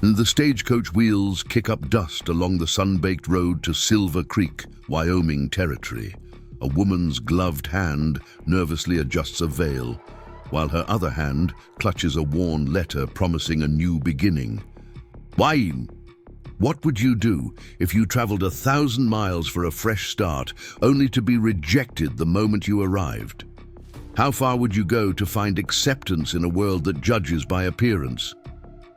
and the stagecoach wheels kick up dust along the sun-baked road to Silver Creek, Wyoming territory. A woman's gloved hand nervously adjusts a veil, while her other hand clutches a worn letter promising a new beginning. Why? What would you do if you traveled 1,000 miles for a fresh start, only to be rejected the moment you arrived? How far would you go to find acceptance in a world that judges by appearance?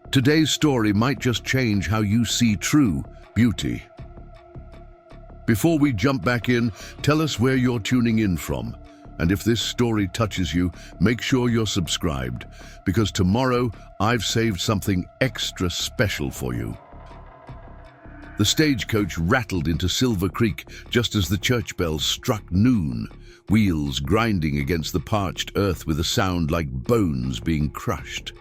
Today's story might just change how you see true beauty. Before we jump back in, tell us where you're tuning in from. And if this story touches you, make sure you're subscribed, because tomorrow I've saved something extra special for you. The stagecoach rattled into Silver Creek just as the church bells struck noon, wheels grinding against the parched earth with a sound like bones being crushed.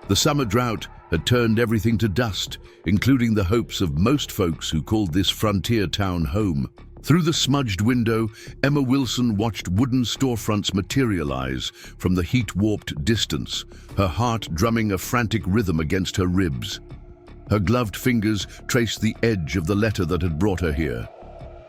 The summer drought had turned everything to dust, including the hopes of most folks who called this frontier town home. Through the smudged window, Emma Wilson watched wooden storefronts materialize from the heat-warped distance, her heart drumming a frantic rhythm against her ribs. Her gloved fingers traced the edge of the letter that had brought her here.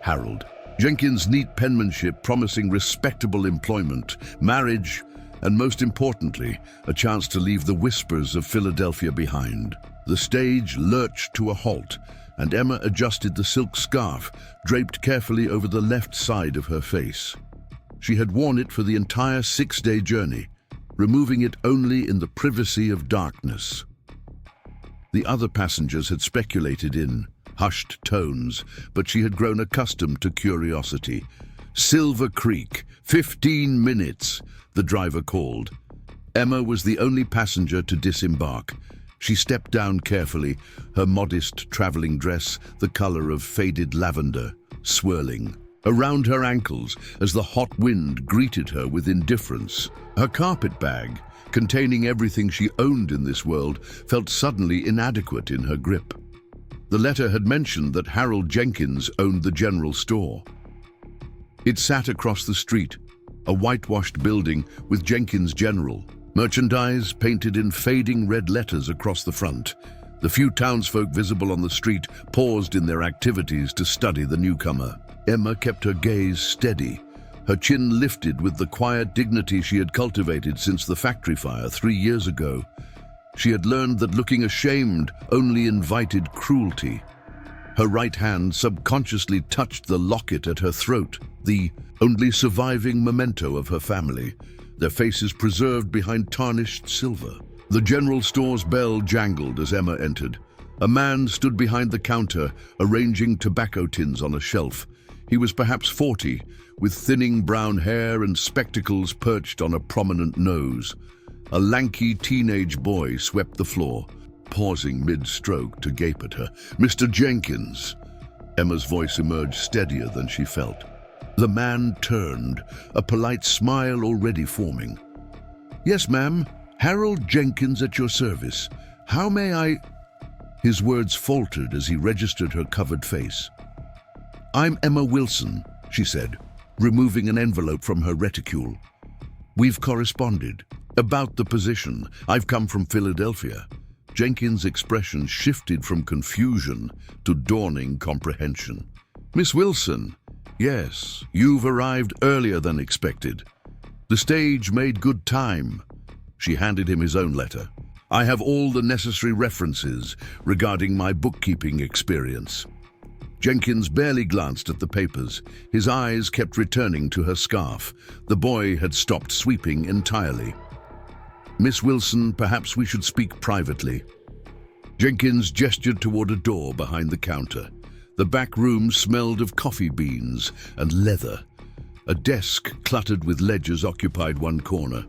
Harold. Jenkins' neat penmanship promising respectable employment, marriage, and most importantly, a chance to leave the whispers of Philadelphia behind. The stage lurched to a halt, and Emma adjusted the silk scarf draped carefully over the left side of her face. She had worn it for the entire 6-day journey, removing it only in the privacy of darkness. The other passengers had speculated in hushed tones, but she had grown accustomed to curiosity. Silver Creek, 15 minutes, the driver called. Emma was the only passenger to disembark. She stepped down carefully, her modest traveling dress the color of faded lavender, swirling around her ankles as the hot wind greeted her with indifference. Her carpet bag, containing everything she owned in this world, felt suddenly inadequate in her grip. The letter had mentioned that Harold Jenkins owned the general store. It sat across the street, a whitewashed building with Jenkins General. Merchandise painted in fading red letters across the front. The few townsfolk visible on the street paused in their activities to study the newcomer. Emma kept her gaze steady, her chin lifted with the quiet dignity she had cultivated since the factory fire 3 years ago. She had learned that looking ashamed only invited cruelty. Her right hand subconsciously touched the locket at her throat, the only surviving memento of her family, their faces preserved behind tarnished silver. The general store's bell jangled as Emma entered. A man stood behind the counter, arranging tobacco tins on a shelf. He was perhaps 40, with thinning brown hair and spectacles perched on a prominent nose. A lanky teenage boy swept the floor, pausing mid-stroke to gape at her. "Mr. Jenkins." Emma's voice emerged steadier than she felt. The man turned, a polite smile already forming. "Yes, ma'am. Harold Jenkins at your service. How may I—" His words faltered as he registered her covered face. "I'm Emma Wilson," she said, removing an envelope from her reticule. "We've corresponded. About the position. I've come from Philadelphia." Jenkins' expression shifted from confusion to dawning comprehension. "Miss Wilson, yes, you've arrived earlier than expected. The stage made good time." She handed him his own letter. "I have all the necessary references regarding my bookkeeping experience." Jenkins barely glanced at the papers. His eyes kept returning to her scarf. The boy had stopped sweeping entirely. "Miss Wilson, perhaps we should speak privately." Jenkins gestured toward a door behind the counter. The back room smelled of coffee beans and leather. A desk cluttered with ledgers occupied one corner.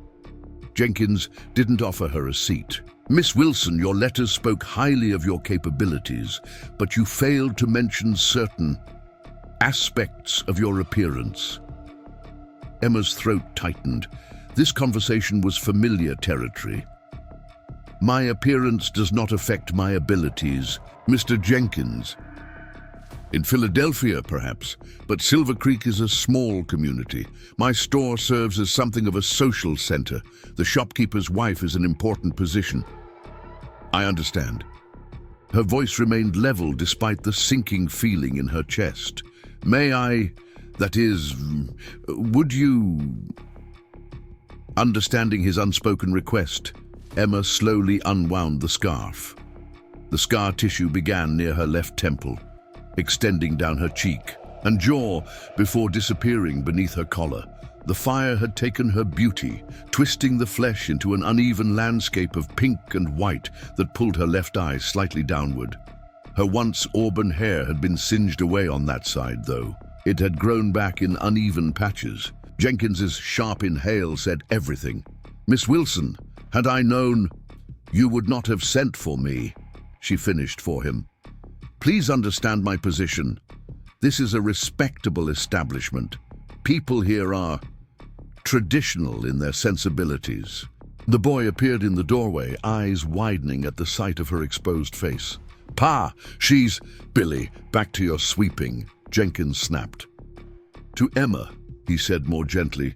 Jenkins didn't offer her a seat. "Miss Wilson, your letters spoke highly of your capabilities, but you failed to mention certain aspects of your appearance." Emma's throat tightened. This conversation was familiar territory. "My appearance does not affect my abilities, Mr. Jenkins." "In Philadelphia, perhaps, but Silver Creek is a small community. My store serves as something of a social center. The shopkeeper's wife is an important position." "I understand." Her voice remained level despite the sinking feeling in her chest. "May I, that is, would you—" Understanding his unspoken request, Emma slowly unwound the scarf. The scar tissue began near her left temple, extending down her cheek and jaw before disappearing beneath her collar. The fire had taken her beauty, twisting the flesh into an uneven landscape of pink and white that pulled her left eye slightly downward. Her once auburn hair had been singed away on that side, though. It had grown back in uneven patches. Jenkins's sharp inhale said everything. "Miss Wilson, had I known, you would not have sent for me," she finished for him. "Please understand my position. This is a respectable establishment. People here are traditional in their sensibilities." The boy appeared in the doorway, eyes widening at the sight of her exposed face. "Pa, she's—" "Billy, back to your sweeping," Jenkins snapped. To Emma, he said more gently,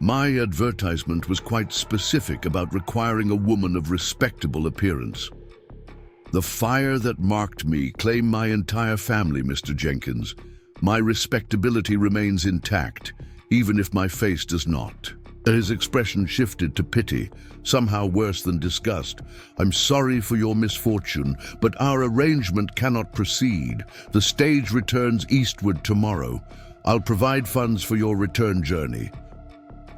"My advertisement was quite specific about requiring a woman of respectable appearance. The fire that marked me claimed my entire family, Mr. Jenkins. My respectability remains intact, even if my face does not." His expression shifted to pity, somehow worse than disgust. "I'm sorry for your misfortune, but our arrangement cannot proceed. The stage returns eastward tomorrow. I'll provide funds for your return journey.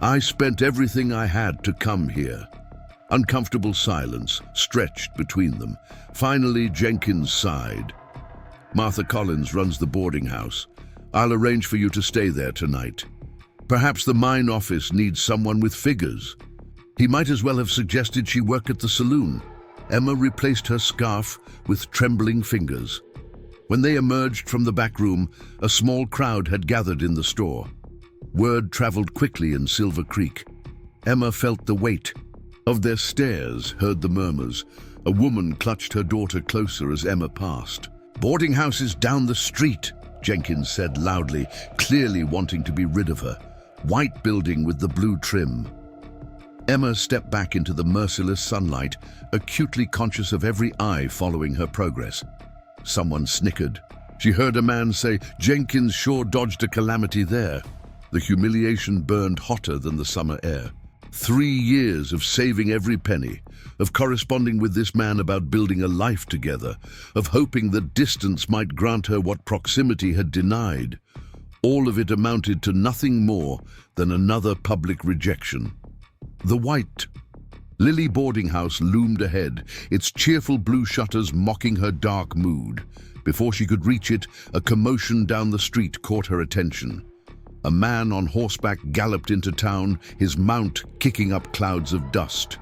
I spent everything I had to come here." Uncomfortable silence stretched between them. Finally, Jenkins sighed. "Martha Collins runs the boarding house. I'll arrange for you to stay there tonight. Perhaps the mine office needs someone with figures." He might as well have suggested she work at the saloon. Emma replaced her scarf with trembling fingers. When they emerged from the back room, a small crowd had gathered in the store. Word traveled quickly in Silver Creek. Emma felt the weight of their stares, heard the murmurs. A woman clutched her daughter closer as Emma passed. "Boarding house is down the street," Jenkins said loudly, clearly wanting to be rid of her. "White building with the blue trim." Emma stepped back into the merciless sunlight, acutely conscious of every eye following her progress. Someone snickered. She heard a man say, "Jenkins sure dodged a calamity there." The humiliation burned hotter than the summer air. 3 years of saving every penny, of corresponding with this man about building a life together, of hoping that distance might grant her what proximity had denied. All of it amounted to nothing more than another public rejection. The white Lily boarding house loomed ahead, its cheerful blue shutters mocking her dark mood. Before she could reach it, a commotion down the street caught her attention. A man on horseback galloped into town, his mount kicking up clouds of dust.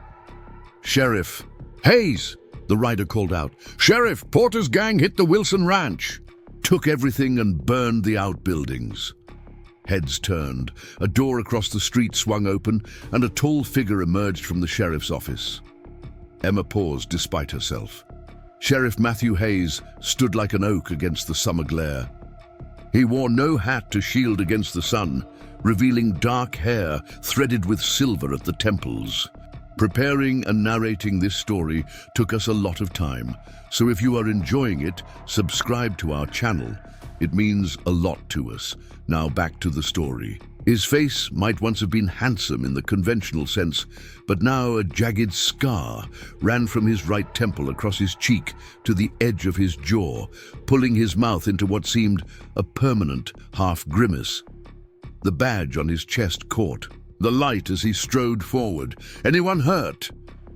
"Sheriff!" "Hayes!" the rider called out. "Sheriff, Porter's gang hit the Wilson Ranch. Took everything and burned the outbuildings." Heads turned. A door across the street swung open, and a tall figure emerged from the sheriff's office. Emma paused despite herself. Sheriff Matthew Hayes stood like an oak against the summer glare. He wore no hat to shield against the sun, revealing dark hair threaded with silver at the temples. Preparing and narrating this story took us a lot of time, so if you are enjoying it, subscribe to our channel. It means a lot to us. Now back to the story. His face might once have been handsome in the conventional sense, but now a jagged scar ran from his right temple across his cheek to the edge of his jaw, pulling his mouth into what seemed a permanent half-grimace. The badge on his chest caught the light as he strode forward. "Anyone hurt?"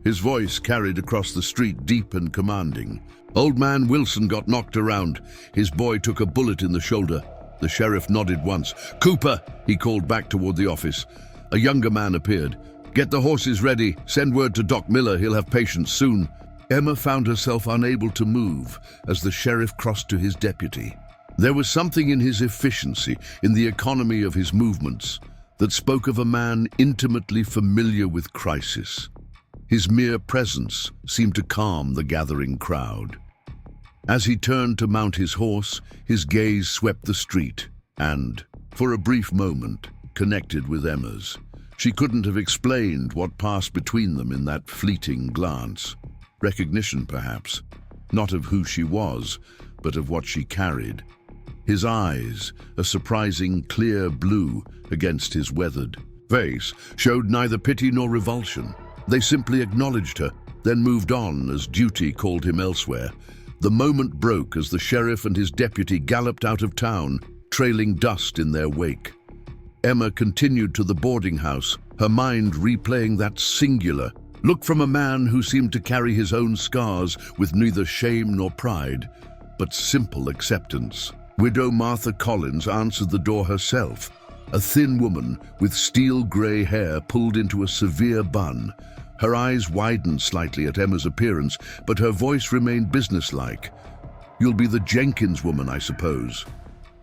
His voice carried across the street, deep and commanding. "Old man Wilson got knocked around. His boy took a bullet in the shoulder." The sheriff nodded once. "Cooper," he called back toward the office. A younger man appeared. "Get the horses ready. Send word to Doc Miller. He'll have patients soon." Emma found herself unable to move as the sheriff crossed to his deputy. There was something in his efficiency, in the economy of his movements, that spoke of a man intimately familiar with crisis. His mere presence seemed to calm the gathering crowd. As he turned to mount his horse, his gaze swept the street and, for a brief moment, connected with Emma's. She couldn't have explained what passed between them in that fleeting glance. Recognition, perhaps. not of who she was, but of what she carried. His eyes, a surprising clear blue against his weathered face, showed neither pity nor revulsion. They simply acknowledged her, then moved on as duty called him elsewhere. The moment broke as the sheriff and his deputy galloped out of town, trailing dust in their wake. Emma continued to the boarding house, her mind replaying that singular look from a man who seemed to carry his own scars with neither shame nor pride, but simple acceptance. Widow Martha Collins answered the door herself, a thin woman with steel-grey hair pulled into a severe bun. Her eyes widened slightly at Emma's appearance, but her voice remained businesslike. "You'll be the Jenkins woman, I suppose."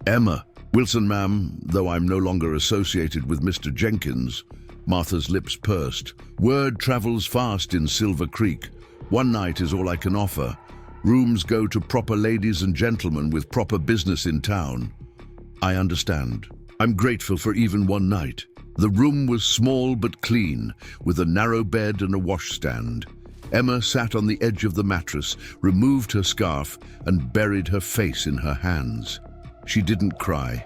"Emma." "Wilson, ma'am, though I'm no longer associated with Mr. Jenkins." Martha's lips pursed. "Word travels fast in Silver Creek. One night is all I can offer. Rooms go to proper ladies and gentlemen with proper business in town." "I understand. I'm grateful for even one night." The room was small but clean, with a narrow bed and a washstand. Emma sat on the edge of the mattress, removed her scarf, and buried her face in her hands. She didn't cry.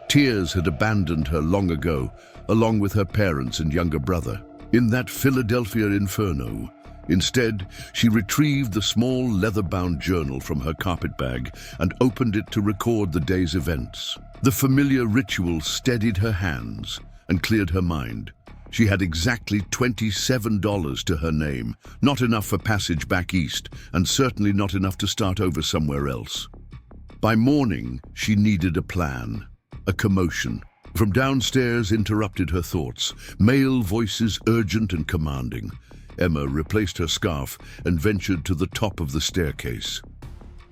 Tears had abandoned her long ago, along with her parents and younger brother, in that Philadelphia inferno. Instead, she retrieved the small leather-bound journal from her carpetbag and opened it to record the day's events. The familiar ritual steadied her hands and cleared her mind. She had exactly $27 to her name, not enough for passage back east, and certainly not enough to start over somewhere else. By morning, she needed a plan, a commotion. From downstairs interrupted her thoughts, male voices urgent and commanding. Emma replaced her scarf and ventured to the top of the staircase.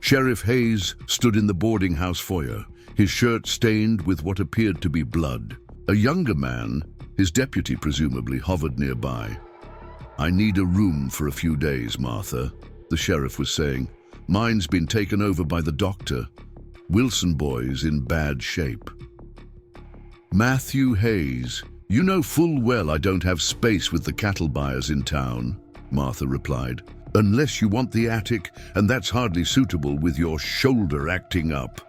Sheriff Hayes stood in the boarding house foyer, his shirt stained with what appeared to be blood. A younger man, his deputy presumably, hovered nearby. "I need a room for a few days, Martha," the sheriff was saying. "Mine's been taken over by the doctor. Wilson boy's in bad shape." "Matthew Hayes, you know full well I don't have space with the cattle buyers in town," Martha replied. "Unless you want the attic, and that's hardly suitable with your shoulder acting up.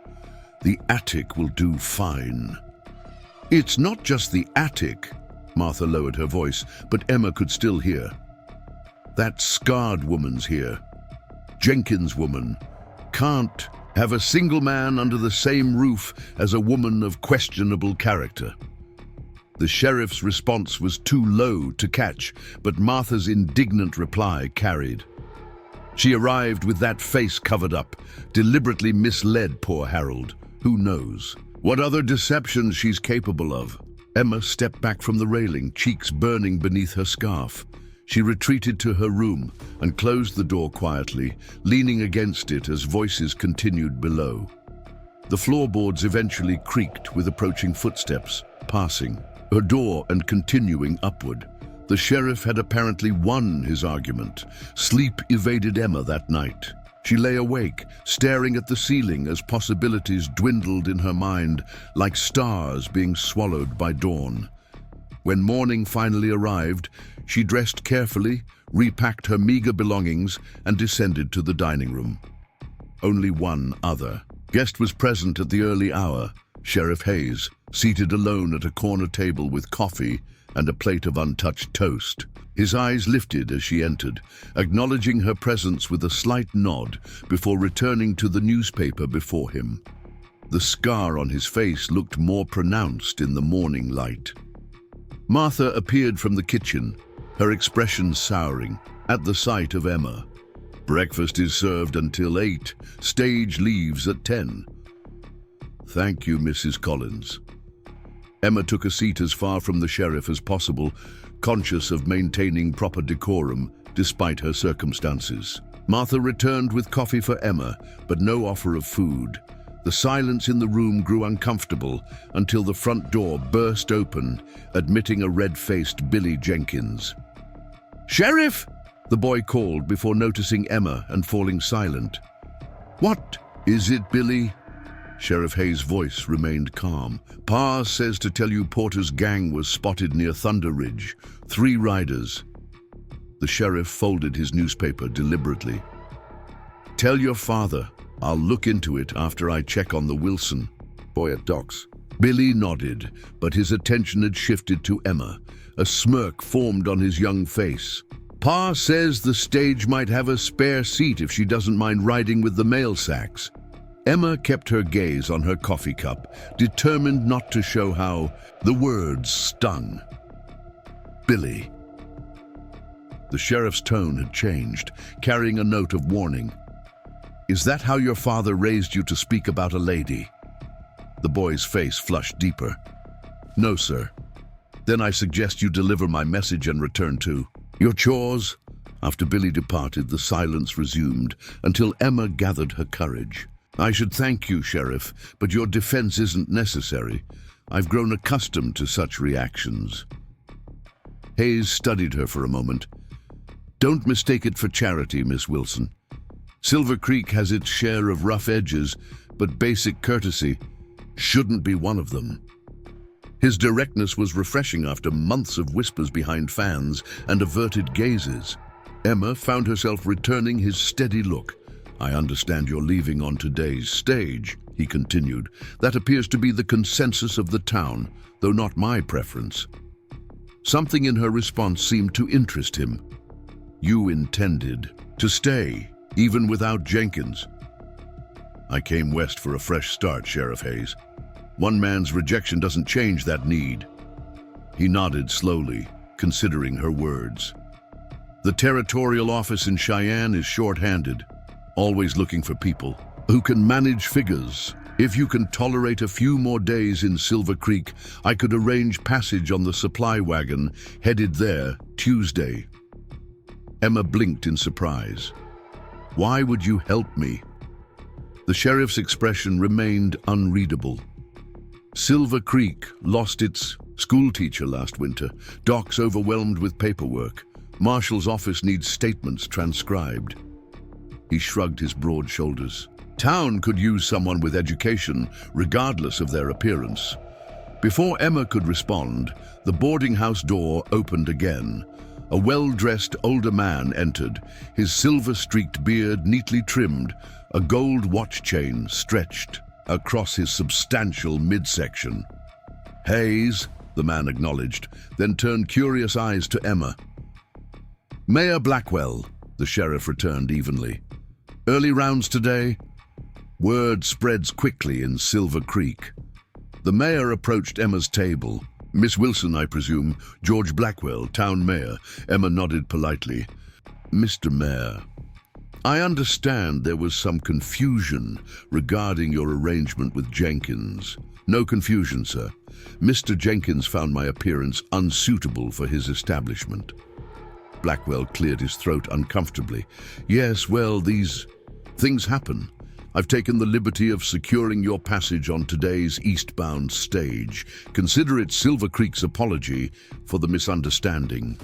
The attic will do fine." "It's not just the attic," Martha lowered her voice, but Emma could still hear. "That scarred woman's here. Jenkins woman. Can't have a single man under the same roof as a woman of questionable character." The sheriff's response was too low to catch, but Martha's indignant reply carried. "She arrived with that face covered up, deliberately misled poor Harold. Who knows what other deceptions she's capable of?" Emma stepped back from the railing, cheeks burning beneath her scarf. She retreated to her room and closed the door quietly, leaning against it as voices continued below. The floorboards eventually creaked with approaching footsteps, passing her door and continuing upward. The sheriff had apparently won his argument. Sleep evaded Emma that night. She lay awake, staring at the ceiling as possibilities dwindled in her mind like stars being swallowed by dawn. When morning finally arrived, she dressed carefully, repacked her meager belongings, and descended to the dining room. Only one other guest was present at the early hour, Sheriff Hayes, seated alone at a corner table with coffee and a plate of untouched toast. His eyes lifted as she entered, acknowledging her presence with a slight nod before returning to the newspaper before him. The scar on his face looked more pronounced in the morning light. Martha appeared from the kitchen, her expression souring at the sight of Emma. "Breakfast is served until 8. Stage leaves at 10. "Thank you, Mrs. Collins." Emma took a seat as far from the sheriff as possible, conscious of maintaining proper decorum despite her circumstances. Martha returned with coffee for Emma, but no offer of food. The silence in the room grew uncomfortable until the front door burst open, admitting a red-faced Billy Jenkins. "Sheriff!" the boy called before noticing Emma and falling silent. "What is it, Billy?" Sheriff Hayes' voice remained calm. "Pa says to tell you Porter's gang was spotted near Thunder Ridge. 3 riders." The sheriff folded his newspaper deliberately. Tell your father. I'll look into it after I check on the Wilson boy at docks. Billy nodded, but his attention had shifted to Emma. A smirk formed on his young face. Pa says the stage might have a spare seat if she doesn't mind riding with the mail sacks. Emma kept her gaze on her coffee cup, determined not to show how the words stung. Billy. The sheriff's tone had changed, carrying a note of warning. Is that how your father raised you to speak about a lady? The boy's face flushed deeper. No, sir. Then I suggest you deliver my message and return to your chores. After Billy departed, the silence resumed until Emma gathered her courage. I should thank you, Sheriff, but your defense isn't necessary. I've grown accustomed to such reactions. Hayes studied her for a moment. Don't mistake it for charity, Miss Wilson. Silver Creek has its share of rough edges, but basic courtesy shouldn't be one of them. His directness was refreshing after months of whispers behind fans and averted gazes. Emma found herself returning his steady look. I understand you're leaving on today's stage, he continued. That appears to be the consensus of the town, though not my preference. Something in her response seemed to interest him. You intended to stay, even without Jenkins. I came west for a fresh start, Sheriff Hayes. One man's rejection doesn't change that need. He nodded slowly, considering her words. The territorial office in Cheyenne is short-handed, always looking for people who can manage figures. If you can tolerate a few more days in Silver Creek, I could arrange passage on the supply wagon headed there Tuesday. Emma blinked in surprise. Why would you help me? The sheriff's expression remained unreadable. Silver Creek lost its schoolteacher last winter. Doc's overwhelmed with paperwork. Marshal's office needs statements transcribed. He shrugged his broad shoulders. Town could use someone with education, regardless of their appearance. Before Emma could respond, the boarding house door opened again. A well-dressed older man entered, his silver-streaked beard neatly trimmed, a gold watch chain stretched across his substantial midsection. Hayes, the man acknowledged, then turned curious eyes to Emma. Mayor Blackwell, the sheriff returned evenly. Early rounds today? Word spreads quickly in Silver Creek. The mayor approached Emma's table. Miss Wilson, I presume. George Blackwell, town mayor. Emma nodded politely. Mr. Mayor, I understand there was some confusion regarding your arrangement with Jenkins. No confusion, sir. Mr. Jenkins found my appearance unsuitable for his establishment. Blackwell cleared his throat uncomfortably. Yes, well, these things happen. I've taken the liberty of securing your passage on today's eastbound stage. Consider it Silver Creek's apology for the misunderstanding.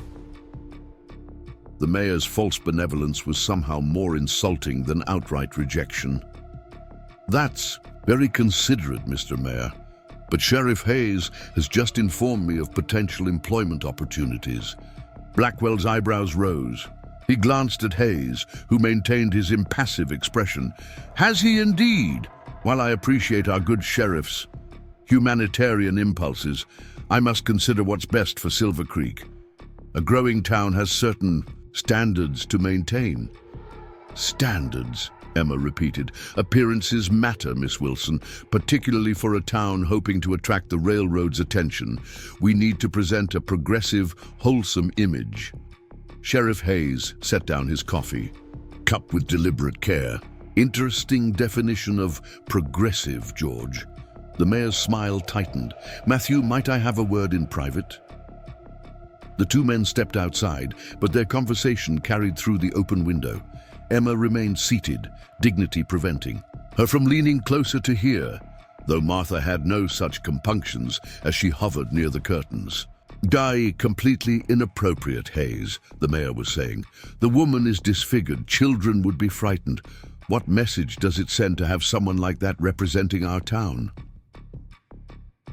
The mayor's false benevolence was somehow more insulting than outright rejection. That's very considerate, Mr. Mayor, but Sheriff Hayes has just informed me of potential employment opportunities. Blackwell's eyebrows rose. He glanced at Hayes, who maintained his impassive expression. Has he indeed? While I appreciate our good sheriff's humanitarian impulses, I must consider what's best for Silver Creek. A growing town has certain standards to maintain. Standards, Emma repeated. Appearances matter, Miss Wilson, particularly for a town hoping to attract the railroad's attention. We need to present a progressive, wholesome image. Sheriff Hayes set down his coffee, cupped with deliberate care. Interesting definition of progressive, George. The mayor's smile tightened. Matthew, might I have a word in private? The two men stepped outside, but their conversation carried through the open window. Emma remained seated, dignity preventing her from leaning closer to hear, though Martha had no such compunctions as she hovered near the curtains. Guy, completely inappropriate, Hayes, the mayor was saying. The woman is disfigured. Children would be frightened. What message does it send to have someone like that representing our town?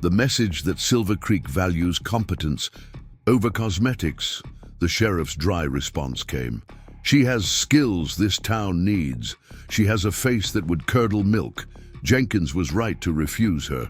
The message that Silver Creek values competence over cosmetics. The sheriff's dry response came. She has skills this town needs. She has a face that would curdle milk. Jenkins was right to refuse her.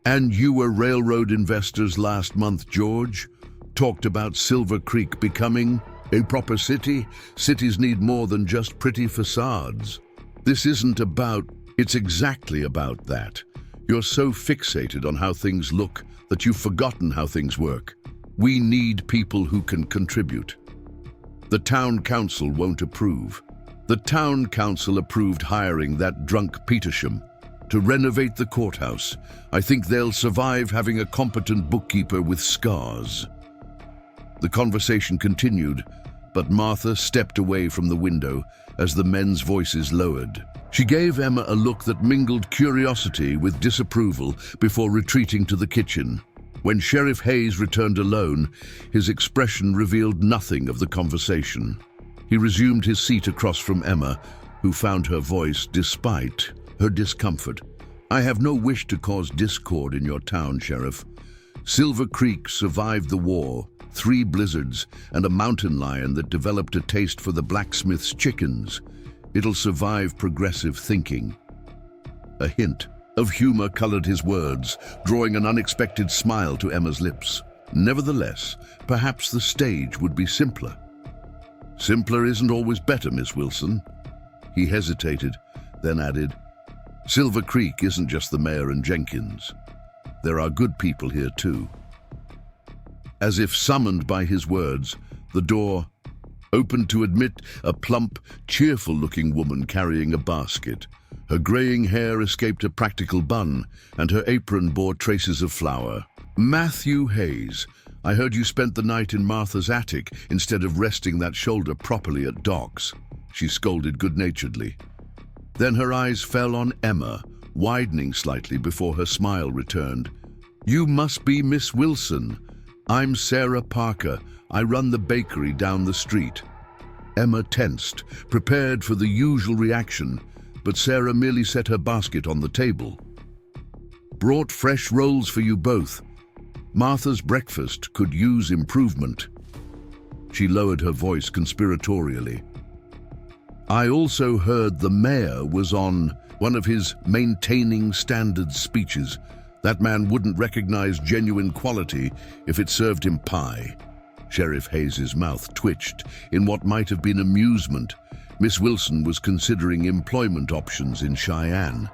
And you were railroad investors last month, George? Talked about Silver Creek becoming a proper city? Cities need more than just pretty facades. This isn't about, it's exactly about that. You're so fixated on how things look that you've forgotten how things work. We need people who can contribute. The town council won't approve. The town council approved hiring that drunk Petersham to renovate the courthouse. I think they'll survive having a competent bookkeeper with scars. The conversation continued, but Martha stepped away from the window as the men's voices lowered. She gave Emma a look that mingled curiosity with disapproval before retreating to the kitchen. When Sheriff Hayes returned alone, his expression revealed nothing of the conversation. He resumed his seat across from Emma, who found her voice despite her discomfort. I have no wish to cause discord in your town, Sheriff. Silver Creek survived the war, 3 blizzards, and a mountain lion that developed a taste for the blacksmith's chickens. It'll survive progressive thinking. A hint of humor colored his words, drawing an unexpected smile to Emma's lips. Nevertheless, perhaps the stage would be simpler. Simpler isn't always better, Miss Wilson. He hesitated, then added, Silver Creek isn't just the mayor and Jenkins. There are good people here too. As if summoned by his words, the door opened to admit a plump, cheerful-looking woman carrying a basket. Her graying hair escaped a practical bun, and her apron bore traces of flour. Matthew Hayes, I heard you spent the night in Martha's attic instead of resting that shoulder properly at Doc's, she scolded good-naturedly. Then her eyes fell on Emma, widening slightly before her smile returned. You must be Miss Wilson. I'm Sarah Parker. I run the bakery down the street. Emma tensed, prepared for the usual reaction, but Sarah merely set her basket on the table. Brought fresh rolls for you both. Martha's breakfast could use improvement. She lowered her voice conspiratorially. I also heard the mayor was on one of his maintaining standards speeches. That man wouldn't recognize genuine quality if it served him pie. Sheriff Hayes's mouth twitched in what might have been amusement. Miss Wilson was considering employment options in Cheyenne.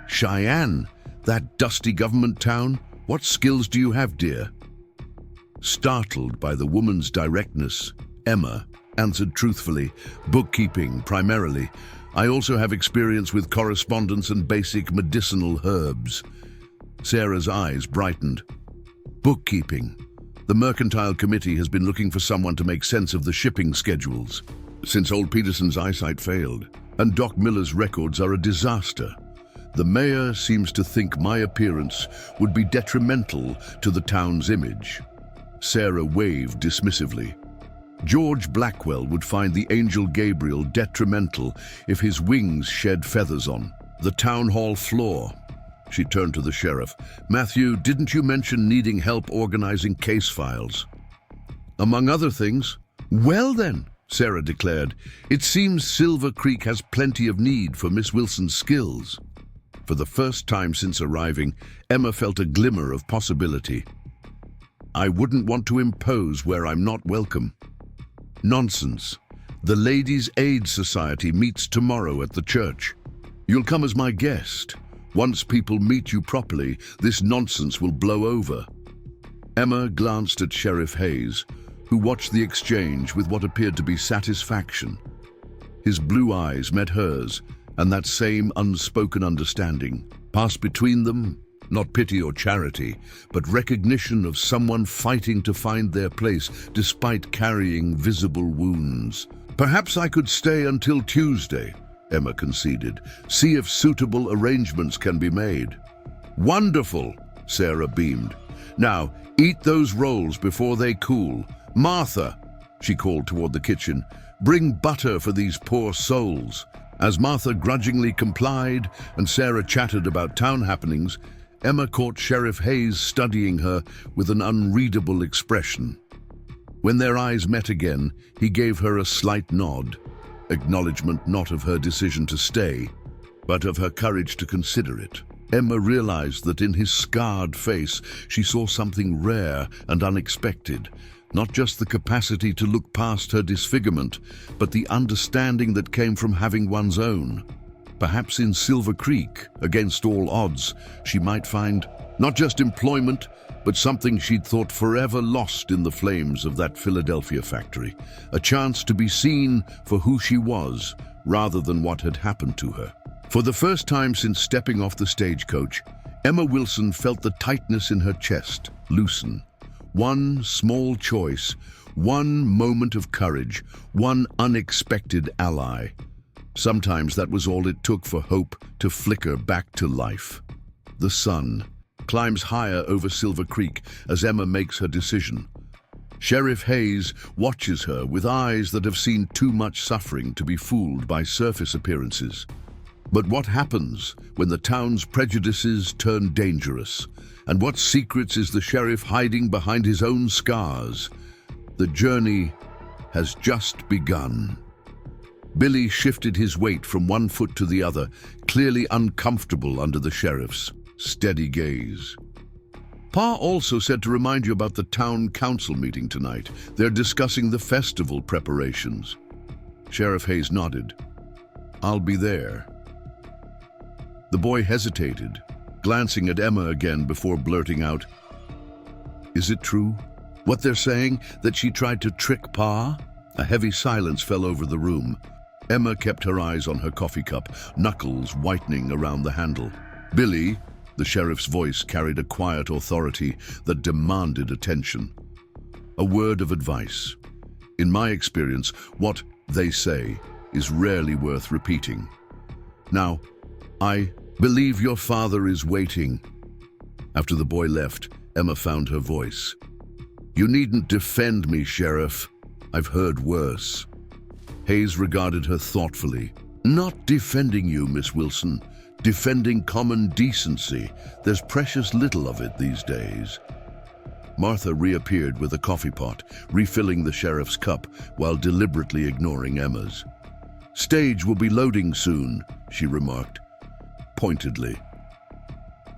Cheyenne? That dusty government town? What skills do you have, dear? Startled by the woman's directness, Emma answered truthfully, bookkeeping primarily. I also have experience with correspondence and basic medicinal herbs. Sarah's eyes brightened. Bookkeeping. The Mercantile Committee has been looking for someone to make sense of the shipping schedules since old Peterson's eyesight failed, and Doc Miller's records are a disaster. The mayor seems to think my appearance would be detrimental to the town's image. Sarah waved dismissively. George Blackwell would find the angel Gabriel detrimental if his wings shed feathers on the town hall floor. She turned to the sheriff. Matthew, didn't you mention needing help organizing case files? Among other things. Well then, Sarah declared, it seems Silver Creek has plenty of need for Miss Wilson's skills. For the first time since arriving, Emma felt a glimmer of possibility. I wouldn't want to impose where I'm not welcome. Nonsense. The Ladies' Aid Society meets tomorrow at the church. You'll come as my guest. Once people meet you properly, this nonsense will blow over. Emma glanced at Sheriff Hayes, who watched the exchange with what appeared to be satisfaction. His blue eyes met hers, and that same unspoken understanding passed between them, not pity or charity, but recognition of someone fighting to find their place despite carrying visible wounds. Perhaps I could stay until Tuesday, Emma conceded. See if suitable arrangements can be made. Wonderful, Sarah beamed. Now, eat those rolls before they cool. Martha, she called toward the kitchen, bring butter for these poor souls. As Martha grudgingly complied and Sarah chattered about town happenings, Emma caught Sheriff Hayes studying her with an unreadable expression. When their eyes met again, he gave her a slight nod, acknowledgement not of her decision to stay, but of her courage to consider it. Emma realized that in his scarred face she saw something rare and unexpected, not just the capacity to look past her disfigurement, but the understanding that came from having one's own. Perhaps in Silver Creek, against all odds, she might find not just employment, but something she'd thought forever lost in the flames of that Philadelphia factory, a chance to be seen for who she was, rather than what had happened to her. For the first time since stepping off the stagecoach, Emma Wilson felt the tightness in her chest loosen. One small choice, one moment of courage, one unexpected ally. Sometimes that was all it took for hope to flicker back to life. The sun climbs higher over Silver Creek as Emma makes her decision. Sheriff Hayes watches her with eyes that have seen too much suffering to be fooled by surface appearances. But what happens when the town's prejudices turn dangerous? And what secrets is the sheriff hiding behind his own scars? The journey has just begun. Billy shifted his weight from one foot to the other, clearly uncomfortable under the sheriff's steady gaze. Pa also said to remind you about the town council meeting tonight. They're discussing the festival preparations. Sheriff Hayes nodded. I'll be there. The boy hesitated, glancing at Emma again before blurting out, Is it true? What they're saying, that she tried to trick Pa? A heavy silence fell over the room. Emma kept her eyes on her coffee cup, knuckles whitening around the handle. Billy, the sheriff's voice carried a quiet authority that demanded attention. A word of advice. In my experience, what they say is rarely worth repeating. Now, I believe your father is waiting. After the boy left, Emma found her voice. You needn't defend me, Sheriff. I've heard worse. Hayes regarded her thoughtfully. Not defending you, Miss Wilson. Defending common decency. There's precious little of it these days. Martha reappeared with a coffee pot, refilling the sheriff's cup while deliberately ignoring Emma's. Stage will be loading soon, she remarked, pointedly.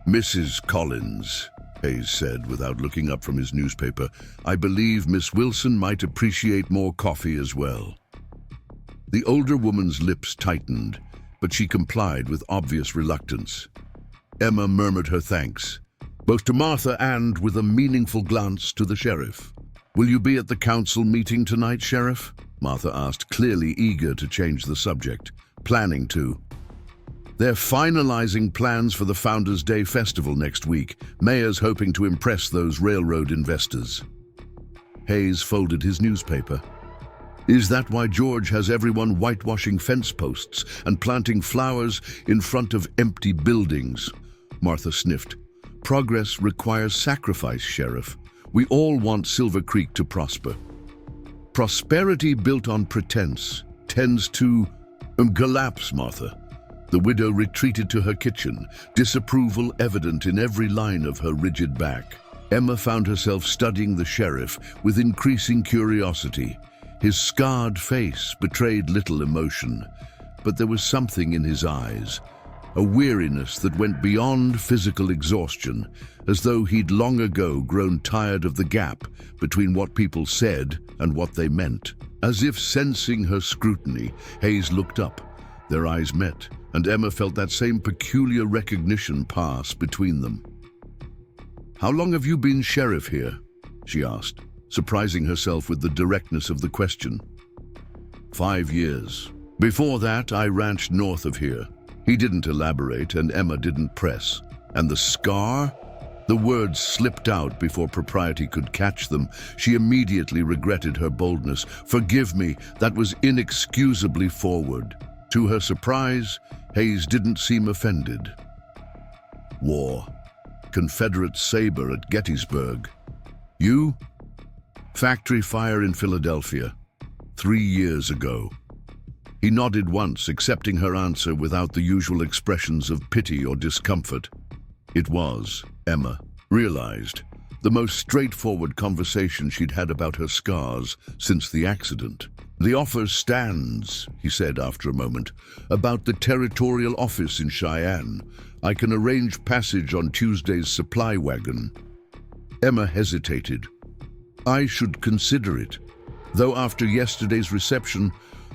Mrs. Collins, Hayes said without looking up from his newspaper, I believe Miss Wilson might appreciate more coffee as well. The older woman's lips tightened, but she complied with obvious reluctance. Emma murmured her thanks, both to Martha and with a meaningful glance to the sheriff. Will you be at the council meeting tonight, Sheriff? Martha asked, clearly eager to change the subject. Planning to. They're finalizing plans for the Founders' Day festival next week. Mayor's hoping to impress those railroad investors. Hayes folded his newspaper. Is that why George has everyone whitewashing fence posts and planting flowers in front of empty buildings? Martha sniffed. Progress requires sacrifice, Sheriff. We all want Silver Creek to prosper. Prosperity built on pretense tends to collapse, Martha. The widow retreated to her kitchen, disapproval evident in every line of her rigid back. Emma found herself studying the sheriff with increasing curiosity. His scarred face betrayed little emotion, but there was something in his eyes, a weariness that went beyond physical exhaustion, as though he'd long ago grown tired of the gap between what people said and what they meant. As if sensing her scrutiny, Hayes looked up. Their eyes met, and Emma felt that same peculiar recognition pass between them. How long have you been sheriff here? She asked, surprising herself with the directness of the question. 5 years. Before that, I ranched north of here. He didn't elaborate, and Emma didn't press. And the scar? The words slipped out before propriety could catch them. She immediately regretted her boldness. Forgive me, that was inexcusably forward. To her surprise, Hayes didn't seem offended. War. Confederate saber at Gettysburg. You? Factory fire in Philadelphia. 3 years ago. He nodded once, accepting her answer without the usual expressions of pity or discomfort. It was, Emma realized, the most straightforward conversation she'd had about her scars since the accident. "The offer stands," he said after a moment, "about the territorial office in Cheyenne. I can arrange passage on Tuesday's supply wagon." Emma hesitated. "I should consider it, though after yesterday's reception,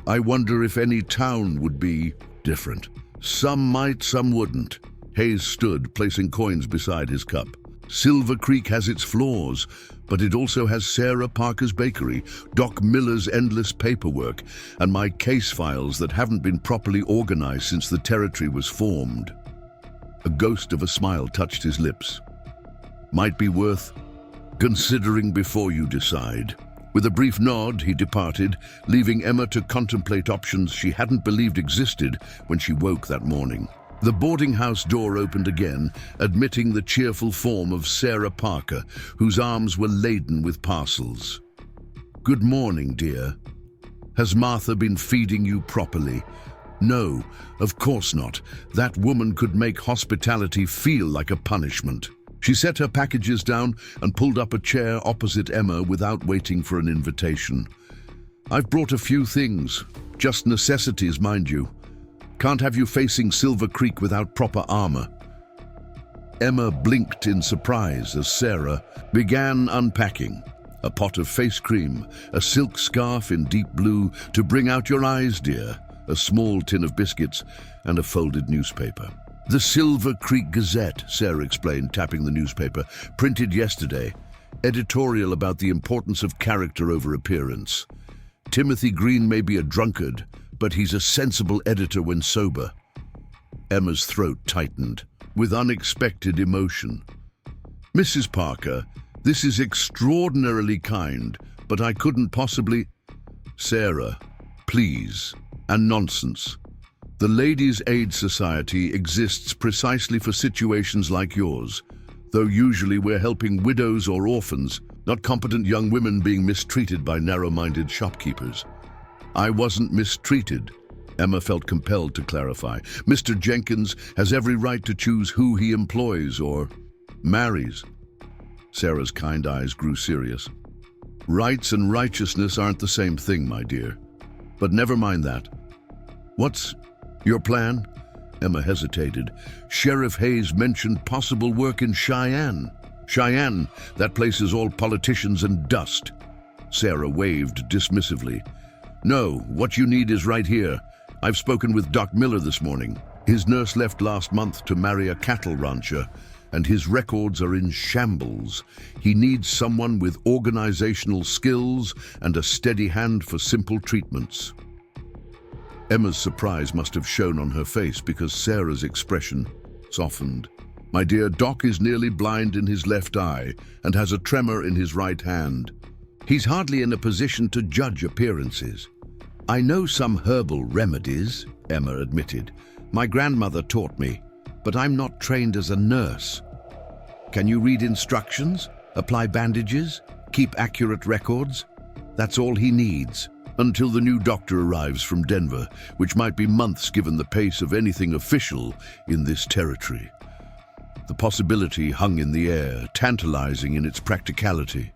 I wonder if any town would be different. Some might, some wouldn't." Hayes stood, placing coins beside his cup. "Silver Creek has its flaws, but it also has Sarah Parker's bakery, Doc Miller's endless paperwork, and my case files that haven't been properly organized since the territory was formed." A ghost of a smile touched his lips. "Might be worth considering before you decide." With a brief nod, he departed, leaving Emma to contemplate options she hadn't believed existed when she woke that morning. The boarding house door opened again, admitting the cheerful form of Sarah Parker, whose arms were laden with parcels. "Good morning, dear. Has Martha been feeding you properly?" "No, of course not. That woman could make hospitality feel like a punishment." She set her packages down and pulled up a chair opposite Emma without waiting for an invitation. "I've brought a few things, just necessities, mind you. Can't have you facing Silver Creek without proper armor." Emma blinked in surprise as Sarah began unpacking. "A pot of face cream, a silk scarf in deep blue to bring out your eyes, dear, a small tin of biscuits, and a folded newspaper." "The Silver Creek Gazette," Sarah explained, tapping the newspaper. "Printed yesterday. Editorial about the importance of character over appearance. Timothy Green may be a drunkard, but he's a sensible editor when sober." Emma's throat tightened with unexpected emotion. "Mrs. Parker, this is extraordinarily kind, but I couldn't possibly—" "Sarah, please, and nonsense. The Ladies' Aid Society exists precisely for situations like yours, though usually we're helping widows or orphans, not competent young women being mistreated by narrow-minded shopkeepers." "I wasn't mistreated," Emma felt compelled to clarify. "Mr. Jenkins has every right to choose who he employs or marries." Sarah's kind eyes grew serious. "Rights and righteousness aren't the same thing, my dear. But never mind that. What's your plan?" Emma hesitated. "Sheriff Hayes mentioned possible work in Cheyenne." "Cheyenne? That place is all politicians and dust." Sarah waved dismissively. "No, what you need is right here. I've spoken with Doc Miller this morning. His nurse left last month to marry a cattle rancher, and his records are in shambles. He needs someone with organizational skills and a steady hand for simple treatments." Emma's surprise must have shown on her face because Sarah's expression softened. "My dear, Doc is nearly blind in his left eye and has a tremor in his right hand. He's hardly in a position to judge appearances." "I know some herbal remedies," Emma admitted. "My grandmother taught me, but I'm not trained as a nurse." "Can you read instructions, apply bandages, keep accurate records?" "That's all he needs." "Until the new doctor arrives from Denver, which might be months given the pace of anything official in this territory." The possibility hung in the air, tantalizing in its practicality.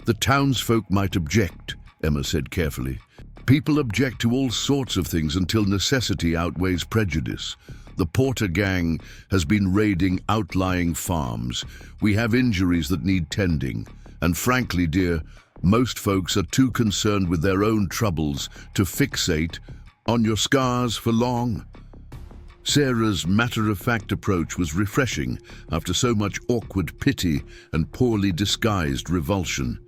"The townsfolk might object," Emma said carefully. "People object to all sorts of things until necessity outweighs prejudice. The Porter gang has been raiding outlying farms. We have injuries that need tending. And frankly, dear, most folks are too concerned with their own troubles to fixate on your scars for long." Sarah's matter-of-fact approach was refreshing after so much awkward pity and poorly disguised revulsion.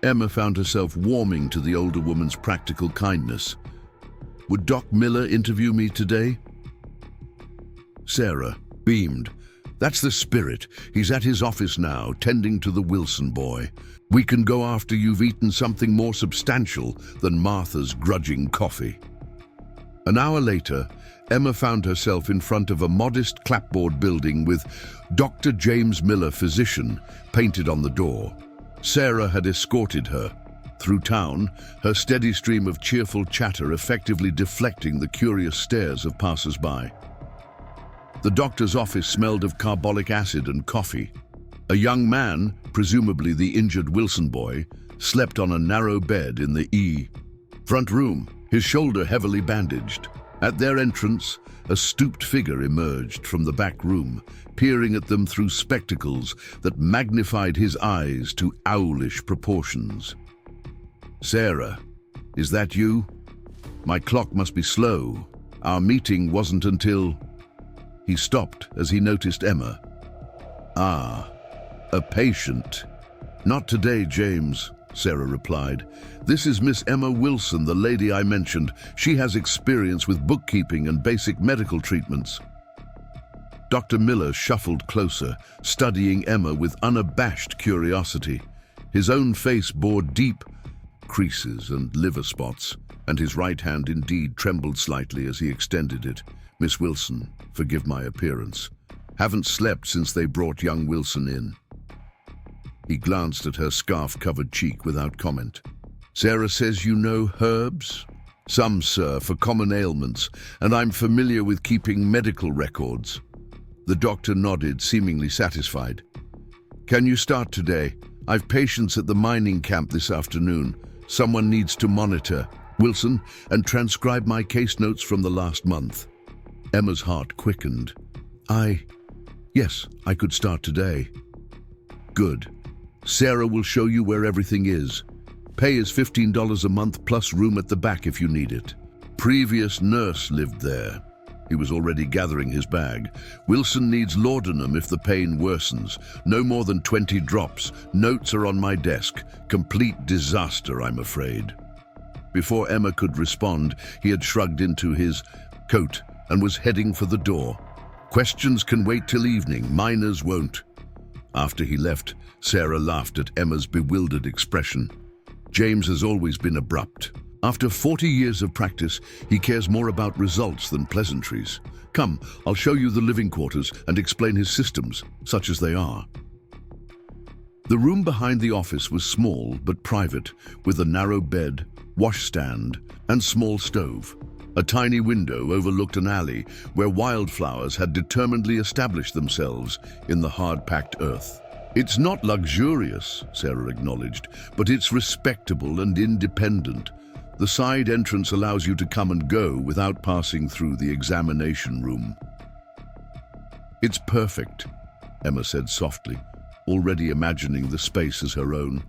Emma found herself warming to the older woman's practical kindness. "Would Doc Miller interview me today?" Sarah beamed. "That's the spirit. He's at his office now, tending to the Wilson boy. We can go after you've eaten something more substantial than Martha's grudging coffee." An hour later, Emma found herself in front of a modest clapboard building with "Dr. James Miller, Physician" painted on the door. Sarah had escorted her through town, her steady stream of cheerful chatter effectively deflecting the curious stares of passers-by. The doctor's office smelled of carbolic acid and coffee. A young man, presumably the injured Wilson boy, slept on a narrow bed in the front room, his shoulder heavily bandaged. At their entrance, a stooped figure emerged from the back room, peering at them through spectacles that magnified his eyes to owlish proportions. "Sarah, is that you? My clock must be slow. Our meeting wasn't until..." He stopped as he noticed Emma. "Ah, a patient." "Not today, James," Sarah replied. "This is Miss Emma Wilson, the lady I mentioned. She has experience with bookkeeping and basic medical treatments." Dr. Miller shuffled closer, studying Emma with unabashed curiosity. His own face bore deep creases and liver spots, and his right hand indeed trembled slightly as he extended it. "Miss Wilson, forgive my appearance. Haven't slept since they brought young Wilson in." He glanced at her scarf-covered cheek without comment. "Sarah says you know herbs?" "Some, sir, for common ailments, and I'm familiar with keeping medical records." The doctor nodded, seemingly satisfied. "Can you start today? I've patients at the mining camp this afternoon. Someone needs to monitor Wilson and transcribe my case notes from the last month." Emma's heart quickened. Yes, I could start today." "Good. Sarah will show you where everything is. Pay is $15 a month plus room at the back if you need it." "Previous nurse lived there." He was already gathering his bag. "Wilson needs laudanum if the pain worsens. No more than 20 drops. Notes are on my desk. Complete disaster, I'm afraid." Before Emma could respond, he had shrugged into his coat and was heading for the door. "Questions can wait till evening. Minors won't." After he left, Sarah laughed at Emma's bewildered expression. James has always been abrupt. After 40 years of practice, he cares more about results than pleasantries. "Come, I'll show you the living quarters and explain his systems, such as they are." The room behind the office was small but private, with a narrow bed, washstand, and small stove. A tiny window overlooked an alley where wildflowers had determinedly established themselves in the hard-packed earth. "It's not luxurious," Sarah acknowledged, "but it's respectable and independent. The side entrance allows you to come and go without passing through the examination room." "It's perfect," Emma said softly, already imagining the space as her own.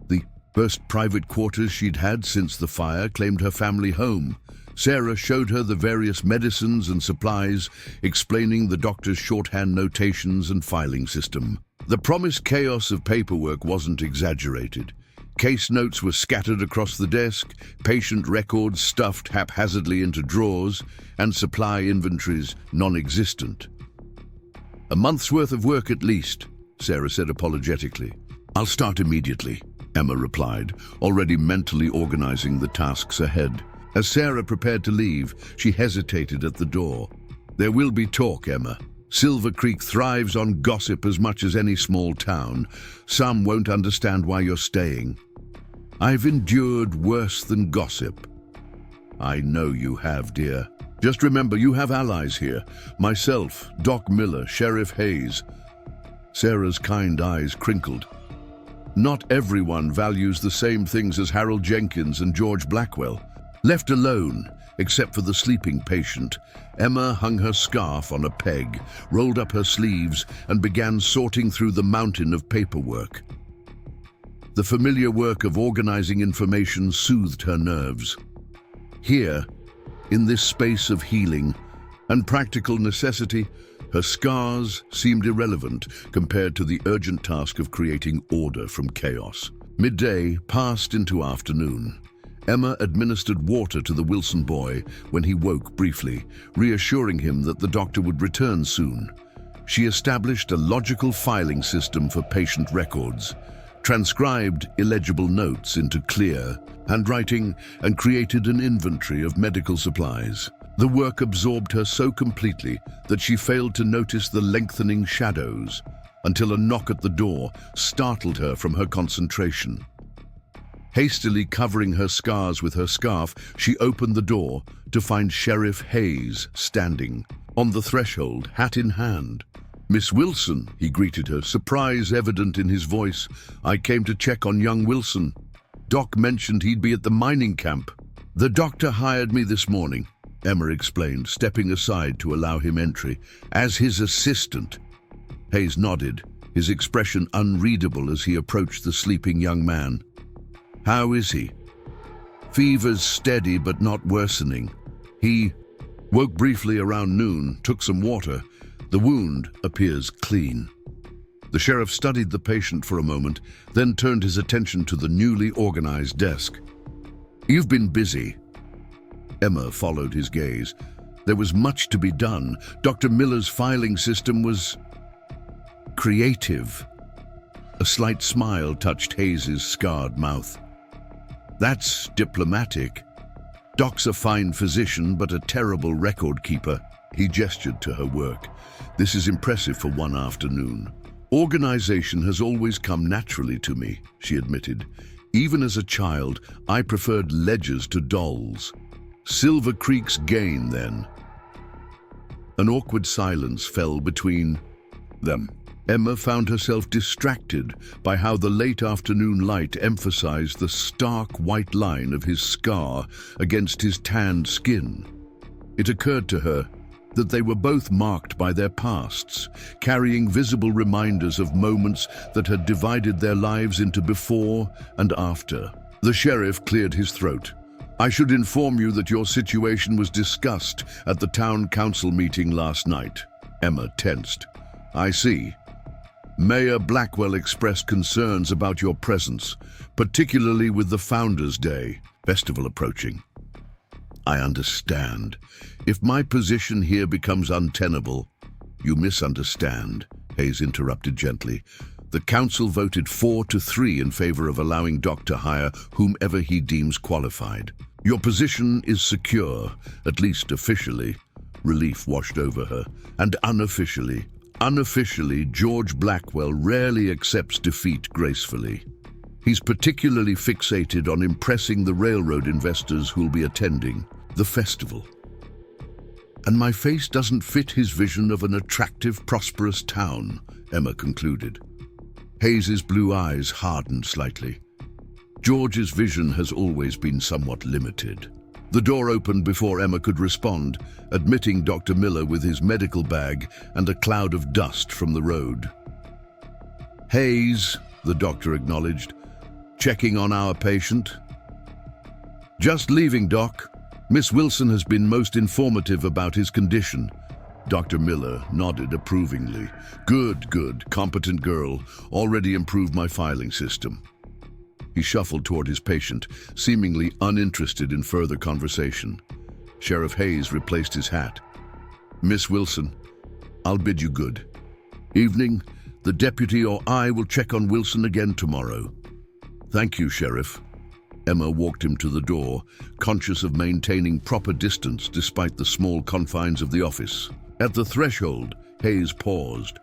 The first private quarters she'd had since the fire claimed her family home. Sarah showed her the various medicines and supplies, explaining the doctor's shorthand notations and filing system. The promised chaos of paperwork wasn't exaggerated. Case notes were scattered across the desk, patient records stuffed haphazardly into drawers, and supply inventories non-existent. "A month's worth of work at least," Sarah said apologetically. "I'll start immediately," Emma replied, already mentally organizing the tasks ahead. As Sarah prepared to leave, she hesitated at the door. "There will be talk, Emma. Silver Creek thrives on gossip as much as any small town. Some won't understand why you're staying." "I've endured worse than gossip." "I know you have, dear. Just remember, you have allies here. Myself, Doc Miller, Sheriff Hayes." Sarah's kind eyes crinkled. "Not everyone values the same things as Harold Jenkins and George Blackwell." Left alone, except for the sleeping patient, Emma hung her scarf on a peg, rolled up her sleeves, and began sorting through the mountain of paperwork. The familiar work of organizing information soothed her nerves. Here, in this space of healing and practical necessity, her scars seemed irrelevant compared to the urgent task of creating order from chaos. Midday passed into afternoon. Emma administered water to the Wilson boy when he woke briefly, reassuring him that the doctor would return soon. She established a logical filing system for patient records, transcribed illegible notes into clear handwriting, and created an inventory of medical supplies. The work absorbed her so completely that she failed to notice the lengthening shadows until a knock at the door startled her from her concentration. Hastily covering her scars with her scarf, she opened the door to find Sheriff Hayes standing on the threshold, hat in hand. "Miss Wilson," he greeted her, surprise evident in his voice. "I came to check on young Wilson. Doc mentioned he'd be at the mining camp." "The doctor hired me this morning," Emma explained, stepping aside to allow him entry, "as his assistant." Hayes nodded, his expression unreadable as he approached the sleeping young man. "How is he?" "Fever's steady but not worsening. He woke briefly around noon, took some water. The wound appears clean." The sheriff studied the patient for a moment, then turned his attention to the newly organized desk. "You've been busy." Emma followed his gaze. There was much to be done. Dr. Miller's filing system was creative. A slight smile touched Hayes's scarred mouth. "That's diplomatic. Doc's a fine physician, but a terrible record keeper." He gestured to her work. "This is impressive for one afternoon." "Organization has always come naturally to me," she admitted. "Even as a child, I preferred ledgers to dolls." "Silver Creek's gain, then." An awkward silence fell between them. Emma found herself distracted by how the late afternoon light emphasized the stark white line of his scar against his tanned skin. It occurred to her that they were both marked by their pasts, carrying visible reminders of moments that had divided their lives into before and after. The sheriff cleared his throat. "I should inform you that your situation was discussed at the town council meeting last night." Emma tensed. "I see. Mayor Blackwell expressed concerns about your presence, particularly with the Founders' Day festival approaching." "I understand. If my position here becomes untenable—" "You misunderstand," Hayes interrupted gently. "The council voted 4-3 in favor of allowing Doc to hire whomever he deems qualified. Your position is secure, at least officially." Relief washed over her. "And unofficially, George Blackwell rarely accepts defeat gracefully. He's particularly fixated on impressing the railroad investors who'll be attending the festival. And my face doesn't fit his vision of an attractive, prosperous town," Emma concluded. Hayes's blue eyes hardened slightly. "George's vision has always been somewhat limited." The door opened before Emma could respond, admitting Dr. Miller with his medical bag and a cloud of dust from the road. "Hayes," the doctor acknowledged, "checking on our patient." "Just leaving, Doc. Miss Wilson has been most informative about his condition." Dr. Miller nodded approvingly. Good, competent girl. Already improved my filing system." He shuffled toward his patient, seemingly uninterested in further conversation. Sheriff Hayes replaced his hat. "Miss Wilson, I'll bid you good. Evening, the deputy or I will check on Wilson again tomorrow." "Thank you, Sheriff." Emma walked him to the door, conscious of maintaining proper distance despite the small confines of the office. At the threshold, Hayes paused.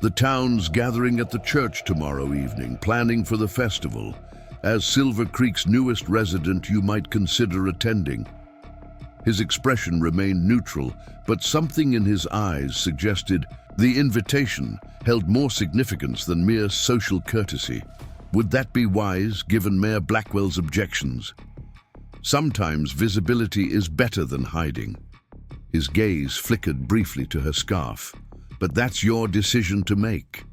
"The town's gathering at the church tomorrow evening, planning for the festival. As Silver Creek's newest resident, you might consider attending." His expression remained neutral, but something in his eyes suggested the invitation held more significance than mere social courtesy. Would that be wise, given Mayor Blackwell's objections? Sometimes visibility is better than hiding. His gaze flickered briefly to her scarf. "But that's your decision to make."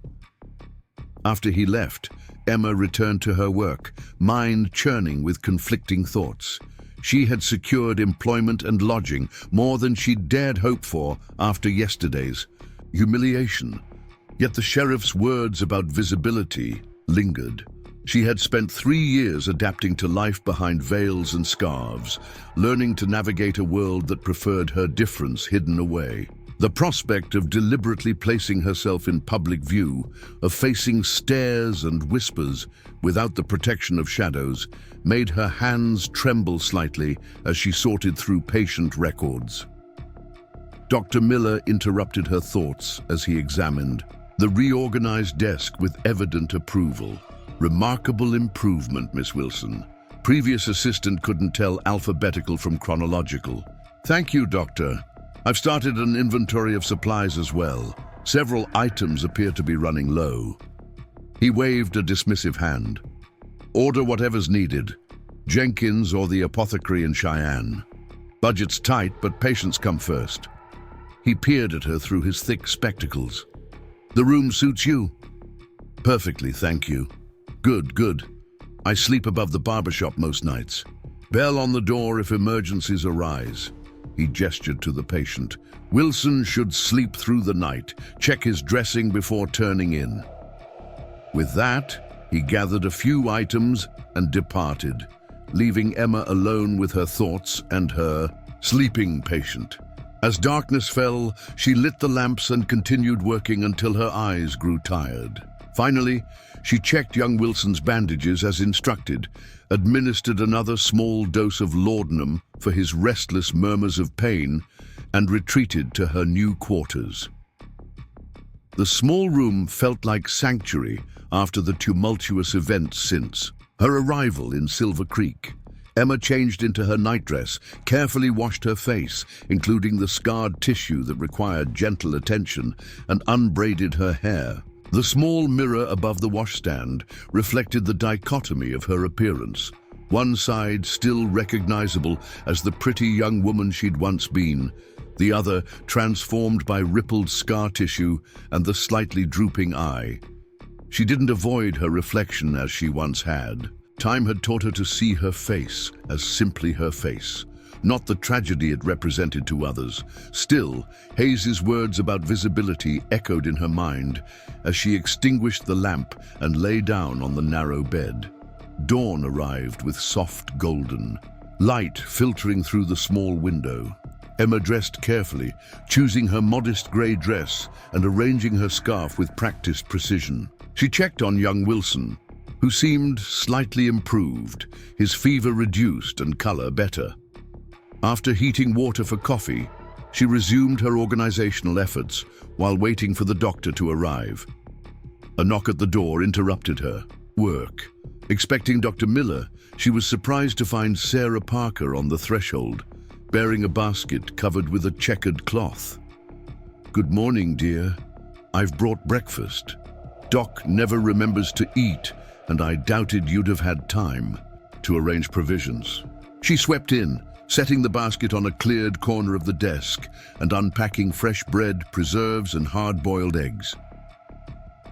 After he left, Emma returned to her work, mind churning with conflicting thoughts. She had secured employment and lodging, more than she'd dared hope for after yesterday's humiliation. Yet the sheriff's words about visibility lingered. She had spent 3 years adapting to life behind veils and scarves, learning to navigate a world that preferred her difference hidden away. The prospect of deliberately placing herself in public view, of facing stares and whispers without the protection of shadows, made her hands tremble slightly as she sorted through patient records. Dr. Miller interrupted her thoughts as he examined the reorganized desk with evident approval. "Remarkable improvement, Miss Wilson. Previous assistant couldn't tell alphabetical from chronological." "Thank you, Doctor. I've started an inventory of supplies as well. Several items appear to be running low. He waved a dismissive hand. Order whatever's needed. Jenkins or the apothecary in Cheyenne. Budget's tight, but patients come first. He peered at her through his thick spectacles. The room suits you? Perfectly, thank you. Good, good. I sleep above the barbershop most nights. Bell on the door if emergencies arise. He gestured to the patient. Wilson should sleep through the night. Check his dressing before turning in. With that, he gathered a few items and departed, leaving Emma alone with her thoughts and her sleeping patient. As darkness fell, she lit the lamps and continued working until her eyes grew tired. Finally, she checked young Wilson's bandages as instructed, administered another small dose of laudanum for his restless murmurs of pain, and retreated to her new quarters. The small room felt like sanctuary after the tumultuous events since her arrival in Silver Creek. Emma changed into her nightdress, carefully washed her face, including the scarred tissue that required gentle attention, and unbraided her hair. The small mirror above the washstand reflected the dichotomy of her appearance. One side still recognizable as the pretty young woman she'd once been, the other transformed by rippled scar tissue and the slightly drooping eye. She didn't avoid her reflection as she once had. Time had taught her to see her face as simply her face, not the tragedy it represented to others. Still, Hayes's words about visibility echoed in her mind as she extinguished the lamp and lay down on the narrow bed. Dawn arrived with soft golden light filtering through the small window. Emma dressed carefully, choosing her modest grey dress and arranging her scarf with practiced precision. She checked on young Wilson, who seemed slightly improved, his fever reduced and colour better. After heating water for coffee, she resumed her organizational efforts while waiting for the doctor to arrive. A knock at the door interrupted her work. Expecting Dr. Miller, she was surprised to find Sarah Parker on the threshold, bearing a basket covered with a checkered cloth. "Good morning, dear. I've brought breakfast. Doc never remembers to eat, and I doubted you'd have had time to arrange provisions." She swept in, setting the basket on a cleared corner of the desk and unpacking fresh bread, preserves, and hard-boiled eggs.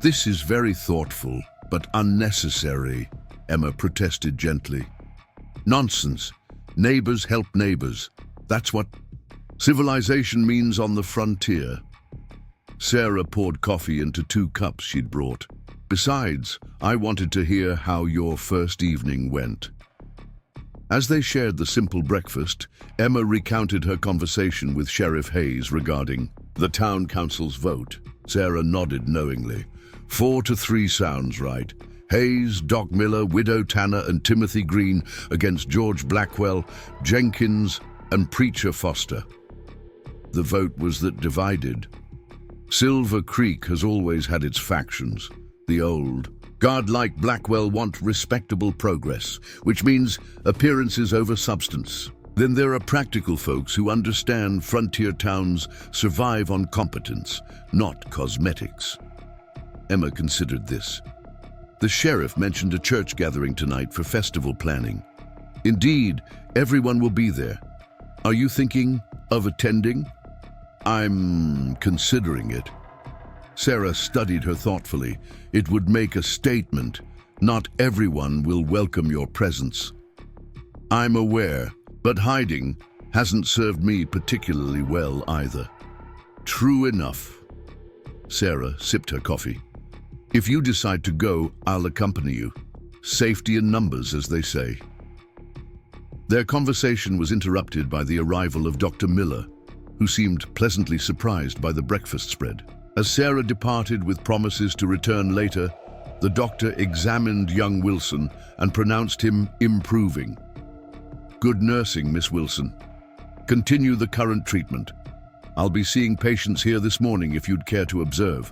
"This is very thoughtful, but unnecessary," Emma protested gently. "Nonsense. Neighbors help neighbors. That's what civilization means on the frontier." Sarah poured coffee into 2 cups she'd brought. "Besides, I wanted to hear how your first evening went." As they shared the simple breakfast, Emma recounted her conversation with Sheriff Hayes regarding the town council's vote. Sarah nodded knowingly. 4-3 sounds right. Hayes, Doc Miller, Widow Tanner, and Timothy Green against George Blackwell, Jenkins, and Preacher Foster. The vote was that divided. Silver Creek has always had its factions. The old, God-like Blackwell want respectable progress, which means appearances over substance. Then there are practical folks who understand frontier towns survive on competence, not cosmetics. Emma considered this. The sheriff mentioned a church gathering tonight for festival planning. Indeed, everyone will be there. Are you thinking of attending? I'm considering it. Sarah studied her thoughtfully. It would make a statement. Not everyone will welcome your presence. I'm aware, but hiding hasn't served me particularly well either. True enough. Sarah sipped her coffee. If you decide to go, I'll accompany you. Safety in numbers, as they say. Their conversation was interrupted by the arrival of Dr. Miller, who seemed pleasantly surprised by the breakfast spread. As Sarah departed with promises to return later, the doctor examined young Wilson and pronounced him improving. "Good nursing, Miss Wilson. Continue the current treatment. I'll be seeing patients here this morning if you'd care to observe.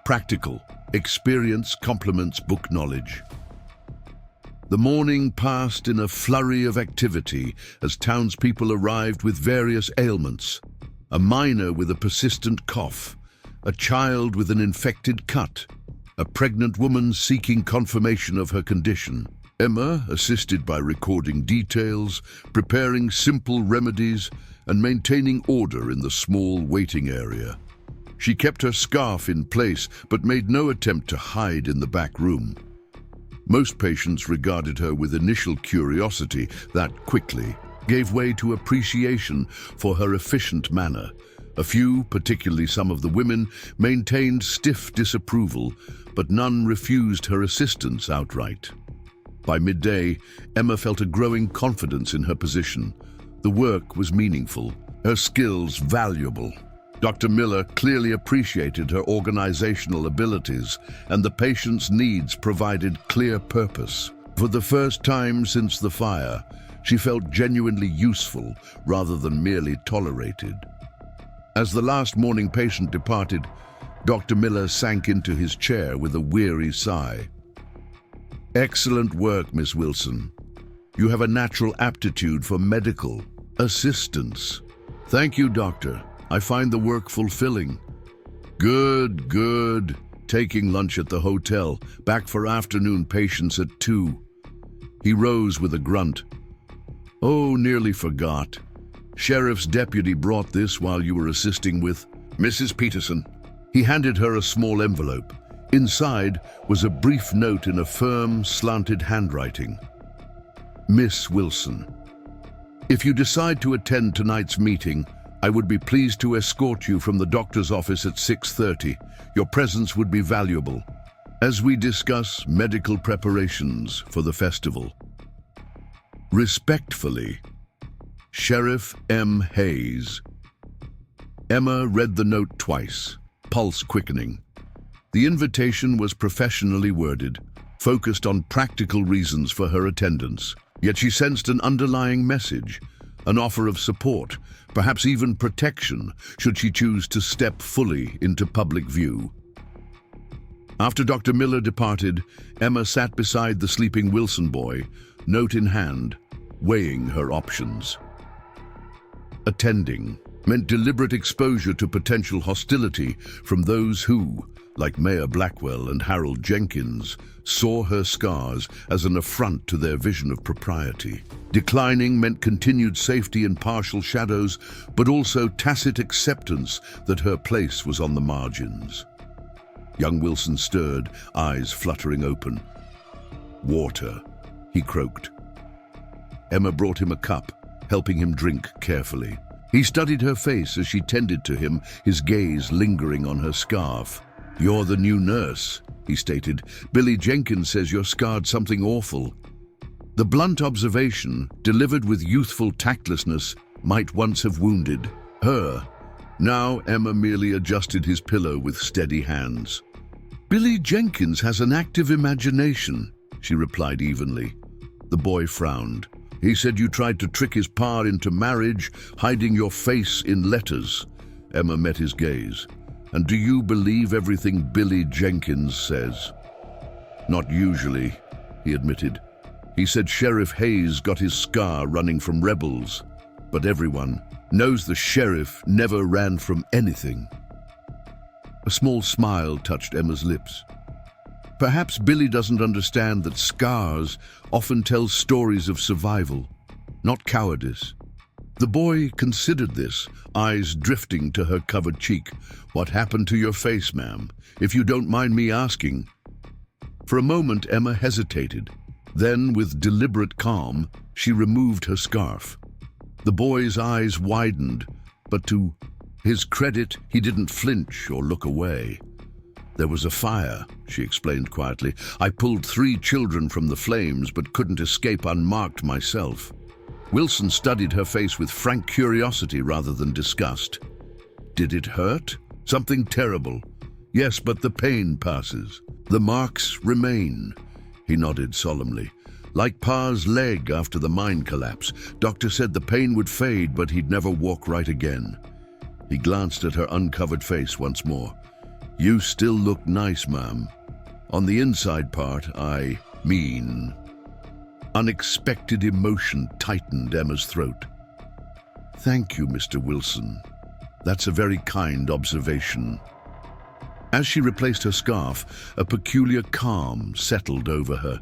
Practical. Experience complements book knowledge." The morning passed in a flurry of activity as townspeople arrived with various ailments. A miner with a persistent cough, a child with an infected cut, a pregnant woman seeking confirmation of her condition. Emma assisted by recording details, preparing simple remedies, and maintaining order in the small waiting area. She kept her scarf in place but made no attempt to hide in the back room. Most patients regarded her with initial curiosity that quickly gave way to appreciation for her efficient manner. A few, particularly some of the women, maintained stiff disapproval, but none refused her assistance outright. By midday, Emma felt a growing confidence in her position. The work was meaningful, her skills valuable. Dr. Miller clearly appreciated her organizational abilities, and the patient's needs provided clear purpose. For the first time since the fire, she felt genuinely useful rather than merely tolerated. As the last morning patient departed, Dr. Miller sank into his chair with a weary sigh. "Excellent work, Miss Wilson. You have a natural aptitude for medical assistance." "Thank you, doctor. I find the work fulfilling." "Good, good. Taking lunch at the hotel. Back for afternoon patients at 2. He rose with a grunt. "Oh, nearly forgot. Sheriff's deputy brought this while you were assisting with Mrs. Peterson." He handed her a small envelope. Inside was a brief note in a firm, slanted handwriting. "Miss Wilson, if you decide to attend tonight's meeting, I would be pleased to escort you from the doctor's office at 6:30. Your presence would be valuable as we discuss medical preparations for the festival. Respectfully, Sheriff M. Hayes." Emma read the note twice, pulse quickening. The invitation was professionally worded, focused on practical reasons for her attendance. Yet she sensed an underlying message, an offer of support, perhaps even protection, should she choose to step fully into public view. After Dr. Miller departed, Emma sat beside the sleeping Wilson boy, note in hand, weighing her options. Attending meant deliberate exposure to potential hostility from those who, like Mayor Blackwell and Harold Jenkins, saw her scars as an affront to their vision of propriety. Declining meant continued safety in partial shadows, but also tacit acceptance that her place was on the margins. Young Wilson stirred, eyes fluttering open. "Water," he croaked. Emma brought him a cup, helping him drink carefully. He studied her face as she tended to him, his gaze lingering on her scarf. "You're the new nurse," he stated. "Billy Jenkins says you're scarred something awful." The blunt observation, delivered with youthful tactlessness, might once have wounded her. Now Emma merely adjusted his pillow with steady hands. "Billy Jenkins has an active imagination," she replied evenly. The boy frowned. "He said you tried to trick his pa into marriage, hiding your face in letters." Emma met his gaze. "And do you believe everything Billy Jenkins says?" "Not usually," he admitted. "He said Sheriff Hayes got his scar running from rebels, but everyone knows the sheriff never ran from anything." A small smile touched Emma's lips. Perhaps Billy doesn't understand that scars often tell stories of survival, not cowardice. The boy considered this, eyes drifting to her covered cheek. "What happened to your face, ma'am, if you don't mind me asking?" For a moment, Emma hesitated. Then, with deliberate calm, she removed her scarf. The boy's eyes widened, but to his credit, he didn't flinch or look away. "There was a fire," she explained quietly. "I pulled 3 children from the flames, but couldn't escape unmarked myself." Wilson studied her face with frank curiosity rather than disgust. "Did it hurt?" "Something terrible. Yes, but the pain passes. The marks remain." He nodded solemnly. "Like Pa's leg after the mine collapse. Doctor said the pain would fade, but he'd never walk right again." He glanced at her uncovered face once more. "You still look nice, ma'am. On the inside part, I mean..." Unexpected emotion tightened Emma's throat. "Thank you, Mr. Wilson. That's a very kind observation." As she replaced her scarf, a peculiar calm settled over her.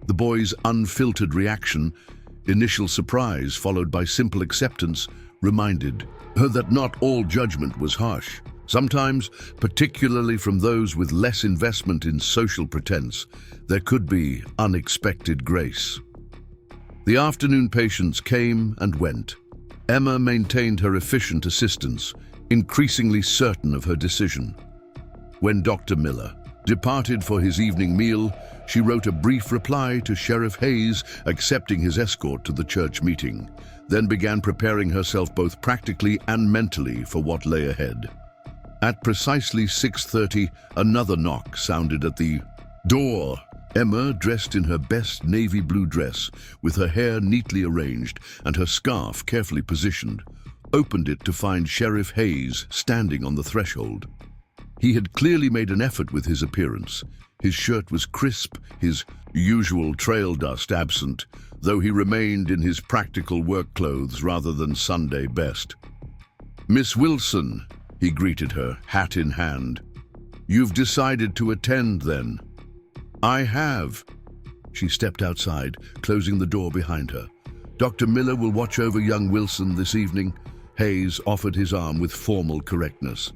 The boy's unfiltered reaction, initial surprise followed by simple acceptance, reminded her that not all judgment was harsh. Sometimes, particularly from those with less investment in social pretense, there could be unexpected grace. The afternoon patients came and went. Emma maintained her efficient assistance, increasingly certain of her decision. When Dr. Miller departed for his evening meal, she wrote a brief reply to Sheriff Hayes accepting his escort to the church meeting, then began preparing herself both practically and mentally for what lay ahead. At precisely 6:30, another knock sounded at the door. Emma, dressed in her best navy blue dress, with her hair neatly arranged and her scarf carefully positioned, opened it to find Sheriff Hayes standing on the threshold. He had clearly made an effort with his appearance. His shirt was crisp, his usual trail dust absent, though he remained in his practical work clothes rather than Sunday best. "Miss Wilson," he greeted her, hat in hand. "You've decided to attend, then?" "I have." She stepped outside, closing the door behind her. "Dr. Miller will watch over young Wilson this evening." Hayes offered his arm with formal correctness.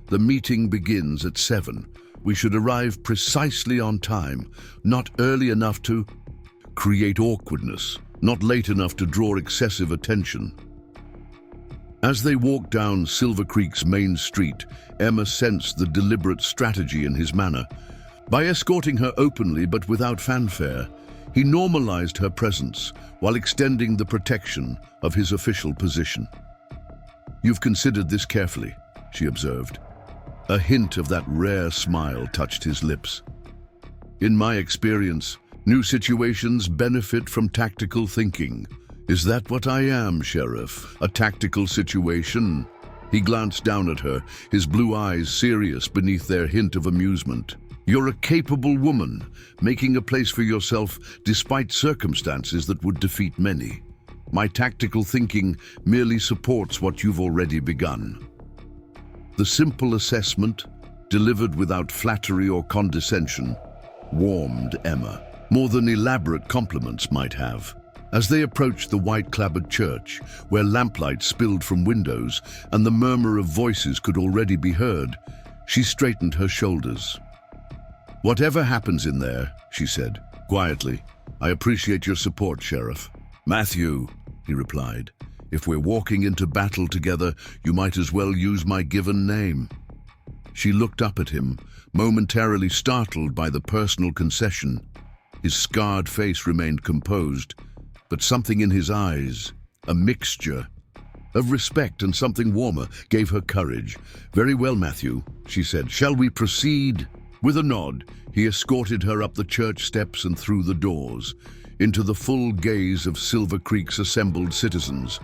"The meeting begins at 7. We should arrive precisely on time, not early enough to create awkwardness, not late enough to draw excessive attention." As they walked down Silver Creek's main street, Emma sensed the deliberate strategy in his manner. By escorting her openly but without fanfare, he normalized her presence while extending the protection of his official position. "You've considered this carefully," she observed. A hint of that rare smile touched his lips. "In my experience, new situations benefit from tactical thinking." "Is that what I am, Sheriff? A tactical situation?" He glanced down at her, his blue eyes serious beneath their hint of amusement. "You're a capable woman, making a place for yourself despite circumstances that would defeat many. My tactical thinking merely supports what you've already begun." The simple assessment, delivered without flattery or condescension, warmed Emma, more than elaborate compliments might have. As they approached the white-clabbered church, where lamplight spilled from windows and the murmur of voices could already be heard, she straightened her shoulders. "Whatever happens in there," she said, quietly, "I appreciate your support, Sheriff." "Matthew," he replied, "if we're walking into battle together, you might as well use my given name." She looked up at him, momentarily startled by the personal concession. His scarred face remained composed, but something in his eyes, a mixture of respect and something warmer, gave her courage. "Very well, Matthew," she said. "Shall we proceed?" With a nod, he escorted her up the church steps and through the doors, into the full gaze of Silver Creek's assembled citizens.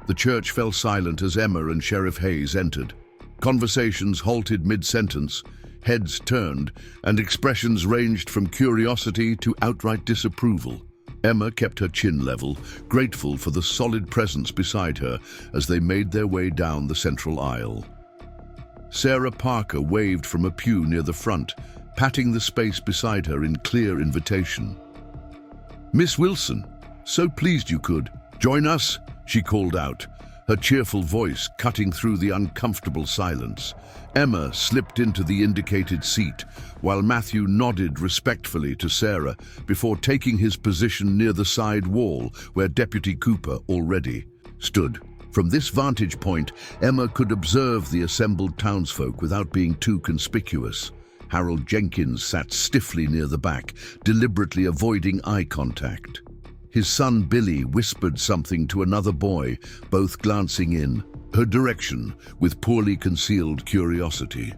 The church fell silent as Emma and Sheriff Hayes entered. Conversations halted mid-sentence, heads turned, and expressions ranged from curiosity to outright disapproval. Emma kept her chin level, grateful for the solid presence beside her as they made their way down the central aisle. Sarah Parker waved from a pew near the front, patting the space beside her in clear invitation. "Miss Wilson, so pleased you could join us," she called out, her cheerful voice cutting through the uncomfortable silence. Emma slipped into the indicated seat, while Matthew nodded respectfully to Sarah before taking his position near the side wall where Deputy Cooper already stood. From this vantage point, Emma could observe the assembled townsfolk without being too conspicuous. Harold Jenkins sat stiffly near the back, deliberately avoiding eye contact. His son Billy whispered something to another boy, both glancing in her direction with poorly concealed curiosity.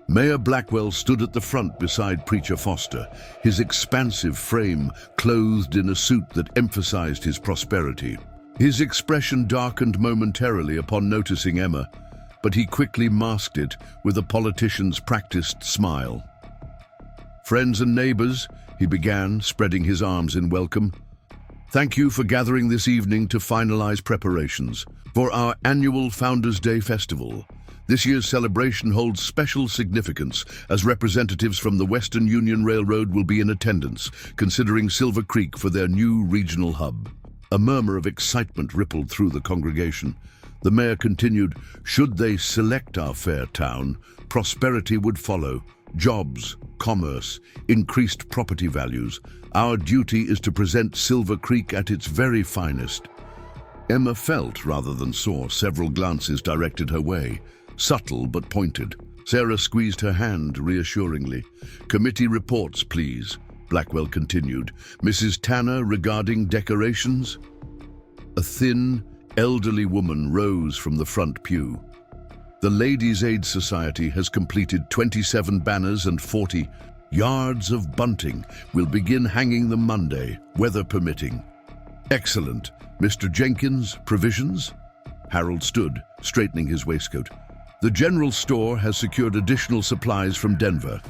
Mayor Blackwell stood at the front beside Preacher Foster, his expansive frame clothed in a suit that emphasized his prosperity. His expression darkened momentarily upon noticing Emma, but he quickly masked it with a politician's practiced smile. "Friends and neighbors," he began, spreading his arms in welcome, "thank you for gathering this evening to finalize preparations for our annual Founders' Day Festival. This year's celebration holds special significance as representatives from the Western Union Railroad will be in attendance, considering Silver Creek for their new regional hub. A murmur of excitement rippled through the congregation. The mayor continued, "Should they select our fair town, prosperity would follow. Jobs, commerce, increased property values. Our duty is to present Silver Creek at its very finest." Emma felt, rather than saw, several glances directed her way, subtle but pointed. Sarah squeezed her hand reassuringly. "Committee reports, please," Blackwell continued. "Mrs. Tanner regarding decorations?" A thin, elderly woman rose from the front pew. "The Ladies' Aid Society has completed 27 banners and 40 yards of bunting. We'll begin hanging them Monday, weather permitting." "Excellent. Mr. Jenkins, provisions?" Harold stood, straightening his waistcoat. "The general store has secured additional supplies from Denver.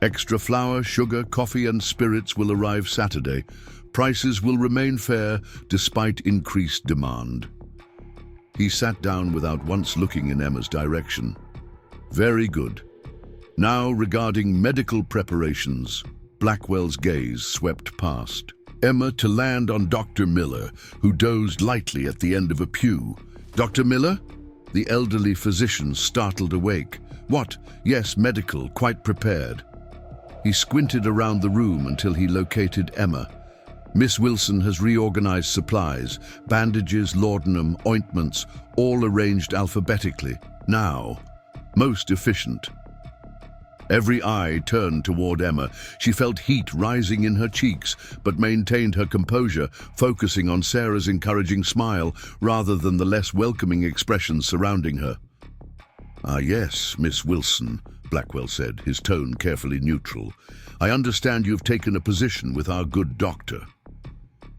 Extra flour, sugar, coffee and spirits will arrive Saturday. Prices will remain fair despite increased demand." He sat down without once looking in Emma's direction. "Very good. Now regarding medical preparations." Blackwell's gaze swept past Emma to land on Dr. Miller, who dozed lightly at the end of a pew. "Dr. Miller?" The elderly physician startled awake. "What? Yes, medical, quite prepared." He squinted around the room until he located Emma. "Miss Wilson has reorganized supplies, bandages, laudanum, ointments, all arranged alphabetically. Now, most efficient." Every eye turned toward Emma. She felt heat rising in her cheeks, but maintained her composure, focusing on Sarah's encouraging smile rather than the less welcoming expressions surrounding her. "Ah, yes, Miss Wilson," Blackwell said, his tone carefully neutral. "I understand you've taken a position with our good doctor."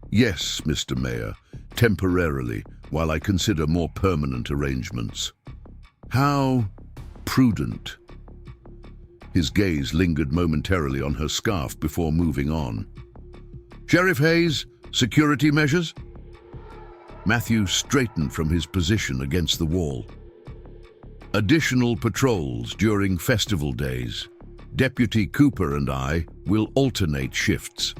"Yes, Mr. Mayor, temporarily, while I consider more permanent arrangements." "How prudent." His gaze lingered momentarily on her scarf before moving on. "Sheriff Hayes, security measures?" Matthew straightened from his position against the wall. "Additional patrols during festival days. Deputy Cooper and I will alternate shifts.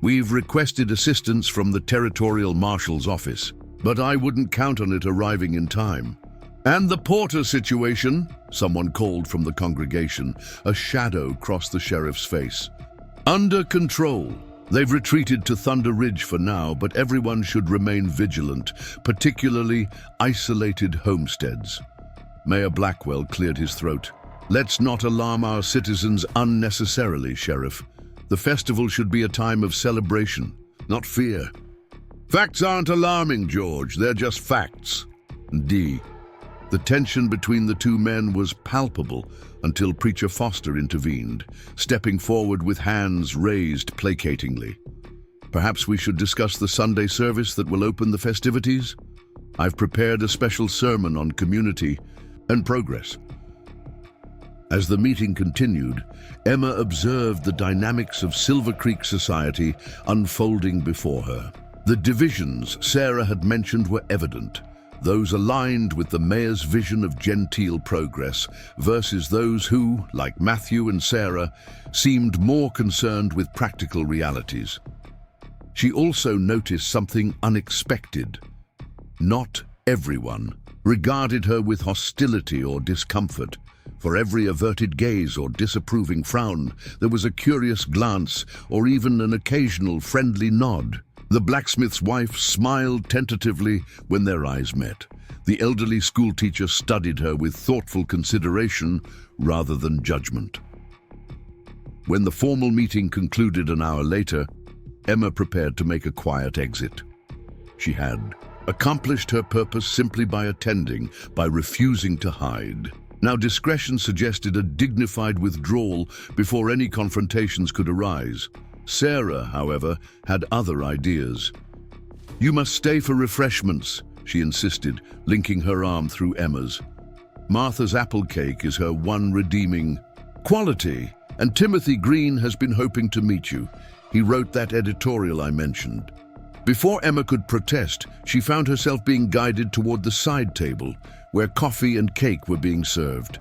We've requested assistance from the Territorial Marshal's office, but I wouldn't count on it arriving in time. And the Porter situation," someone called from the congregation. A shadow crossed the sheriff's face. "Under control. They've retreated to Thunder Ridge for now, but everyone should remain vigilant, particularly isolated homesteads." Mayor Blackwell cleared his throat. "Let's not alarm our citizens unnecessarily, Sheriff. The festival should be a time of celebration, not fear." "Facts aren't alarming, George. They're just facts." D. The tension between the two men was palpable until Preacher Foster intervened, stepping forward with hands raised placatingly. "Perhaps we should discuss the Sunday service that will open the festivities? I've prepared a special sermon on community and progress." As the meeting continued, Emma observed the dynamics of Silver Creek society unfolding before her. The divisions Sarah had mentioned were evident. Those aligned with the mayor's vision of genteel progress versus those who, like Matthew and Sarah, seemed more concerned with practical realities. She also noticed something unexpected. Not everyone regarded her with hostility or discomfort. For every averted gaze or disapproving frown, there was a curious glance or even an occasional friendly nod. The blacksmith's wife smiled tentatively when their eyes met. The elderly schoolteacher studied her with thoughtful consideration rather than judgment. When the formal meeting concluded an hour later, Emma prepared to make a quiet exit. She had accomplished her purpose simply by attending, by refusing to hide. Now discretion suggested a dignified withdrawal before any confrontations could arise. Sarah, however, had other ideas. "You must stay for refreshments," she insisted, linking her arm through Emma's. "Martha's apple cake is her one redeeming quality, and Timothy Green has been hoping to meet you. He wrote that editorial I mentioned." Before Emma could protest, she found herself being guided toward the side table, where coffee and cake were being served.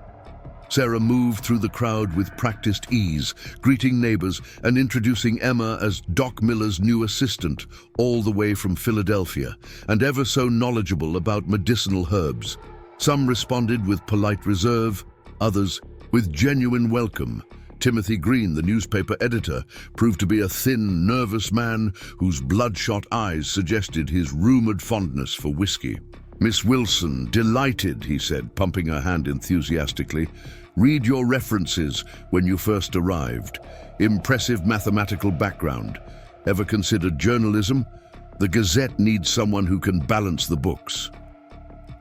Sarah moved through the crowd with practiced ease, greeting neighbors and introducing Emma as Doc Miller's new assistant, all the way from Philadelphia, and ever so knowledgeable about medicinal herbs. Some responded with polite reserve, others with genuine welcome. Timothy Green, the newspaper editor, proved to be a thin, nervous man whose bloodshot eyes suggested his rumored fondness for whiskey. "Miss Wilson, delighted," he said, pumping her hand enthusiastically. "Read your references when you first arrived. Impressive mathematical background. Ever considered journalism? The Gazette needs someone who can balance the books."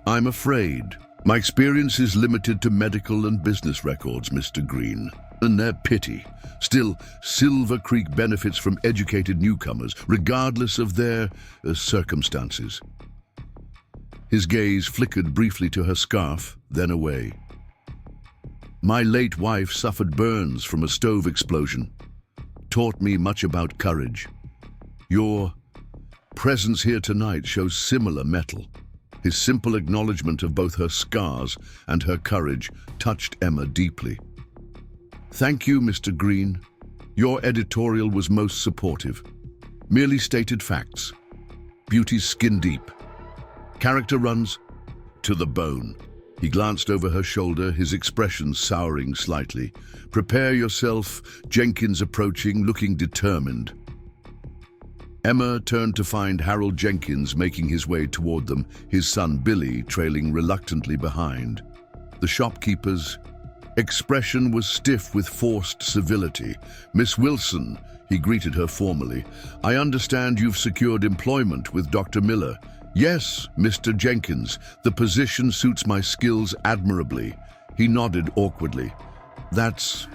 "I'm afraid. My experience is limited to medical and business records, Mr. Green. And they're pity. Still, Silver Creek benefits from educated newcomers, regardless of their circumstances." His gaze flickered briefly to her scarf, then away. "My late wife suffered burns from a stove explosion. Taught me much about courage. Your presence here tonight shows similar mettle." His simple acknowledgement of both her scars and her courage touched Emma deeply. "Thank you, Mr. Green. Your editorial was most supportive. Merely stated facts. Beauty's skin deep. Character runs to the bone." He glanced over her shoulder, his expression souring slightly. "Prepare yourself, Jenkins approaching, looking determined." Emma turned to find Harold Jenkins making his way toward them, his son Billy trailing reluctantly behind. The shopkeeper's expression was stiff with forced civility. "Miss Wilson," he greeted her formally, "I understand you've secured employment with Dr. Miller." "Yes, Mr. Jenkins. The position suits my skills admirably." He nodded awkwardly. "That's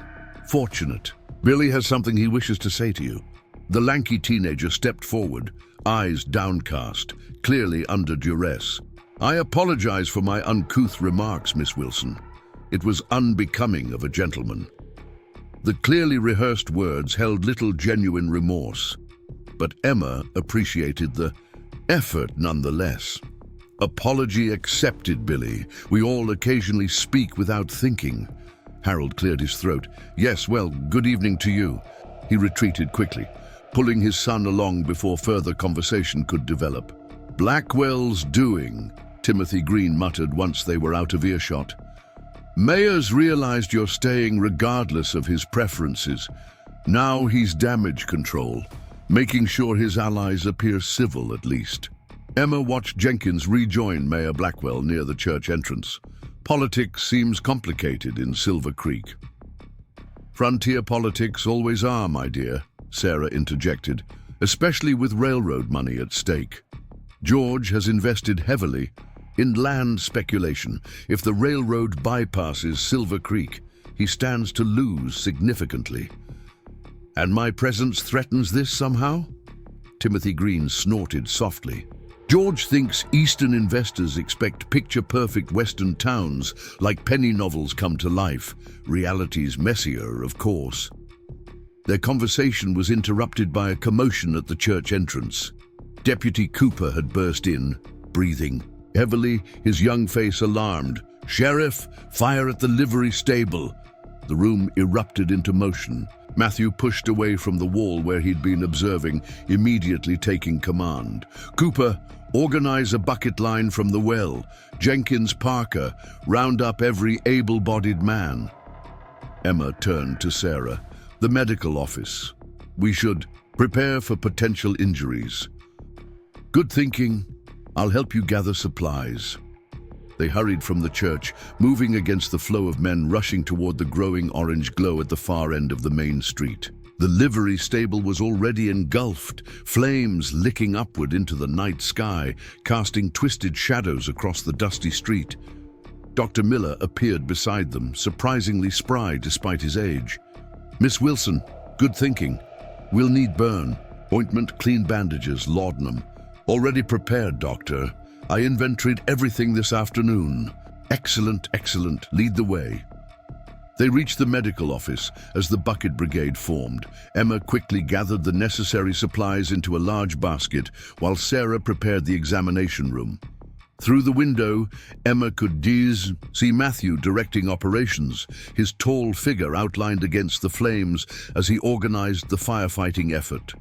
fortunate. Billy has something he wishes to say to you." The lanky teenager stepped forward, eyes downcast, clearly under duress. "I apologize for my uncouth remarks, Miss Wilson. It was unbecoming of a gentleman." The clearly rehearsed words held little genuine remorse, but Emma appreciated the effort nonetheless. "Apology accepted, Billy. We all occasionally speak without thinking." Harold cleared his throat. "Yes, well, good evening to you." He retreated quickly, pulling his son along before further conversation could develop. "Blackwell's doing," Timothy Green muttered once they were out of earshot. "Mayer's realized you're staying regardless of his preferences. Now he's damage control, making sure his allies appear civil at least." Emma watched Jenkins rejoin Mayor Blackwell near the church entrance. "Politics seems complicated in Silver Creek." "Frontier politics always are, my dear," Sarah interjected, "especially with railroad money at stake. George has invested heavily in land speculation. If the railroad bypasses Silver Creek, he stands to lose significantly." "And my presence threatens this somehow?" Timothy Green snorted softly. "George thinks Eastern investors expect picture-perfect Western towns like penny novels come to life. Reality's messier, of course." Their conversation was interrupted by a commotion at the church entrance. Deputy Cooper had burst in, breathing heavily, his young face alarmed. "Sheriff, fire at the livery stable!" The room erupted into motion. Matthew pushed away from the wall where he'd been observing, immediately taking command. "Cooper, organize a bucket line from the well. Jenkins, Parker, round up every able-bodied man." Emma turned to Sarah. "The medical office. We should prepare for potential injuries." "Good thinking. I'll help you gather supplies." They hurried from the church, moving against the flow of men rushing toward the growing orange glow at the far end of the main street. The livery stable was already engulfed, flames licking upward into the night sky, casting twisted shadows across the dusty street. Dr. Miller appeared beside them, surprisingly spry despite his age. "Miss Wilson, good thinking. We'll need burn, ointment, clean bandages, laudanum. Already prepared, Doctor. I inventoried everything this afternoon." "Excellent, excellent. Lead the way." They reached the medical office as the bucket brigade formed. Emma quickly gathered the necessary supplies into a large basket while Sarah prepared the examination room. Through the window, Emma could see Matthew directing operations, his tall figure outlined against the flames as he organized the firefighting effort.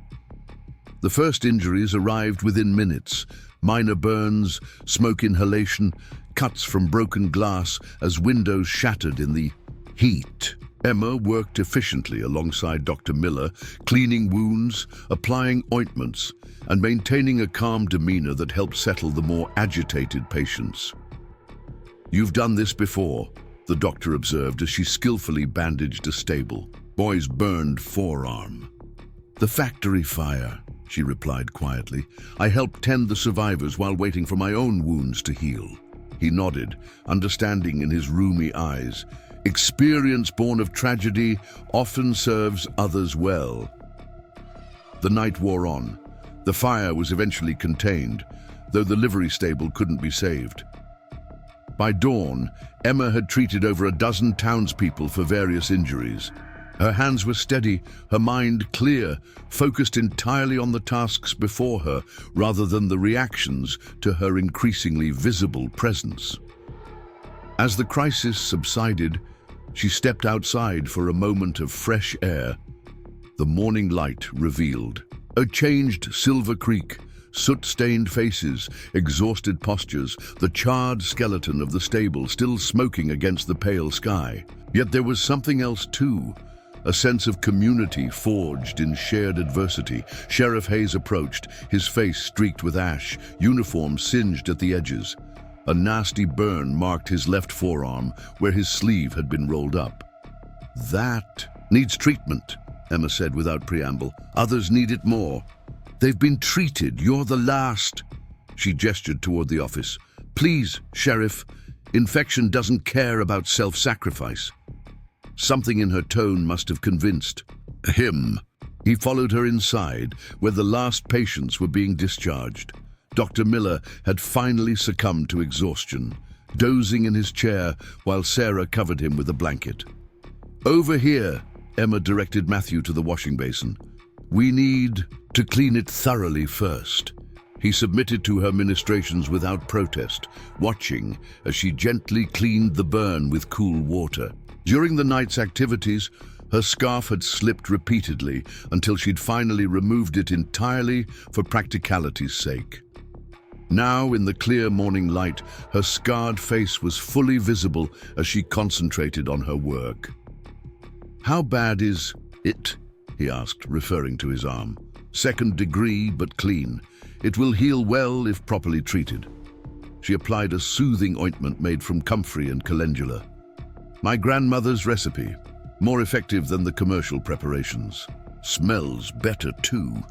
The first injuries arrived within minutes. Minor burns, smoke inhalation, cuts from broken glass as windows shattered in the heat. Emma worked efficiently alongside Dr. Miller, cleaning wounds, applying ointments, and maintaining a calm demeanor that helped settle the more agitated patients. "You've done this before," the doctor observed as she skillfully bandaged a stable boy's burned forearm. "The factory fire," she replied quietly. "I helped tend the survivors while waiting for my own wounds to heal." He nodded, understanding in his rheumy eyes. Experience born of tragedy often serves others well. The night wore on. The fire was eventually contained, though the livery stable couldn't be saved. By dawn, Emma had treated over a dozen townspeople for various injuries. Her hands were steady, her mind clear, focused entirely on the tasks before her rather than the reactions to her increasingly visible presence. As the crisis subsided, she stepped outside for a moment of fresh air. The morning light revealed a changed Silver Creek, soot-stained faces, exhausted postures, the charred skeleton of the stable still smoking against the pale sky. Yet there was something else too, a sense of community forged in shared adversity. Sheriff Hayes approached, his face streaked with ash, uniform singed at the edges. A nasty burn marked his left forearm, where his sleeve had been rolled up. "That needs treatment," Emma said without preamble. "Others need it more." "They've been treated. You're the last." She gestured toward the office. "Please, Sheriff, infection doesn't care about self-sacrifice." Something in her tone must have convinced him. He followed her inside, where the last patients were being discharged. Dr. Miller had finally succumbed to exhaustion, dozing in his chair while Sarah covered him with a blanket. "Over here," Emma directed Matthew to the washing basin. "We need to clean it thoroughly first." He submitted to her ministrations without protest, watching as she gently cleaned the burn with cool water. During the night's activities, her scarf had slipped repeatedly until she'd finally removed it entirely for practicality's sake. Now, in the clear morning light, her scarred face was fully visible as she concentrated on her work. "How bad is it?" he asked, referring to his arm. "Second degree, but clean. It will heal well if properly treated." She applied a soothing ointment made from comfrey and calendula. "My grandmother's recipe, more effective than the commercial preparations. Smells better too."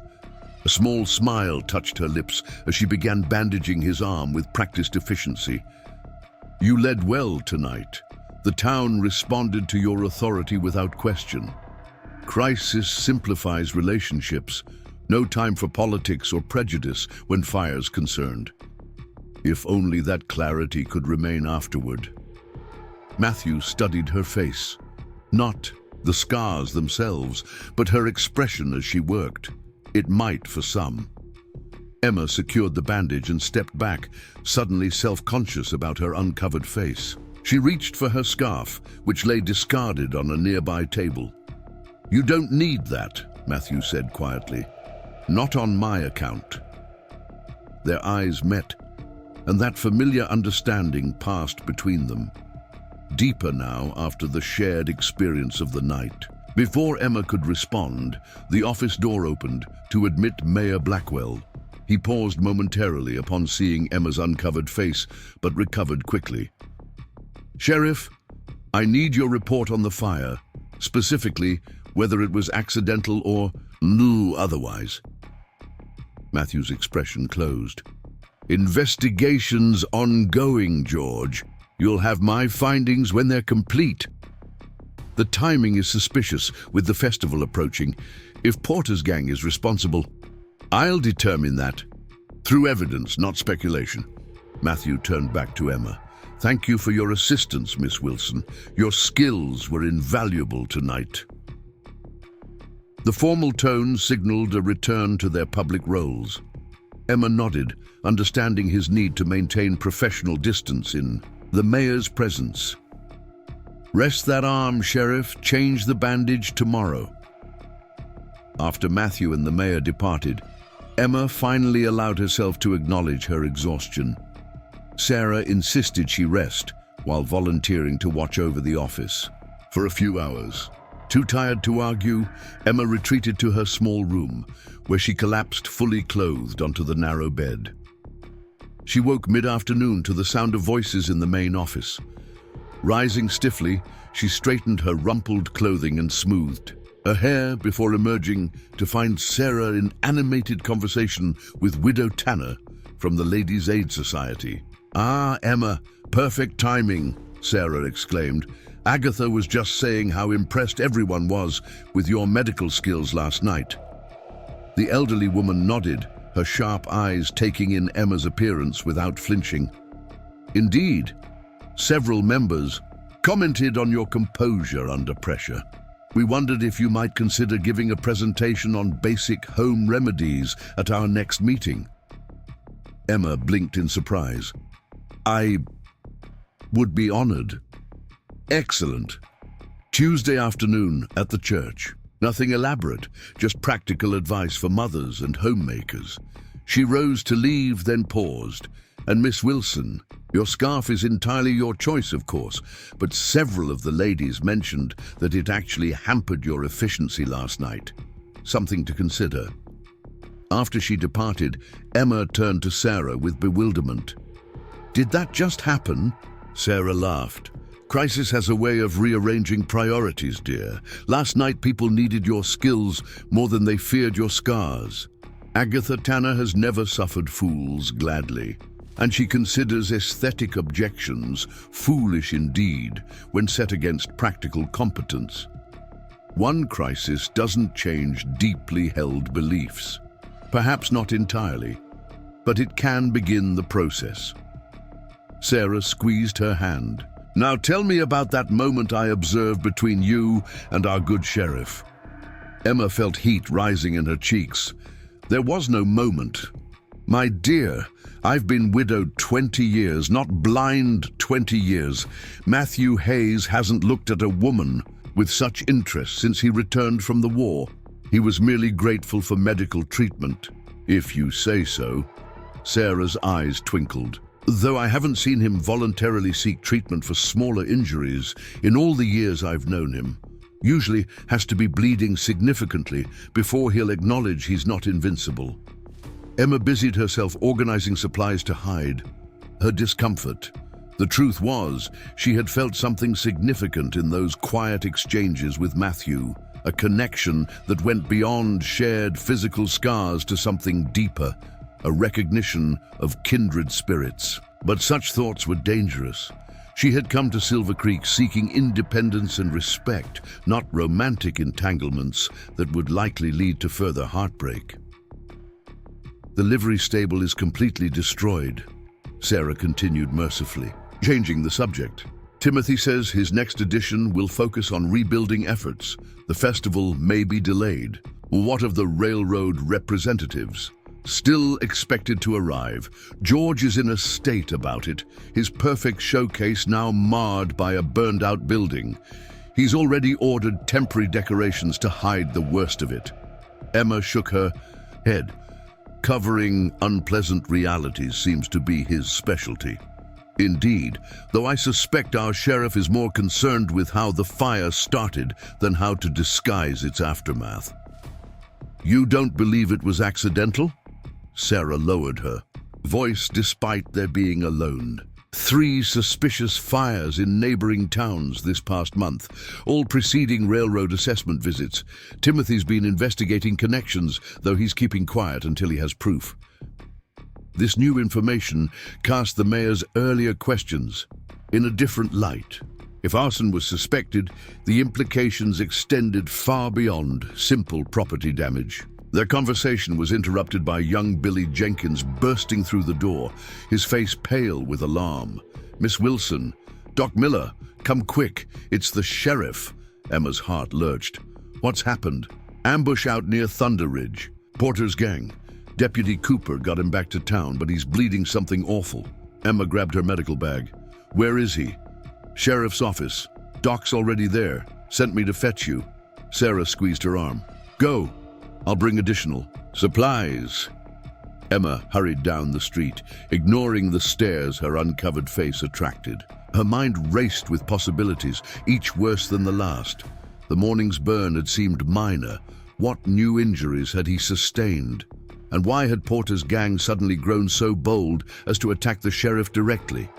A small smile touched her lips as she began bandaging his arm with practiced efficiency. "You led well tonight. The town responded to your authority without question. Crisis simplifies relationships. No time for politics or prejudice when fire's concerned." If only that clarity could remain afterward. Matthew studied her face. Not the scars themselves, but her expression as she worked. It might for some. Emma secured the bandage and stepped back, suddenly self-conscious about her uncovered face. She reached for her scarf, which lay discarded on a nearby table. "You don't need that," Matthew said quietly. "Not on my account." Their eyes met, and that familiar understanding passed between them. Deeper now after the shared experience of the night. Before Emma could respond, the office door opened to admit Mayor Blackwell. He paused momentarily upon seeing Emma's uncovered face, but recovered quickly. "Sheriff, I need your report on the fire, specifically whether it was accidental or otherwise." Matthew's expression closed. "Investigation's ongoing, George. You'll have my findings when they're complete." "The timing is suspicious with the festival approaching. If Porter's gang is responsible, I'll determine that through evidence, not speculation." Matthew turned back to Emma. Thank you for your assistance, Miss Wilson. Your skills were invaluable tonight. The formal tone signaled a return to their public roles. Emma nodded, understanding his need to maintain professional distance in the mayor's presence. Rest that arm, Sheriff. Change the bandage tomorrow. After Matthew and the mayor departed, Emma finally allowed herself to acknowledge her exhaustion. Sarah insisted she rest while volunteering to watch over the office. For a few hours, too tired to argue, Emma retreated to her small room, where she collapsed fully clothed onto the narrow bed. She woke mid-afternoon to the sound of voices in the main office. Rising stiffly, she straightened her rumpled clothing and smoothed her hair before emerging to find Sarah in animated conversation with Widow Tanner from the Ladies' Aid Society. "Ah, Emma, perfect timing," Sarah exclaimed. "Agatha was just saying how impressed everyone was with your medical skills last night." The elderly woman nodded, her sharp eyes taking in Emma's appearance without flinching. "Indeed, several members commented on your composure under pressure. We wondered if you might consider giving a presentation on basic home remedies at our next meeting." Emma blinked in surprise. "I would be honored." "Excellent. Tuesday afternoon at the church. Nothing elaborate, just practical advice for mothers and homemakers." She rose to leave, then paused. "And Miss Wilson, your scarf is entirely your choice, of course, but several of the ladies mentioned that it actually hampered your efficiency last night. Something to consider." After she departed, Emma turned to Sarah with bewilderment. "Did that just happen?" Sarah laughed. "Crisis has a way of rearranging priorities, dear. Last night people needed your skills more than they feared your scars. Agatha Tanner has never suffered fools gladly, and she considers aesthetic objections foolish indeed when set against practical competence. One crisis doesn't change deeply held beliefs. Perhaps not entirely, but it can begin the process." Sarah squeezed her hand. "Now tell me about that moment I observed between you and our good sheriff." Emma felt heat rising in her cheeks. "There was no moment. My dear, I've been widowed 20 years, not blind 20 years. Matthew Hayes hasn't looked at a woman with such interest since he returned from the war. He was merely grateful for medical treatment, if you say so." Sarah's eyes twinkled. "Though I haven't seen him voluntarily seek treatment for smaller injuries in all the years I've known him. Usually has to be bleeding significantly before he'll acknowledge he's not invincible." Emma busied herself organizing supplies to hide her discomfort. The truth was, she had felt something significant in those quiet exchanges with Matthew, a connection that went beyond shared physical scars to something deeper, a recognition of kindred spirits. But such thoughts were dangerous. She had come to Silver Creek seeking independence and respect, not romantic entanglements that would likely lead to further heartbreak. "The livery stable is completely destroyed," Sarah continued mercifully, changing the subject. "Timothy says his next edition will focus on rebuilding efforts. The festival may be delayed. What of the railroad representatives? Still expected to arrive. George is in a state about it, his perfect showcase now marred by a burned-out building. He's already ordered temporary decorations to hide the worst of it." Emma shook her head. "Covering unpleasant realities seems to be his specialty." "Indeed, though I suspect our sheriff is more concerned with how the fire started than how to disguise its aftermath." "You don't believe it was accidental?" Sarah lowered her voice despite their being alone. 3 suspicious fires in neighboring towns this past month, all preceding railroad assessment visits. Timothy's been investigating connections, though he's keeping quiet until he has proof. This new information cast the mayor's earlier questions in a different light. If arson was suspected, the implications extended far beyond simple property damage. Their conversation was interrupted by young Billy Jenkins bursting through the door, his face pale with alarm. Miss Wilson, Doc Miller, come quick. It's the sheriff. Emma's heart lurched. What's happened? Ambush out near Thunder Ridge. Porter's gang. Deputy Cooper got him back to town, but he's bleeding something awful. Emma grabbed her medical bag. Where is he? Sheriff's office. Doc's already there. Sent me to fetch you. Sarah squeezed her arm. Go. I'll bring additional supplies. Emma hurried down the street, ignoring the stares her uncovered face attracted. Her mind raced with possibilities, each worse than the last. The morning's burn had seemed minor. What new injuries had he sustained? And why had Porter's gang suddenly grown so bold as to attack the sheriff directly?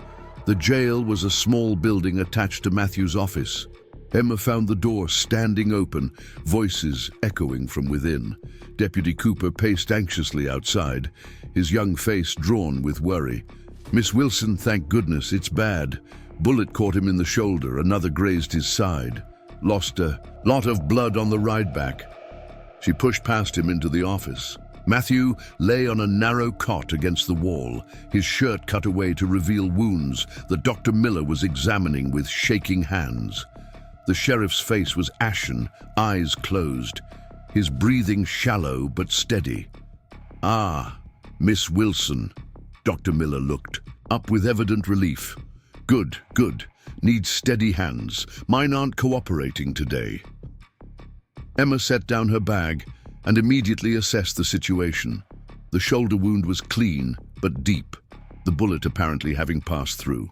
The jail was a small building attached to Matthew's office. Emma found the door standing open, voices echoing from within. Deputy Cooper paced anxiously outside, his young face drawn with worry. Miss Wilson, thank goodness, it's bad. Bullet caught him in the shoulder, another grazed his side. Lost a lot of blood on the ride back. She pushed past him into the office. Matthew lay on a narrow cot against the wall, his shirt cut away to reveal wounds that Dr. Miller was examining with shaking hands. The sheriff's face was ashen, eyes closed, his breathing shallow but steady. Ah, Miss Wilson. Dr. Miller looked, up with evident relief. Good, good. Needs steady hands. Mine aren't cooperating today. Emma set down her bag and immediately assessed the situation. The shoulder wound was clean, but deep, the bullet apparently having passed through.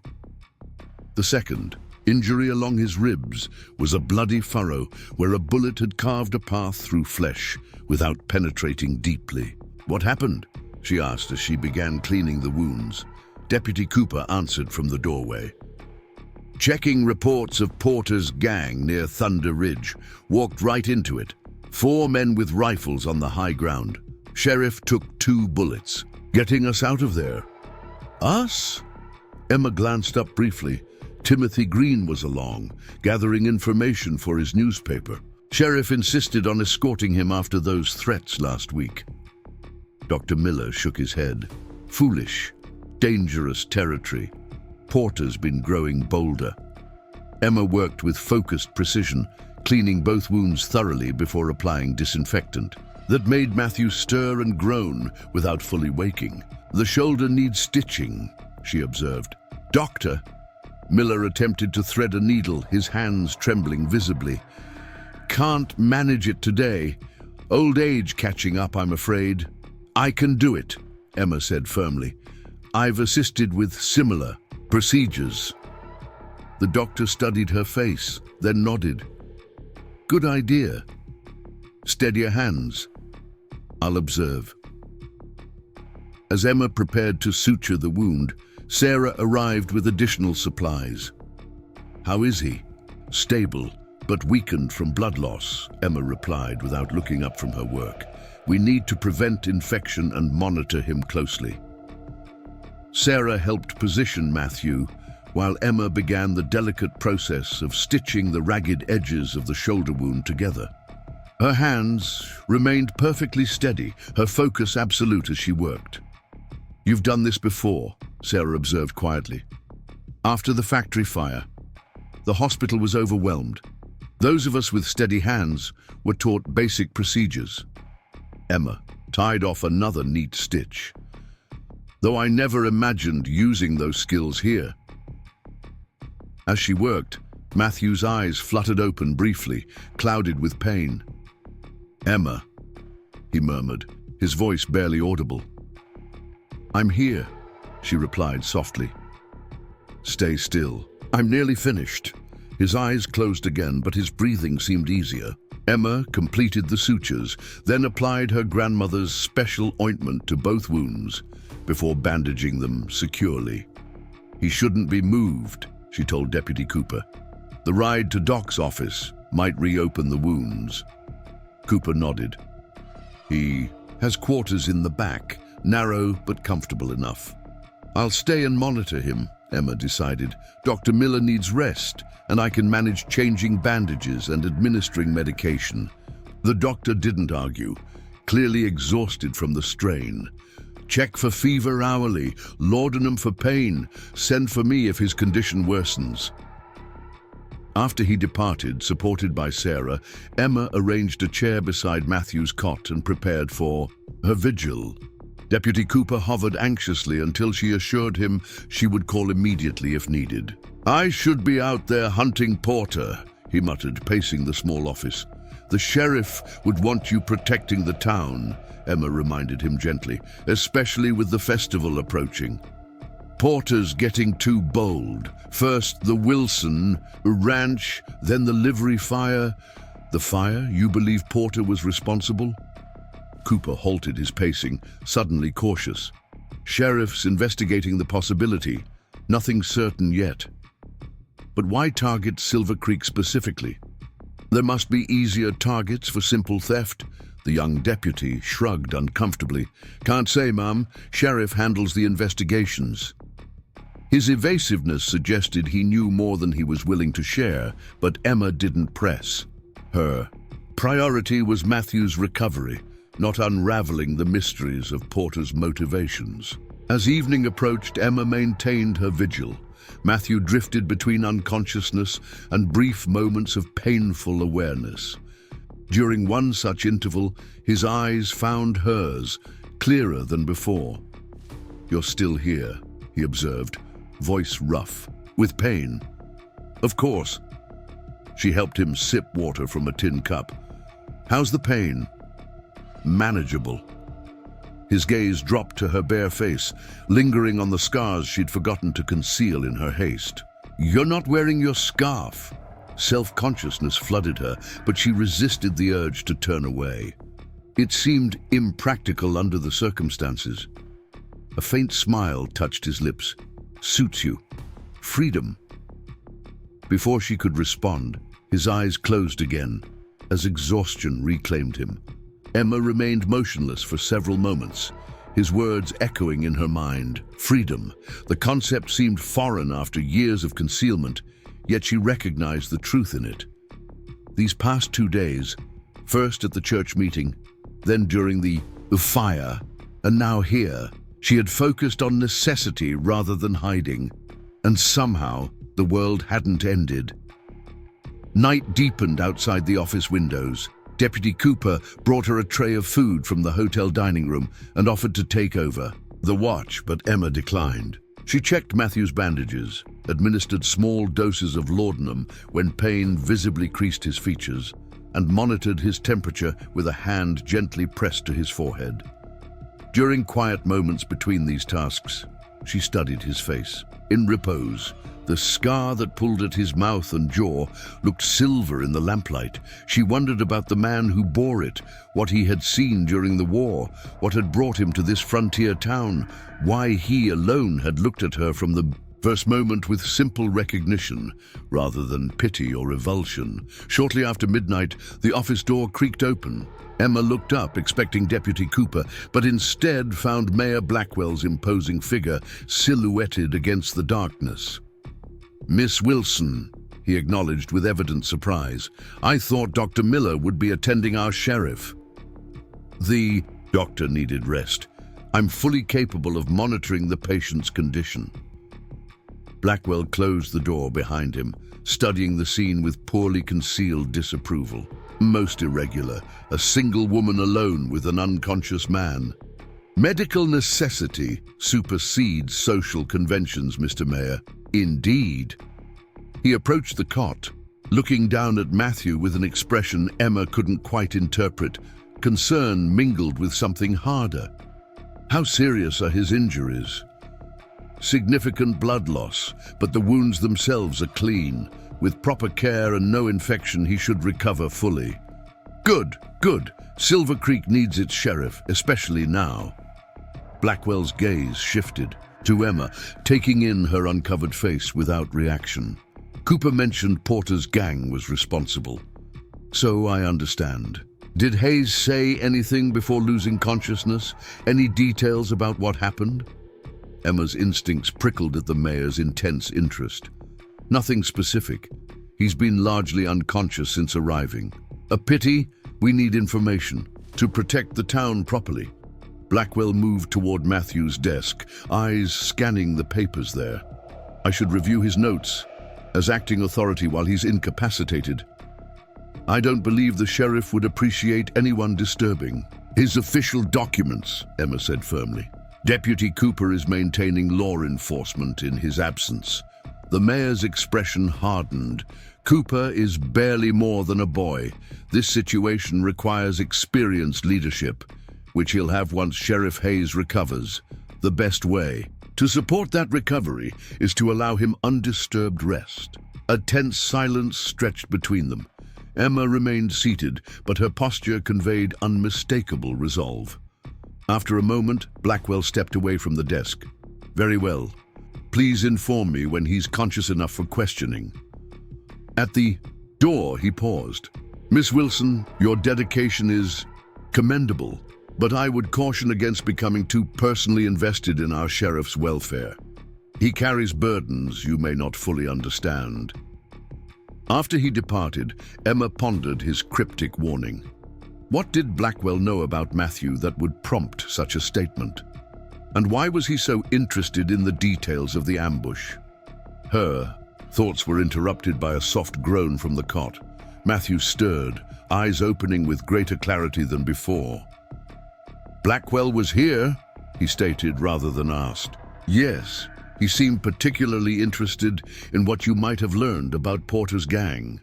The second, injury along his ribs, was a bloody furrow where a bullet had carved a path through flesh without penetrating deeply. What happened? She asked as she began cleaning the wounds. Deputy Cooper answered from the doorway. Checking reports of Porter's gang near Thunder Ridge. Walked right into it. 4 men with rifles on the high ground. Sheriff took 2 bullets. Getting us out of there. Us? Emma glanced up briefly. Timothy Green was along, gathering information for his newspaper. Sheriff insisted on escorting him after those threats last week. Dr. Miller shook his head. Foolish, dangerous territory. Porter's been growing bolder. Emma worked with focused precision, cleaning both wounds thoroughly before applying disinfectant. That made Matthew stir and groan without fully waking. The shoulder needs stitching, she observed. Doctor? Miller attempted to thread a needle, his hands trembling visibly. Can't manage it today. Old age catching up, I'm afraid. I can do it, Emma said firmly. I've assisted with similar procedures. The doctor studied her face, then nodded. Good idea. Steady your hands. I'll observe. As Emma prepared to suture the wound, Sarah arrived with additional supplies. How is he? Stable, but weakened from blood loss, Emma replied without looking up from her work. We need to prevent infection and monitor him closely. Sarah helped position Matthew, while Emma began the delicate process of stitching the ragged edges of the shoulder wound together. Her hands remained perfectly steady, her focus absolute as she worked. You've done this before, Sarah observed quietly. After the factory fire, the hospital was overwhelmed. Those of us with steady hands were taught basic procedures. Emma tied off another neat stitch. Though I never imagined using those skills here. As she worked, Matthew's eyes fluttered open briefly, clouded with pain. Emma, he murmured, his voice barely audible. I'm here, she replied softly. Stay still. I'm nearly finished. His eyes closed again, but his breathing seemed easier. Emma completed the sutures, then applied her grandmother's special ointment to both wounds before bandaging them securely. He shouldn't be moved, she told Deputy Cooper. The ride to Doc's office might reopen the wounds. Cooper nodded. He has quarters in the back, narrow but comfortable enough. I'll stay and monitor him, Emma decided. Dr. Miller needs rest, and I can manage changing bandages and administering medication. The doctor didn't argue, clearly exhausted from the strain. Check for fever hourly, laudanum for pain, send for me if his condition worsens. After he departed, supported by Sarah, Emma arranged a chair beside Matthew's cot and prepared for her vigil. Deputy Cooper hovered anxiously until she assured him she would call immediately if needed. "I should be out there hunting Porter," he muttered, pacing the small office. "The sheriff would want you protecting the town," Emma reminded him gently, "especially with the festival approaching. Porter's getting too bold. First the Wilson ranch, then the livery fire." "The fire? You believe Porter was responsible?" Cooper halted his pacing, suddenly cautious. "Sheriff's investigating the possibility. Nothing certain yet." "But why target Silver Creek specifically?" "There must be easier targets for simple theft." The young deputy shrugged uncomfortably. "Can't say, ma'am. Sheriff handles the investigations." His evasiveness suggested he knew more than he was willing to share, but Emma didn't press. Her priority was Matthew's recovery, not unraveling the mysteries of Porter's motivations. As evening approached, Emma maintained her vigil. Matthew drifted between unconsciousness and brief moments of painful awareness. During one such interval, his eyes found hers, clearer than before. "You're still here," he observed, voice rough, with pain. "Of course." She helped him sip water from a tin cup. "How's the pain?" "Manageable." His gaze dropped to her bare face, lingering on the scars she'd forgotten to conceal in her haste. "You're not wearing your scarf." Self-consciousness flooded her, but she resisted the urge to turn away. It seemed impractical under the circumstances. A faint smile touched his lips. "Suits you. Freedom." Before she could respond, his eyes closed again, as exhaustion reclaimed him. Emma remained motionless for several moments, his words echoing in her mind. Freedom. The concept seemed foreign after years of concealment, yet she recognized the truth in it. These past 2 days, first at the church meeting, then during the fire, and now here, she had focused on necessity rather than hiding, and somehow the world hadn't ended. Night deepened outside the office windows. Deputy Cooper brought her a tray of food from the hotel dining room and offered to take over the watch, but Emma declined. She checked Matthew's bandages, administered small doses of laudanum when pain visibly creased his features, and monitored his temperature with a hand gently pressed to his forehead. During quiet moments between these tasks, she studied his face. In repose, the scar that pulled at his mouth and jaw looked silver in the lamplight. She wondered about the man who bore it, what he had seen during the war, what had brought him to this frontier town, why he alone had looked at her from the first moment with simple recognition, rather than pity or revulsion. Shortly after midnight, the office door creaked open. Emma looked up, expecting Deputy Cooper, but instead found Mayor Blackwell's imposing figure silhouetted against the darkness. "Miss Wilson," he acknowledged with evident surprise. "I thought Dr. Miller would be attending our sheriff." "The doctor needed rest. I'm fully capable of monitoring the patient's condition." Blackwell closed the door behind him, studying the scene with poorly concealed disapproval. "Most irregular. A single woman alone with an unconscious man. Medical necessity supersedes social conventions, Mr. Mayor." "Indeed." He approached the cot, looking down at Matthew with an expression Emma couldn't quite interpret, concern mingled with something harder. "How serious are his injuries?" "Significant blood loss, but the wounds themselves are clean. With proper care and no infection, he should recover fully." Good. Silver Creek needs its sheriff, especially now." Blackwell's gaze shifted to Emma, taking in her uncovered face without reaction. "Cooper mentioned Porter's gang was responsible. So I understand. Did Hayes say anything before losing consciousness? Any details about what happened?" Emma's instincts prickled at the mayor's intense interest. "Nothing specific. He's been largely unconscious since arriving. A pity. We need information to protect the town properly." Blackwell moved toward Matthew's desk, eyes scanning the papers there. I should review his notes, as acting authority while he's incapacitated. I don't believe the sheriff would appreciate anyone disturbing his official documents, Emma said firmly. Deputy Cooper is maintaining law enforcement in his absence. The mayor's expression hardened. Cooper is barely more than a boy. This situation requires experienced leadership, which he'll have once Sheriff Hayes recovers. The best way to support that recovery is to allow him undisturbed rest. A tense silence stretched between them. Emma remained seated, but her posture conveyed unmistakable resolve. After a moment, Blackwell stepped away from the desk. Very well. Please inform me when he's conscious enough for questioning. At the door, he paused. Miss Wilson, your dedication is commendable, but I would caution against becoming too personally invested in our sheriff's welfare. He carries burdens you may not fully understand. After he departed, Emma pondered his cryptic warning. What did Blackwell know about Matthew that would prompt such a statement? And why was he so interested in the details of the ambush? Her thoughts were interrupted by a soft groan from the cot. Matthew stirred, eyes opening with greater clarity than before. Blackwell was here, he stated rather than asked. Yes, he seemed particularly interested in what you might have learned about Porter's gang.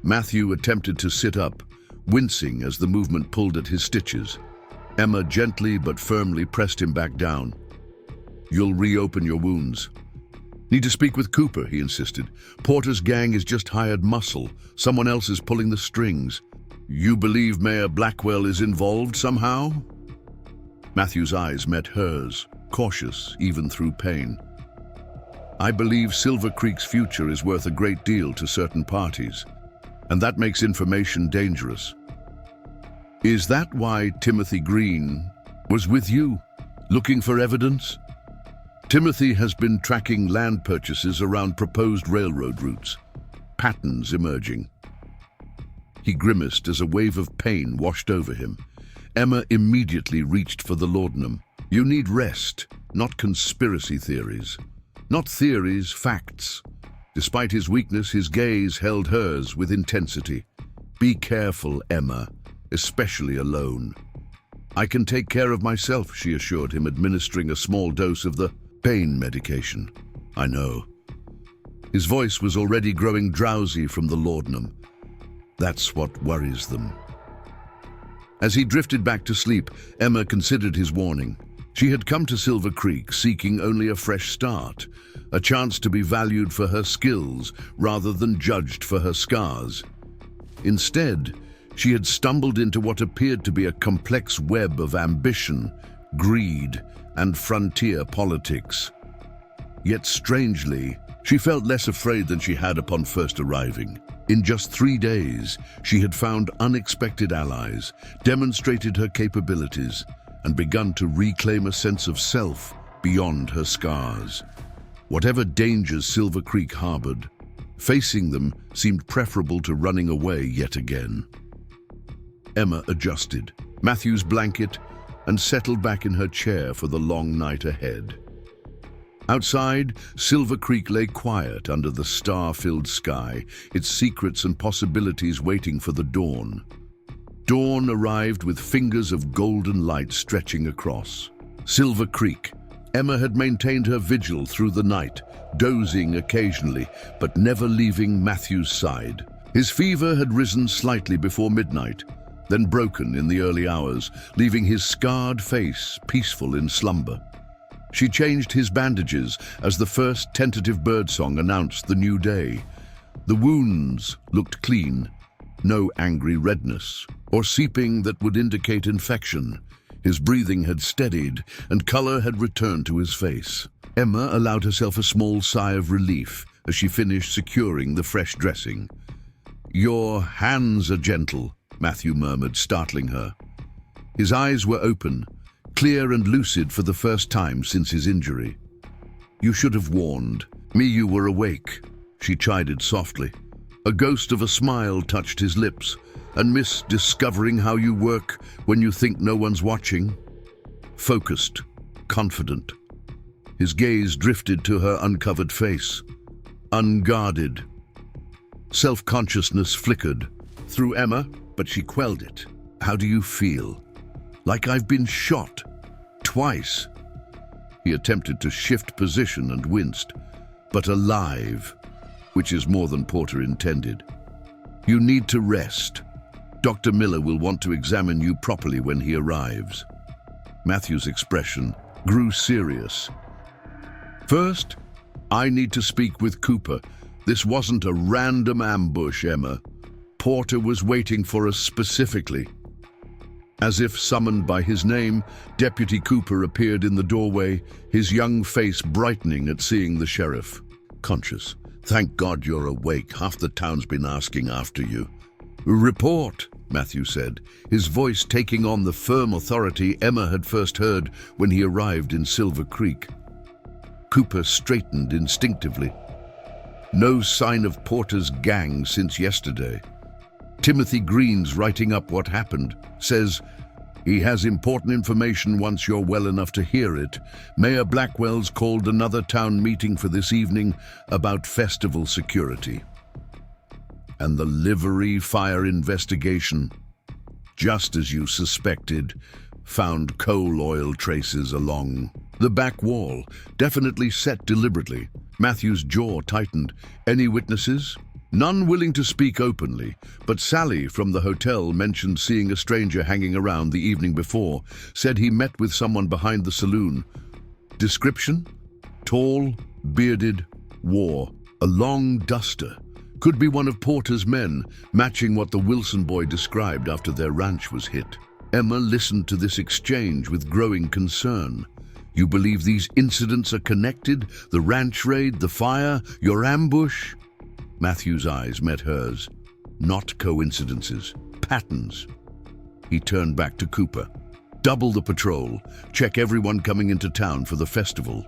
Matthew attempted to sit up, wincing as the movement pulled at his stitches. Emma gently but firmly pressed him back down. You'll reopen your wounds. Need to speak with Cooper, he insisted. Porter's gang is just hired muscle. Someone else is pulling the strings. You believe Mayor Blackwell is involved somehow? Matthew's eyes met hers, cautious even through pain. I believe Silver Creek's future is worth a great deal to certain parties, and that makes information dangerous. Is that why Timothy Green was with you, looking for evidence? Timothy has been tracking land purchases around proposed railroad routes, patterns emerging. He grimaced as a wave of pain washed over him. Emma immediately reached for the laudanum. You need rest, not conspiracy theories. Not theories, facts. Despite his weakness, his gaze held hers with intensity. Be careful, Emma, especially alone. I can take care of myself, she assured him, administering a small dose of the pain medication. I know. His voice was already growing drowsy from the laudanum. That's what worries them. As he drifted back to sleep, Emma considered his warning. She had come to Silver Creek seeking only a fresh start, a chance to be valued for her skills rather than judged for her scars. Instead, she had stumbled into what appeared to be a complex web of ambition, greed, and frontier politics. Yet strangely, she felt less afraid than she had upon first arriving. In just 3 days, she had found unexpected allies, demonstrated her capabilities, and begun to reclaim a sense of self beyond her scars. Whatever dangers Silver Creek harbored, facing them seemed preferable to running away yet again. Emma adjusted Matthew's blanket and settled back in her chair for the long night ahead. Outside, Silver Creek lay quiet under the star-filled sky, its secrets and possibilities waiting for the dawn. Dawn arrived with fingers of golden light stretching across. Silver Creek. Emma had maintained her vigil through the night, dozing occasionally, but never leaving Matthew's side. His fever had risen slightly before midnight, then broken in the early hours, leaving his scarred face peaceful in slumber. She changed his bandages as the first tentative birdsong announced the new day. The wounds looked clean, no angry redness or seeping that would indicate infection. His breathing had steadied and color had returned to his face. Emma allowed herself a small sigh of relief as she finished securing the fresh dressing. Your hands are gentle, Matthew murmured, startling her. His eyes were open, clear and lucid for the first time since his injury. You should have warned me you were awake, she chided softly. A ghost of a smile touched his lips. And miss discovering how you work when you think no one's watching? focused, confident. His gaze drifted to her uncovered face, unguarded. Self-consciousness flickered through Emma, but she quelled it. "How do you feel?" "Like I've been shot. Twice." He attempted to shift position and winced. "But alive, which is more than Porter intended. You need to rest. Dr. Miller will want to examine you properly when he arrives." Matthew's expression grew serious. "First, I need to speak with Cooper. This wasn't a random ambush, Emma. Porter was waiting for us specifically." As if summoned by his name, Deputy Cooper appeared in the doorway, his young face brightening at seeing the sheriff. "Conscious. Thank God you're awake. Half the town's been asking after you." "Report," Matthew said, his voice taking on the firm authority Emma had first heard when he arrived in Silver Creek. Cooper straightened instinctively. "No sign of Porter's gang since yesterday. Timothy Green's writing up what happened. Says he has important information once you're well enough to hear it. Mayor Blackwell's called another town meeting for this evening about festival security. And the livery fire investigation, just as you suspected, found coal oil traces along the back wall, definitely set deliberately." Matthew's jaw tightened. "Any witnesses?" "None willing to speak openly, but Sally from the hotel mentioned seeing a stranger hanging around the evening before, said he met with someone behind the saloon. Description? Tall, bearded, wore a long duster. Could be one of Porter's men, matching what the Wilson boy described after their ranch was hit." Emma listened to this exchange with growing concern. "You believe these incidents are connected? The ranch raid, the fire, your ambush?" Matthew's eyes met hers. "Not coincidences, patterns." He turned back to Cooper. "Double the patrol. Check everyone coming into town for the festival.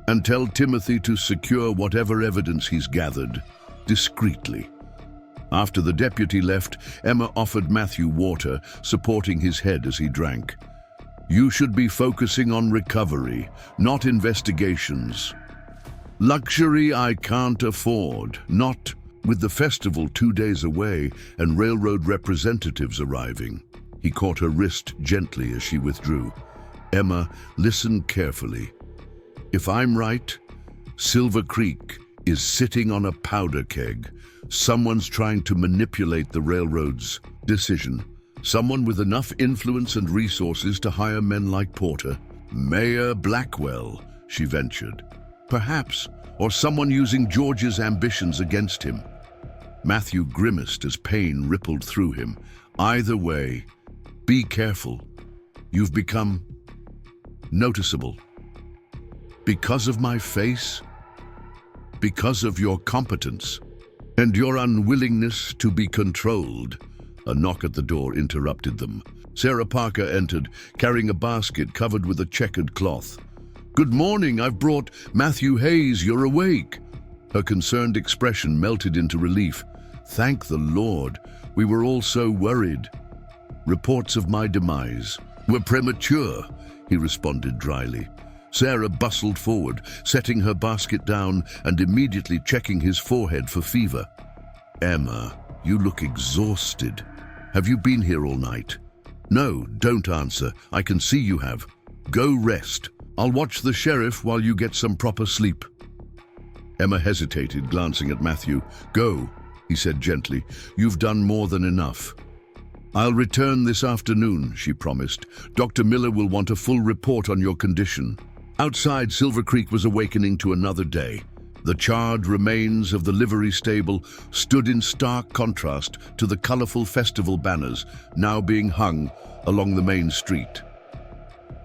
And tell Timothy to secure whatever evidence he's gathered, discreetly." After the deputy left, Emma offered Matthew water, supporting his head as he drank. "You should be focusing on recovery, not investigations. Luxury I can't afford, not with the festival 2 days away and railroad representatives arriving." He caught her wrist gently as she withdrew. "Emma, listen carefully. If I'm right, Silver Creek is sitting on a powder keg. Someone's trying to manipulate the railroad's decision. Someone with enough influence and resources to hire men like Porter. Mayor Blackwell," she ventured. "Perhaps, or someone using George's ambitions against him." Matthew grimaced as pain rippled through him. "Either way, be careful. You've become noticeable. Because of my face? Because of your competence and your unwillingness to be controlled." A knock at the door interrupted them. Sarah Parker entered, carrying a basket covered with a checkered cloth. "Good morning, I've brought Matthew Hayes, you're awake." Her concerned expression melted into relief. "Thank the Lord, we were all so worried." "Reports of my demise were premature," he responded dryly. Sarah bustled forward, setting her basket down and immediately checking his forehead for fever. "Emma, you look exhausted. Have you been here all night?" "No, don't answer. I can see you have. Go rest. I'll watch the sheriff while you get some proper sleep." Emma hesitated, glancing at Matthew. "Go," he said gently. "You've done more than enough." "I'll return this afternoon," she promised. "Dr. Miller will want a full report on your condition." Outside, Silver Creek was awakening to another day. The charred remains of the livery stable stood in stark contrast to the colorful festival banners now being hung along the main street.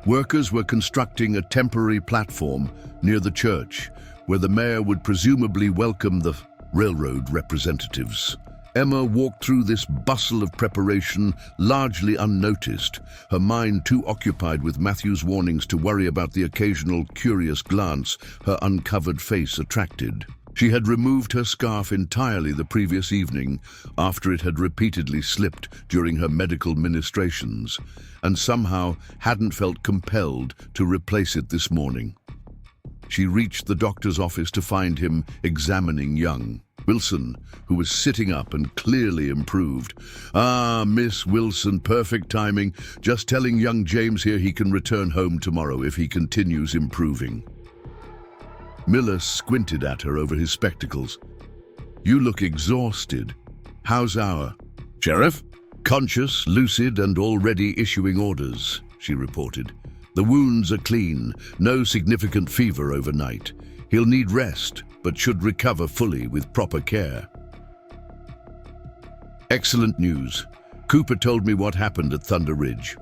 Workers were constructing a temporary platform near the church, where the mayor would presumably welcome the railroad representatives. Emma walked through this bustle of preparation largely unnoticed, her mind too occupied with Matthew's warnings to worry about the occasional curious glance her uncovered face attracted. She had removed her scarf entirely the previous evening after it had repeatedly slipped during her medical ministrations, and somehow hadn't felt compelled to replace it this morning. She reached the doctor's office to find him examining young Wilson, who was sitting up and clearly improved. "Ah, Miss Wilson, perfect timing. Just telling young James here he can return home tomorrow if he continues improving." Miller squinted at her over his spectacles. "You look exhausted. How's our sheriff?" "Conscious, lucid, and already issuing orders," she reported. "The wounds are clean, no significant fever overnight. He'll need rest, but should recover fully with proper care." "Excellent news. Cooper told me what happened at Thunder Ridge."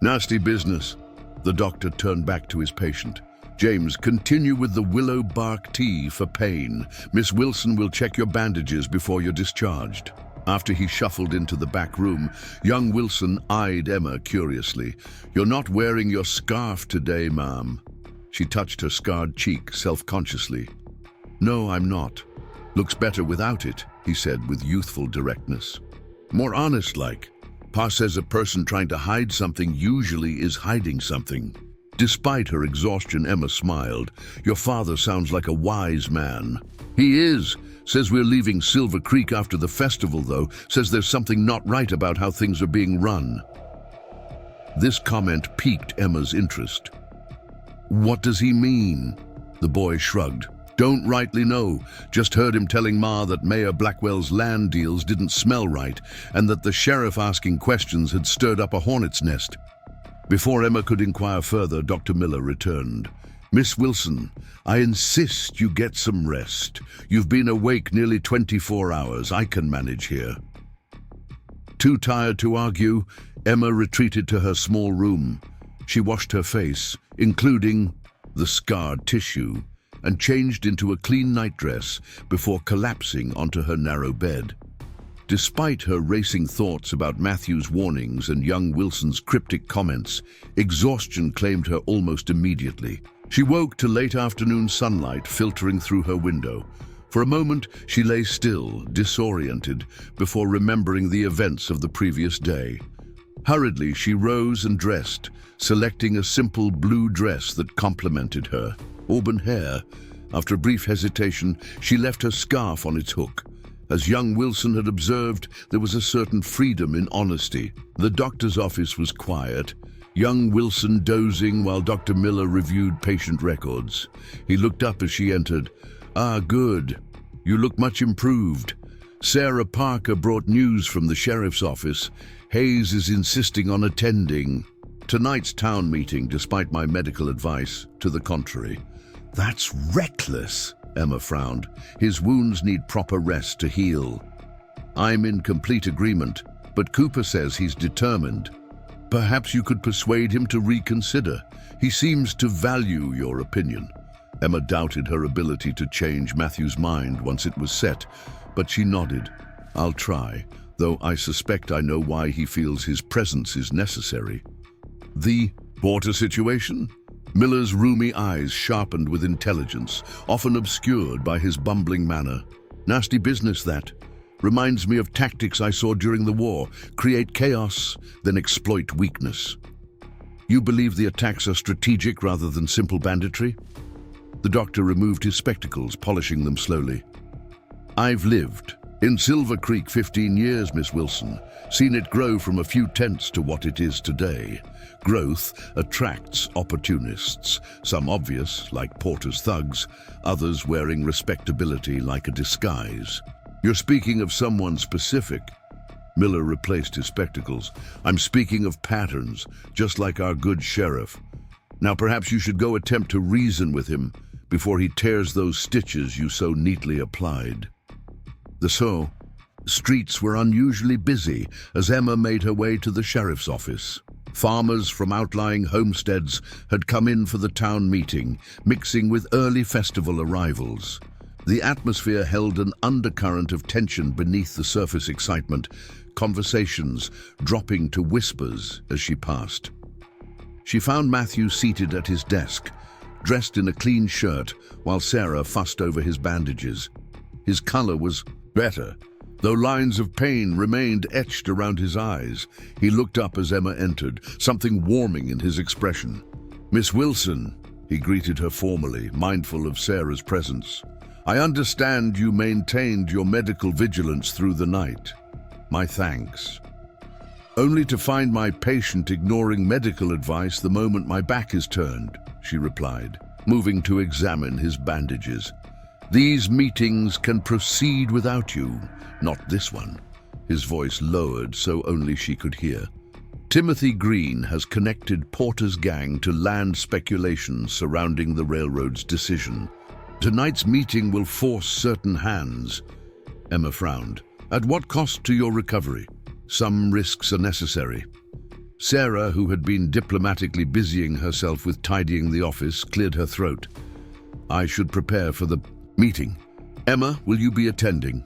"Nasty business." The doctor turned back to his patient. "James, continue with the willow bark tea for pain. Miss Wilson will check your bandages before you're discharged." After he shuffled into the back room, young Wilson eyed Emma curiously. "You're not wearing your scarf today, ma'am." She touched her scarred cheek self-consciously. "No, I'm not. Looks better without it," he said with youthful directness. "More honest-like. Pa says a person trying to hide something usually is hiding something." Despite her exhaustion, Emma smiled. "Your father sounds like a wise man." "He is. Says we're leaving Silver Creek after the festival, though. Says there's something not right about how things are being run." This comment piqued Emma's interest. "What does he mean?" The boy shrugged. "Don't rightly know. Just heard him telling Ma that Mayor Blackwell's land deals didn't smell right, and that the sheriff asking questions had stirred up a hornet's nest." Before Emma could inquire further, Dr. Miller returned. "Miss Wilson, I insist you get some rest. You've been awake nearly 24 hours. I can manage here." Too tired to argue, Emma retreated to her small room. She washed her face, including the scarred tissue, and changed into a clean nightdress before collapsing onto her narrow bed. Despite her racing thoughts about Matthew's warnings and young Wilson's cryptic comments, exhaustion claimed her almost immediately. She woke to late afternoon sunlight filtering through her window. For a moment, she lay still, disoriented, before remembering the events of the previous day. Hurriedly, she rose and dressed, selecting a simple blue dress that complemented her auburn hair. After a brief hesitation, she left her scarf on its hook. As young Wilson had observed, there was a certain freedom in honesty. The doctor's office was quiet, young Wilson dozing while Dr. Miller reviewed patient records. He looked up as she entered. "Ah, good. You look much improved. Sarah Parker brought news from the sheriff's office. Hayes is insisting on attending tonight's town meeting, despite my medical advice to the contrary." "That's reckless," Emma frowned. "His wounds need proper rest to heal." "I'm in complete agreement, but Cooper says he's determined. Perhaps you could persuade him to reconsider. He seems to value your opinion." Emma doubted her ability to change Matthew's mind once it was set, but she nodded. "I'll try, though I suspect I know why he feels his presence is necessary." "The water situation?" Miller's roomy eyes sharpened with intelligence, often obscured by his bumbling manner. "Nasty business, that. Reminds me of tactics I saw during the war. Create chaos, then exploit weakness." "You believe the attacks are strategic rather than simple banditry?" The doctor removed his spectacles, polishing them slowly. "I've lived in Silver Creek 15 years, Miss Wilson. Seen it grow from a few tents to what it is today. Growth attracts opportunists, some obvious, like Porter's thugs, others wearing respectability like a disguise." "You're speaking of someone specific?" Miller replaced his spectacles. "I'm speaking of patterns, just like our good sheriff. Now perhaps you should go attempt to reason with him before he tears those stitches you so neatly applied." The streets were unusually busy as Emma made her way to the sheriff's office. Farmers from outlying homesteads had come in for the town meeting, mixing with early festival arrivals. The atmosphere held an undercurrent of tension beneath the surface excitement, conversations dropping to whispers as she passed. She found Matthew seated at his desk, dressed in a clean shirt, while Sarah fussed over his bandages. His color was better, though lines of pain remained etched around his eyes. He looked up as Emma entered, something warming in his expression. "Miss Wilson," he greeted her formally, mindful of Sarah's presence. "I understand you maintained your medical vigilance through the night. My thanks. Only to find my patient ignoring medical advice the moment my back is turned," she replied, moving to examine his bandages. "These meetings can proceed without you, not this one." His voice lowered so only she could hear. "Timothy Green has connected Porter's gang to land speculations surrounding the railroad's decision. Tonight's meeting will force certain hands." Emma frowned. "At what cost to your recovery? Some risks are necessary." Sarah, who had been diplomatically busying herself with tidying the office, cleared her throat. "I should prepare for the meeting. Emma, will you be attending?"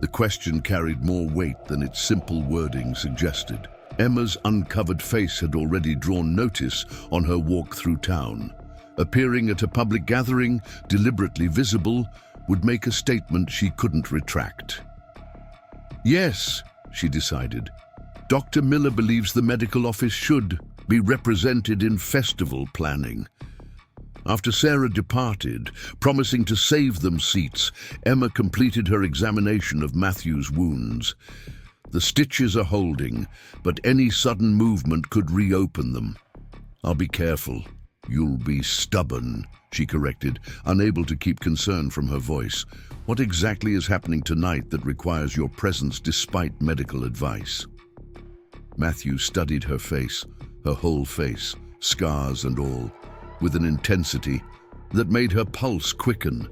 The question carried more weight than its simple wording suggested. Emma's uncovered face had already drawn notice on her walk through town. Appearing at a public gathering, deliberately visible, would make a statement she couldn't retract. "Yes," she decided. "Dr. Miller believes the medical office should be represented in festival planning." After Sarah departed, promising to save them seats, Emma completed her examination of Matthew's wounds. "The stitches are holding, but any sudden movement could reopen them. I'll be careful." "You'll be stubborn," she corrected, unable to keep concern from her voice. "What exactly is happening tonight that requires your presence despite medical advice?" Matthew studied her face, her whole face, scars and all, with an intensity that made her pulse quicken.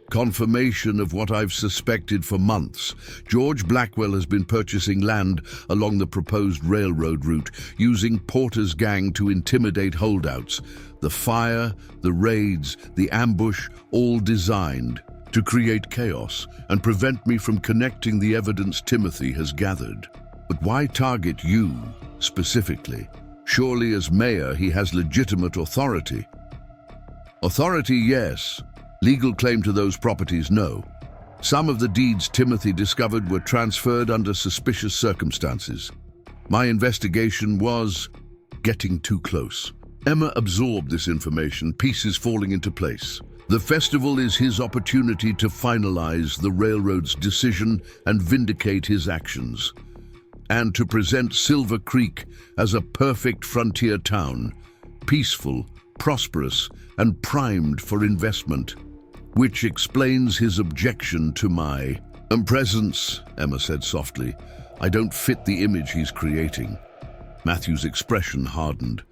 "Confirmation of what I've suspected for months. George Blackwell has been purchasing land along the proposed railroad route, using Porter's gang to intimidate holdouts. The fire, the raids, the ambush, all designed to create chaos and prevent me from connecting the evidence Timothy has gathered. But why target you, specifically? Surely as mayor he has legitimate authority." "Authority, yes. Legal claim to those properties, no. Some of the deeds Timothy discovered were transferred under suspicious circumstances. My investigation was getting too close." Emma absorbed this information, pieces falling into place. The festival is his opportunity to finalize the railroad's decision and vindicate his actions, and to present Silver Creek as a perfect frontier town, peaceful, prosperous, and primed for investment. Which explains his objection to my presence, Emma said softly. "I don't fit the image he's creating." Matthew's expression hardened.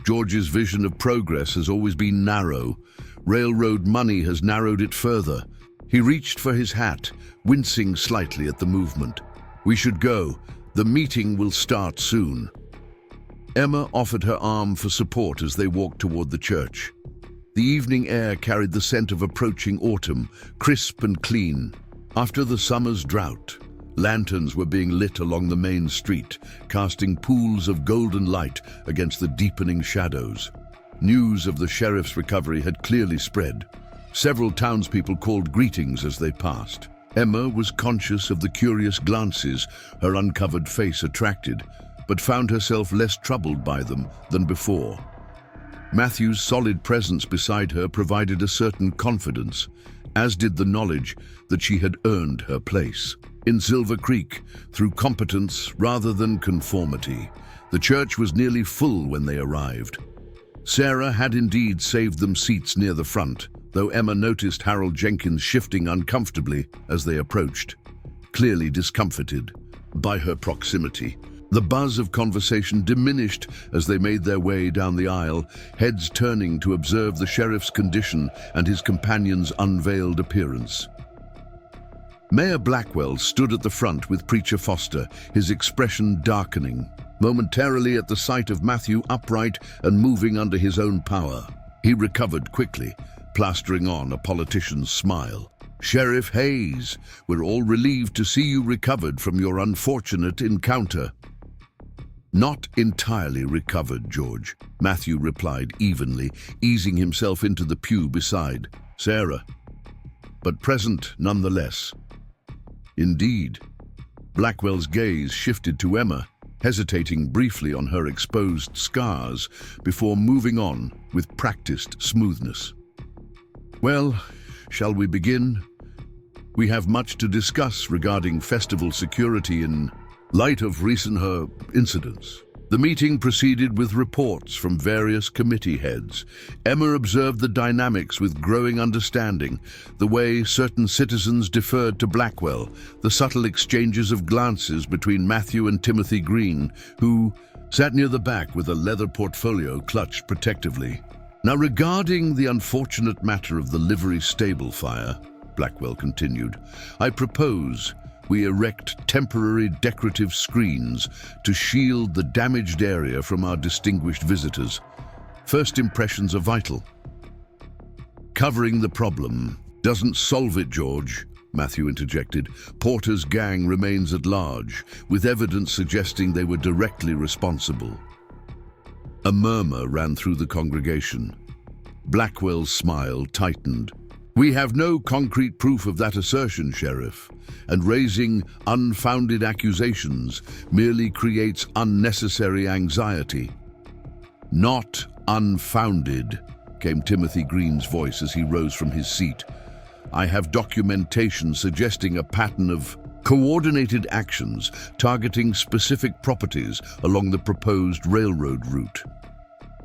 George's vision of progress has always been narrow. Railroad money has narrowed it further. He reached for his hat, wincing slightly at the movement. "We should go. The meeting will start soon." Emma offered her arm for support as they walked toward the church. The evening air carried the scent of approaching autumn, crisp and clean. After the summer's drought, lanterns were being lit along the main street, casting pools of golden light against the deepening shadows. News of the sheriff's recovery had clearly spread. Several townspeople called greetings as they passed. Emma was conscious of the curious glances her uncovered face attracted, but found herself less troubled by them than before. Matthew's solid presence beside her provided a certain confidence, as did the knowledge that she had earned her place in Silver Creek through competence rather than conformity. The church was nearly full when they arrived. Sarah had indeed saved them seats near the front, though Emma noticed Harold Jenkins shifting uncomfortably as they approached, clearly discomfited by her proximity. The buzz of conversation diminished as they made their way down the aisle, heads turning to observe the sheriff's condition and his companion's unveiled appearance. Mayor Blackwell stood at the front with Preacher Foster, his expression darkening, momentarily at the sight of Matthew upright and moving under his own power. He recovered quickly, plastering on a politician's smile. "Sheriff Hayes, we're all relieved to see you recovered from your unfortunate encounter." "Not entirely recovered, George," Matthew replied evenly, easing himself into the pew beside Sarah. "But present nonetheless." Indeed. Blackwell's gaze shifted to Emma, hesitating briefly on her exposed scars before moving on with practiced smoothness. Well, shall we begin? We have much to discuss regarding festival security in light of recent incidents. The meeting proceeded with reports from various committee heads. Emma observed the dynamics with growing understanding, the way certain citizens deferred to Blackwell, the subtle exchanges of glances between Matthew and Timothy Green, who sat near the back with a leather portfolio clutched protectively. Now, regarding the unfortunate matter of the livery stable fire, Blackwell continued, I propose we erect temporary decorative screens to shield the damaged area from our distinguished visitors. First impressions are vital. Covering the problem doesn't solve it, George, Matthew interjected. Porter's gang remains at large, with evidence suggesting they were directly responsible. A murmur ran through the congregation. Blackwell's smile tightened. We have no concrete proof of that assertion, Sheriff, and raising unfounded accusations merely creates unnecessary anxiety. Not unfounded, came Timothy Green's voice as he rose from his seat. I have documentation suggesting a pattern of coordinated actions targeting specific properties along the proposed railroad route.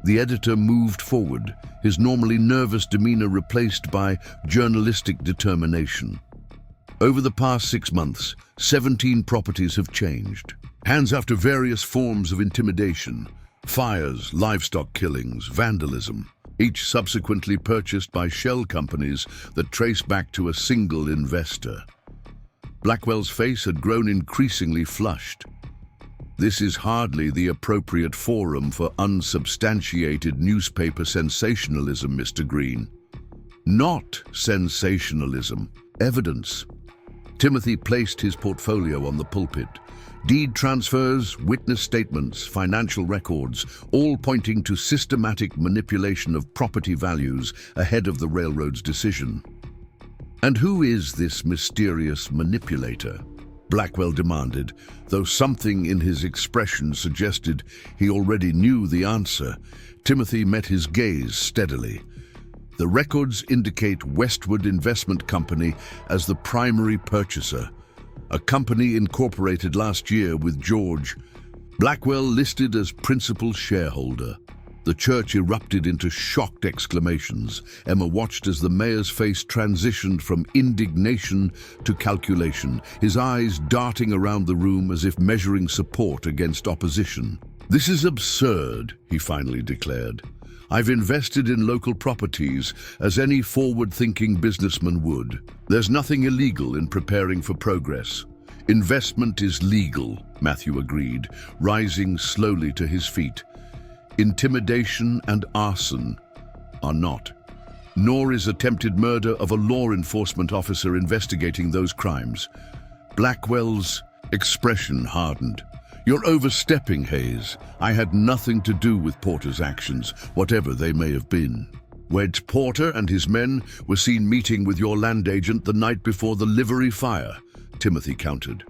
The editor moved forward, his normally nervous demeanor replaced by journalistic determination. Over the past 6 months, 17 properties have changed. Hands after various forms of intimidation, fires, livestock killings, vandalism, each subsequently purchased by shell companies that trace back to a single investor. Blackwell's face had grown increasingly flushed. This is hardly the appropriate forum for unsubstantiated newspaper sensationalism, Mr. Green. Not sensationalism, evidence. Timothy placed his portfolio on the pulpit. Deed transfers, witness statements, financial records, all pointing to systematic manipulation of property values ahead of the railroad's decision. And who is this mysterious manipulator? Blackwell demanded, though something in his expression suggested he already knew the answer. Timothy met his gaze steadily. The records indicate Westward Investment Company as the primary purchaser, a company incorporated last year with George. Blackwell listed as principal shareholder. The church erupted into shocked exclamations. Emma watched as the mayor's face transitioned from indignation to calculation, his eyes darting around the room as if measuring support against opposition. This is absurd, he finally declared. I've invested in local properties as any forward-thinking businessman would. There's nothing illegal in preparing for progress. Investment is legal, Matthew agreed, rising slowly to his feet. Intimidation and arson are not, nor is attempted murder of a law enforcement officer investigating those crimes. Blackwell's expression hardened. You're overstepping, Hayes. I had nothing to do with Porter's actions, whatever they may have been. Wedge Porter and his men were seen meeting with your land agent the night before the livery fire, Timothy countered.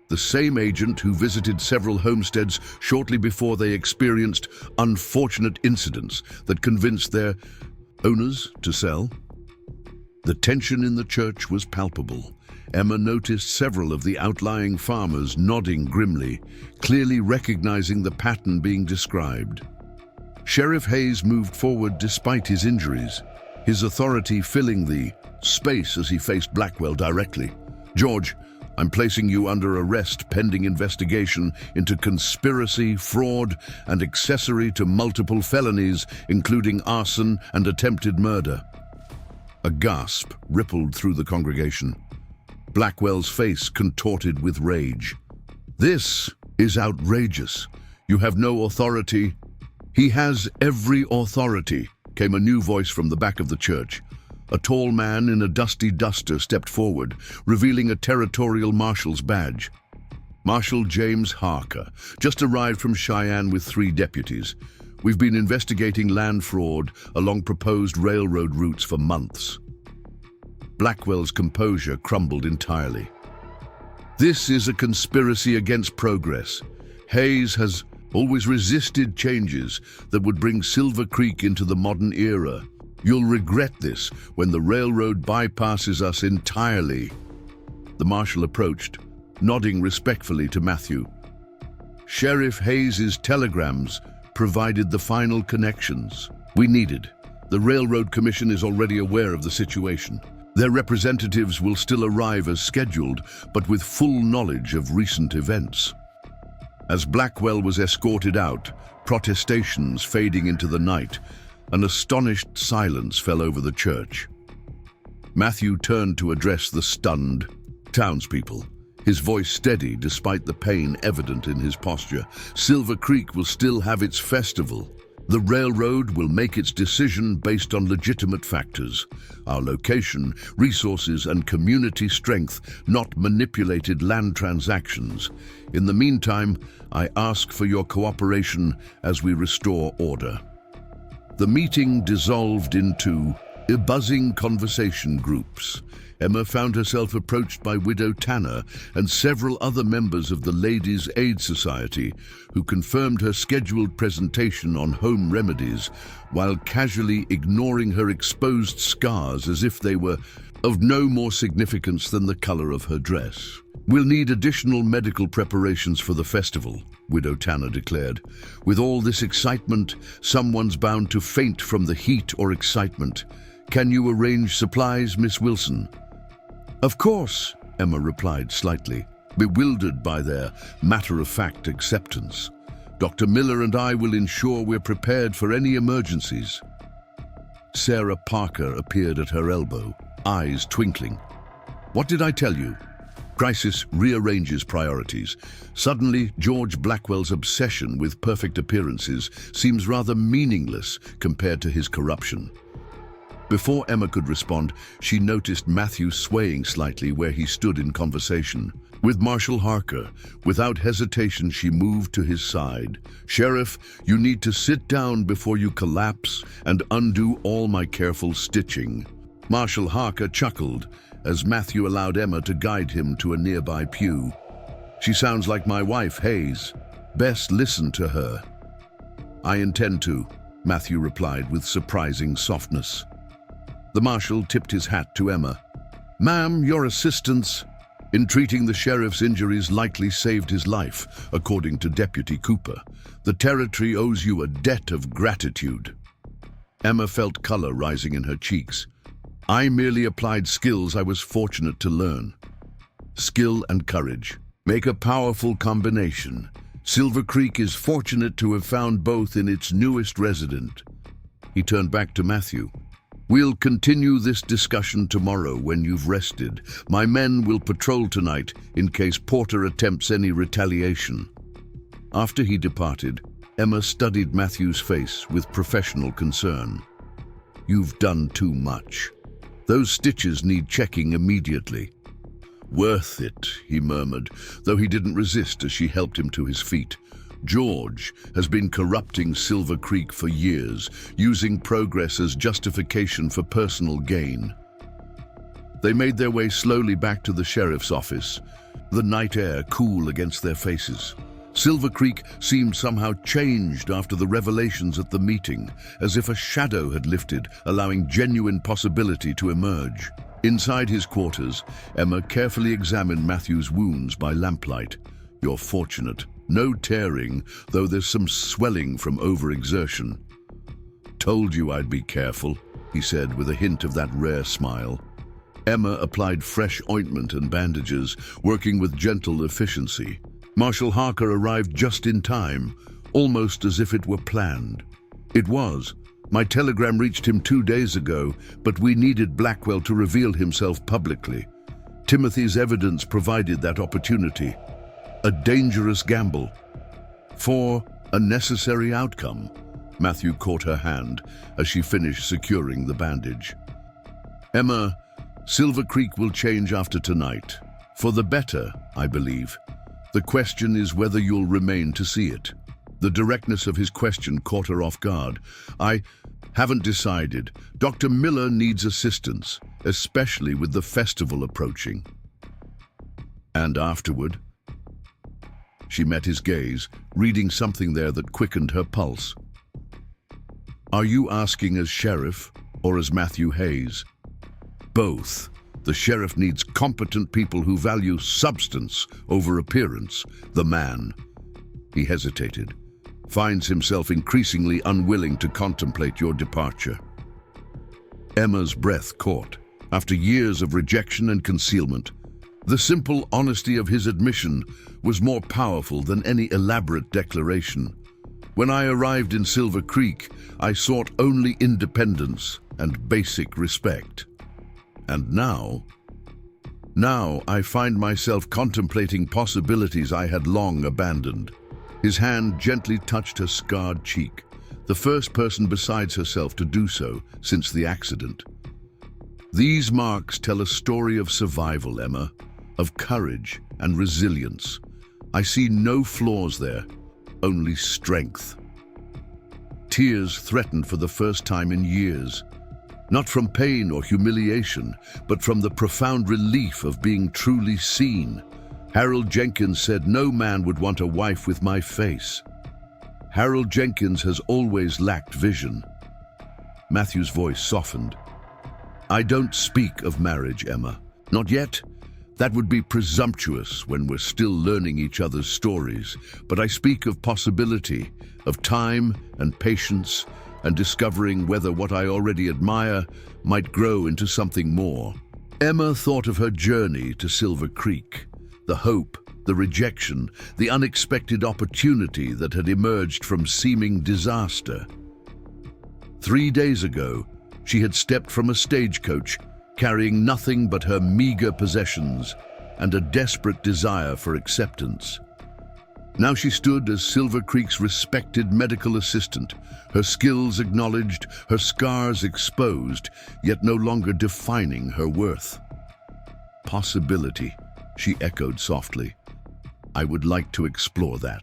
The same agent who visited several homesteads shortly before they experienced unfortunate incidents that convinced their owners to sell. The tension in the church was palpable. Emma noticed several of the outlying farmers nodding grimly, clearly recognizing the pattern being described. Sheriff Hayes moved forward despite his injuries, his authority filling the space as he faced Blackwell directly. George, I'm placing you under arrest pending investigation into conspiracy, fraud, and accessory to multiple felonies, including arson and attempted murder. A gasp rippled through the congregation. Blackwell's face contorted with rage. This is outrageous. You have no authority. He has every authority, came a new voice from the back of the church. A tall man in a dusty duster stepped forward, revealing a territorial marshal's badge. Marshal James Harker, just arrived from Cheyenne with 3 deputies. We've been investigating land fraud along proposed railroad routes for months. Blackwell's composure crumbled entirely. This is a conspiracy against progress. Hayes has always resisted changes that would bring Silver Creek into the modern era. You'll regret this when the railroad bypasses us entirely. The marshal approached, nodding respectfully to Matthew. Sheriff Hayes's telegrams provided the final connections we needed. The Railroad Commission is already aware of the situation. Their representatives will still arrive as scheduled, but with full knowledge of recent events. As Blackwell was escorted out, protestations fading into the night, an astonished silence fell over the church. Matthew turned to address the stunned townspeople, his voice steady despite the pain evident in his posture. Silver Creek will still have its festival. The railroad will make its decision based on legitimate factors, our location, resources, and community strength, not manipulated land transactions. In the meantime, I ask for your cooperation as we restore order. The meeting dissolved into buzzing conversation groups. Emma found herself approached by Widow Tanner and several other members of the Ladies' Aid Society, who confirmed her scheduled presentation on home remedies while casually ignoring her exposed scars as if they were of no more significance than the color of her dress. "We'll need additional medical preparations for the festival," Widow Tanner declared. "With all this excitement, someone's bound to faint from the heat or excitement. Can you arrange supplies, Miss Wilson?" "Of course," Emma replied slightly, bewildered by their matter-of-fact acceptance. "Dr. Miller and I will ensure we're prepared for any emergencies." Sarah Parker appeared at her elbow, eyes twinkling. "What did I tell you?" Crisis rearranges priorities. Suddenly, George Blackwell's obsession with perfect appearances seems rather meaningless compared to his corruption. Before Emma could respond, she noticed Matthew swaying slightly where he stood in conversation with Marshal Harker. Without hesitation, she moved to his side. "Sheriff, you need to sit down before you collapse and undo all my careful stitching." Marshal Harker chuckled as Matthew allowed Emma to guide him to a nearby pew. "She sounds like my wife, Hayes. Best listen to her." "I intend to," Matthew replied with surprising softness. The marshal tipped his hat to Emma. "Ma'am, your assistance in treating the sheriff's injuries likely saved his life, according to Deputy Cooper. The territory owes you a debt of gratitude." Emma felt color rising in her cheeks. "I merely applied skills I was fortunate to learn." Skill and courage make a powerful combination. Silver Creek is fortunate to have found both in its newest resident. He turned back to Matthew. "We'll continue this discussion tomorrow when you've rested. My men will patrol tonight in case Porter attempts any retaliation." After he departed, Emma studied Matthew's face with professional concern. "You've done too much. Those stitches need checking immediately." "Worth it," he murmured, though he didn't resist as she helped him to his feet. "George has been corrupting Silver Creek for years, using progress as justification for personal gain." They made their way slowly back to the sheriff's office, the night air cool against their faces. Silver Creek seemed somehow changed after the revelations at the meeting, as if a shadow had lifted, allowing genuine possibility to emerge. Inside his quarters, Emma carefully examined Matthew's wounds by lamplight. "You're fortunate. No tearing, though there's some swelling from overexertion." "Told you I'd be careful," he said with a hint of that rare smile. Emma applied fresh ointment and bandages, working with gentle efficiency. Marshal Harker arrived just in time, almost as if it were planned. "It was. My telegram reached him 2 days ago, but we needed Blackwell to reveal himself publicly. Timothy's evidence provided that opportunity. A dangerous gamble for a necessary outcome." Matthew caught her hand as she finished securing the bandage. "Emma, Silver Creek will change after tonight. For the better, I believe. The question is whether you'll remain to see it." The directness of his question caught her off guard. "I haven't decided. Dr. Miller needs assistance, especially with the festival approaching." And afterward? She met his gaze, reading something there that quickened her pulse. Are you asking as sheriff or as Matthew Hayes? Both. The sheriff needs competent people who value substance over appearance. The man, he hesitated, finds himself increasingly unwilling to contemplate your departure. Emma's breath caught. After years of rejection and concealment, the simple honesty of his admission was more powerful than any elaborate declaration. When I arrived in Silver Creek, I sought only independence and basic respect. And now I find myself contemplating possibilities I had long abandoned. His hand gently touched her scarred cheek, the first person besides herself to do so since the accident. These marks tell a story of survival, Emma, of courage and resilience. I see no flaws there, only strength. Tears threatened for the first time in years, not from pain or humiliation, but from the profound relief of being truly seen. Harold Jenkins said no man would want a wife with my face. Harold Jenkins has always lacked vision. Matthew's voice softened. I don't speak of marriage, Emma. Not yet. That would be presumptuous when we're still learning each other's stories. But I speak of possibility, of time and patience, and discovering whether what I already admire might grow into something more. Emma thought of her journey to Silver Creek, the hope, the rejection, the unexpected opportunity that had emerged from seeming disaster. 3 days ago, she had stepped from a stagecoach, carrying nothing but her meager possessions and a desperate desire for acceptance. Now she stood as Silver Creek's respected medical assistant, her skills acknowledged, her scars exposed, yet no longer defining her worth. Possibility, she echoed softly. I would like to explore that.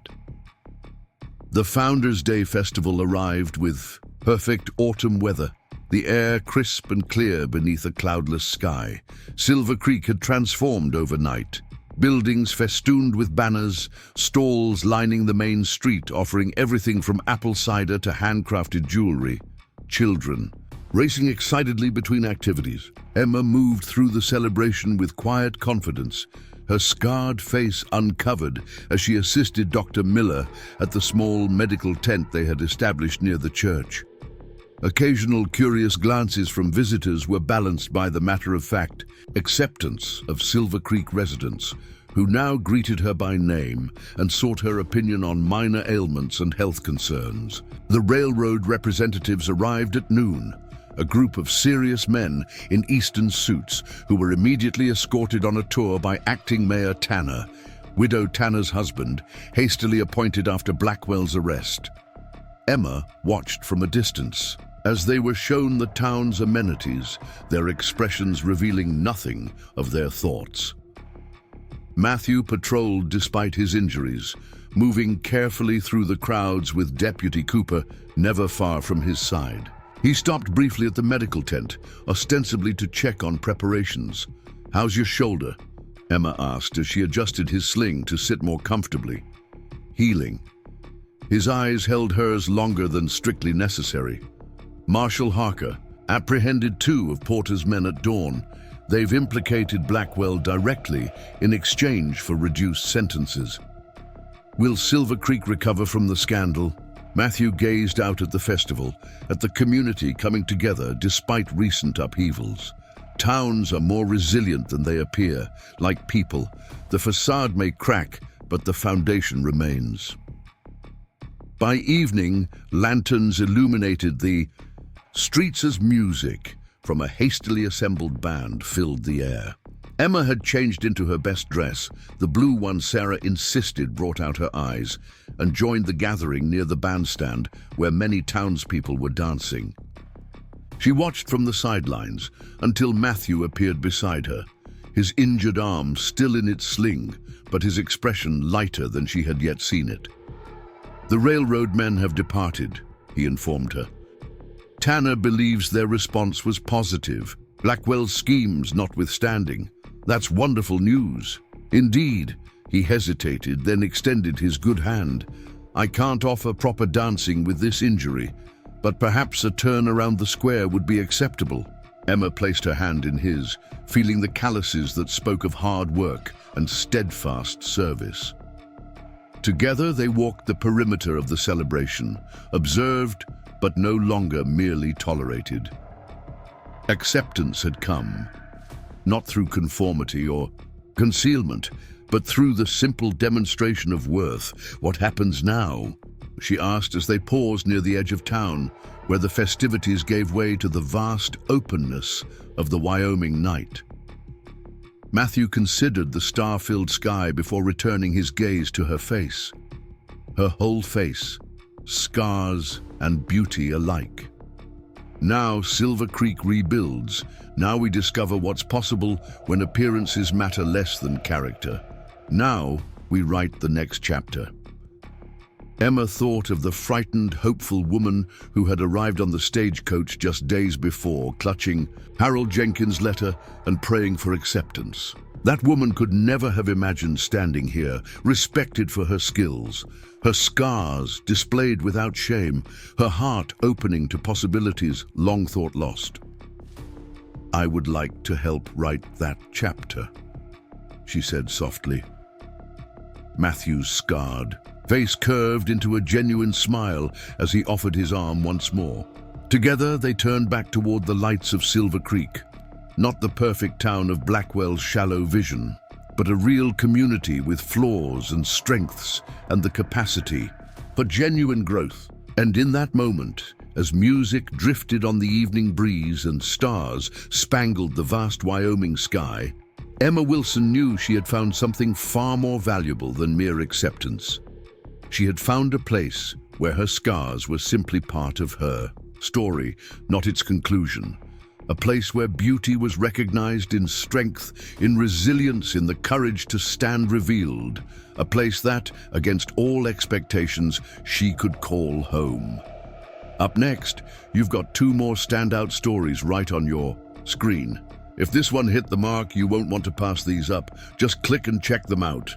The Founders' Day festival arrived with perfect autumn weather, the air crisp and clear beneath a cloudless sky. Silver Creek had transformed overnight. Buildings festooned with banners, stalls lining the main street offering everything from apple cider to handcrafted jewelry. Children, racing excitedly between activities. Emma moved through the celebration with quiet confidence, her scarred face uncovered as she assisted Dr. Miller at the small medical tent they had established near the church. Occasional curious glances from visitors were balanced by the matter-of-fact acceptance of Silver Creek residents, who now greeted her by name and sought her opinion on minor ailments and health concerns. The railroad representatives arrived at noon, a group of serious men in Eastern suits who were immediately escorted on a tour by acting Mayor Tanner, Widow Tanner's husband, hastily appointed after Blackwell's arrest. Emma watched from a distance as they were shown the town's amenities, their expressions revealing nothing of their thoughts. Matthew patrolled despite his injuries, moving carefully through the crowds with Deputy Cooper never far from his side. He stopped briefly at the medical tent, ostensibly to check on preparations. How's your shoulder? Emma asked as she adjusted his sling to sit more comfortably. Healing. His eyes held hers longer than strictly necessary. Marshal Harker apprehended 2 of Porter's men at dawn. They've implicated Blackwell directly in exchange for reduced sentences. Will Silver Creek recover from the scandal? Matthew gazed out at the festival, at the community coming together despite recent upheavals. Towns are more resilient than they appear. Like people, the facade may crack, but the foundation remains. By evening, lanterns illuminated the streets as music from a hastily assembled band filled the air. Emma had changed into her best dress, the blue one Sarah insisted brought out her eyes, and joined the gathering near the bandstand where many townspeople were dancing. She watched from the sidelines until Matthew appeared beside her, his injured arm still in its sling, but his expression lighter than she had yet seen it. The railroad men have departed, he informed her. Tanner believes their response was positive, Blackwell's schemes notwithstanding. That's wonderful news. Indeed, he hesitated, then extended his good hand. "I can't offer proper dancing with this injury, but perhaps a turn around the square would be acceptable." Emma placed her hand in his, feeling the calluses that spoke of hard work and steadfast service. Together they walked the perimeter of the celebration, observed but no longer merely tolerated. Acceptance had come, not through conformity or concealment, but through the simple demonstration of worth. "What happens now?" she asked as they paused near the edge of town, where the festivities gave way to the vast openness of the Wyoming night. Matthew considered the star-filled sky before returning his gaze to her face. Her whole face, scars and beauty alike. Now Silver Creek rebuilds. Now we discover what's possible when appearances matter less than character. Now we write the next chapter. Emma thought of the frightened, hopeful woman who had arrived on the stagecoach just days before, clutching Harold Jenkins' letter and praying for acceptance. That woman could never have imagined standing here, respected for her skills, her scars displayed without shame, her heart opening to possibilities long thought lost. "I would like to help write that chapter," she said softly. Matthew's scarred face curved into a genuine smile as he offered his arm once more. Together they turned back toward the lights of Silver Creek, not the perfect town of Blackwell's shallow vision, but a real community with flaws and strengths and the capacity for genuine growth. And in that moment, as music drifted on the evening breeze and stars spangled the vast Wyoming sky, Emma Wilson knew she had found something far more valuable than mere acceptance. She had found a place where her scars were simply part of her story, not its conclusion. A place where beauty was recognized in strength, in resilience, in the courage to stand revealed. A place that, against all expectations, she could call home. Up next, you've got 2 more standout stories right on your screen. If this one hit the mark, you won't want to pass these up. Just click and check them out.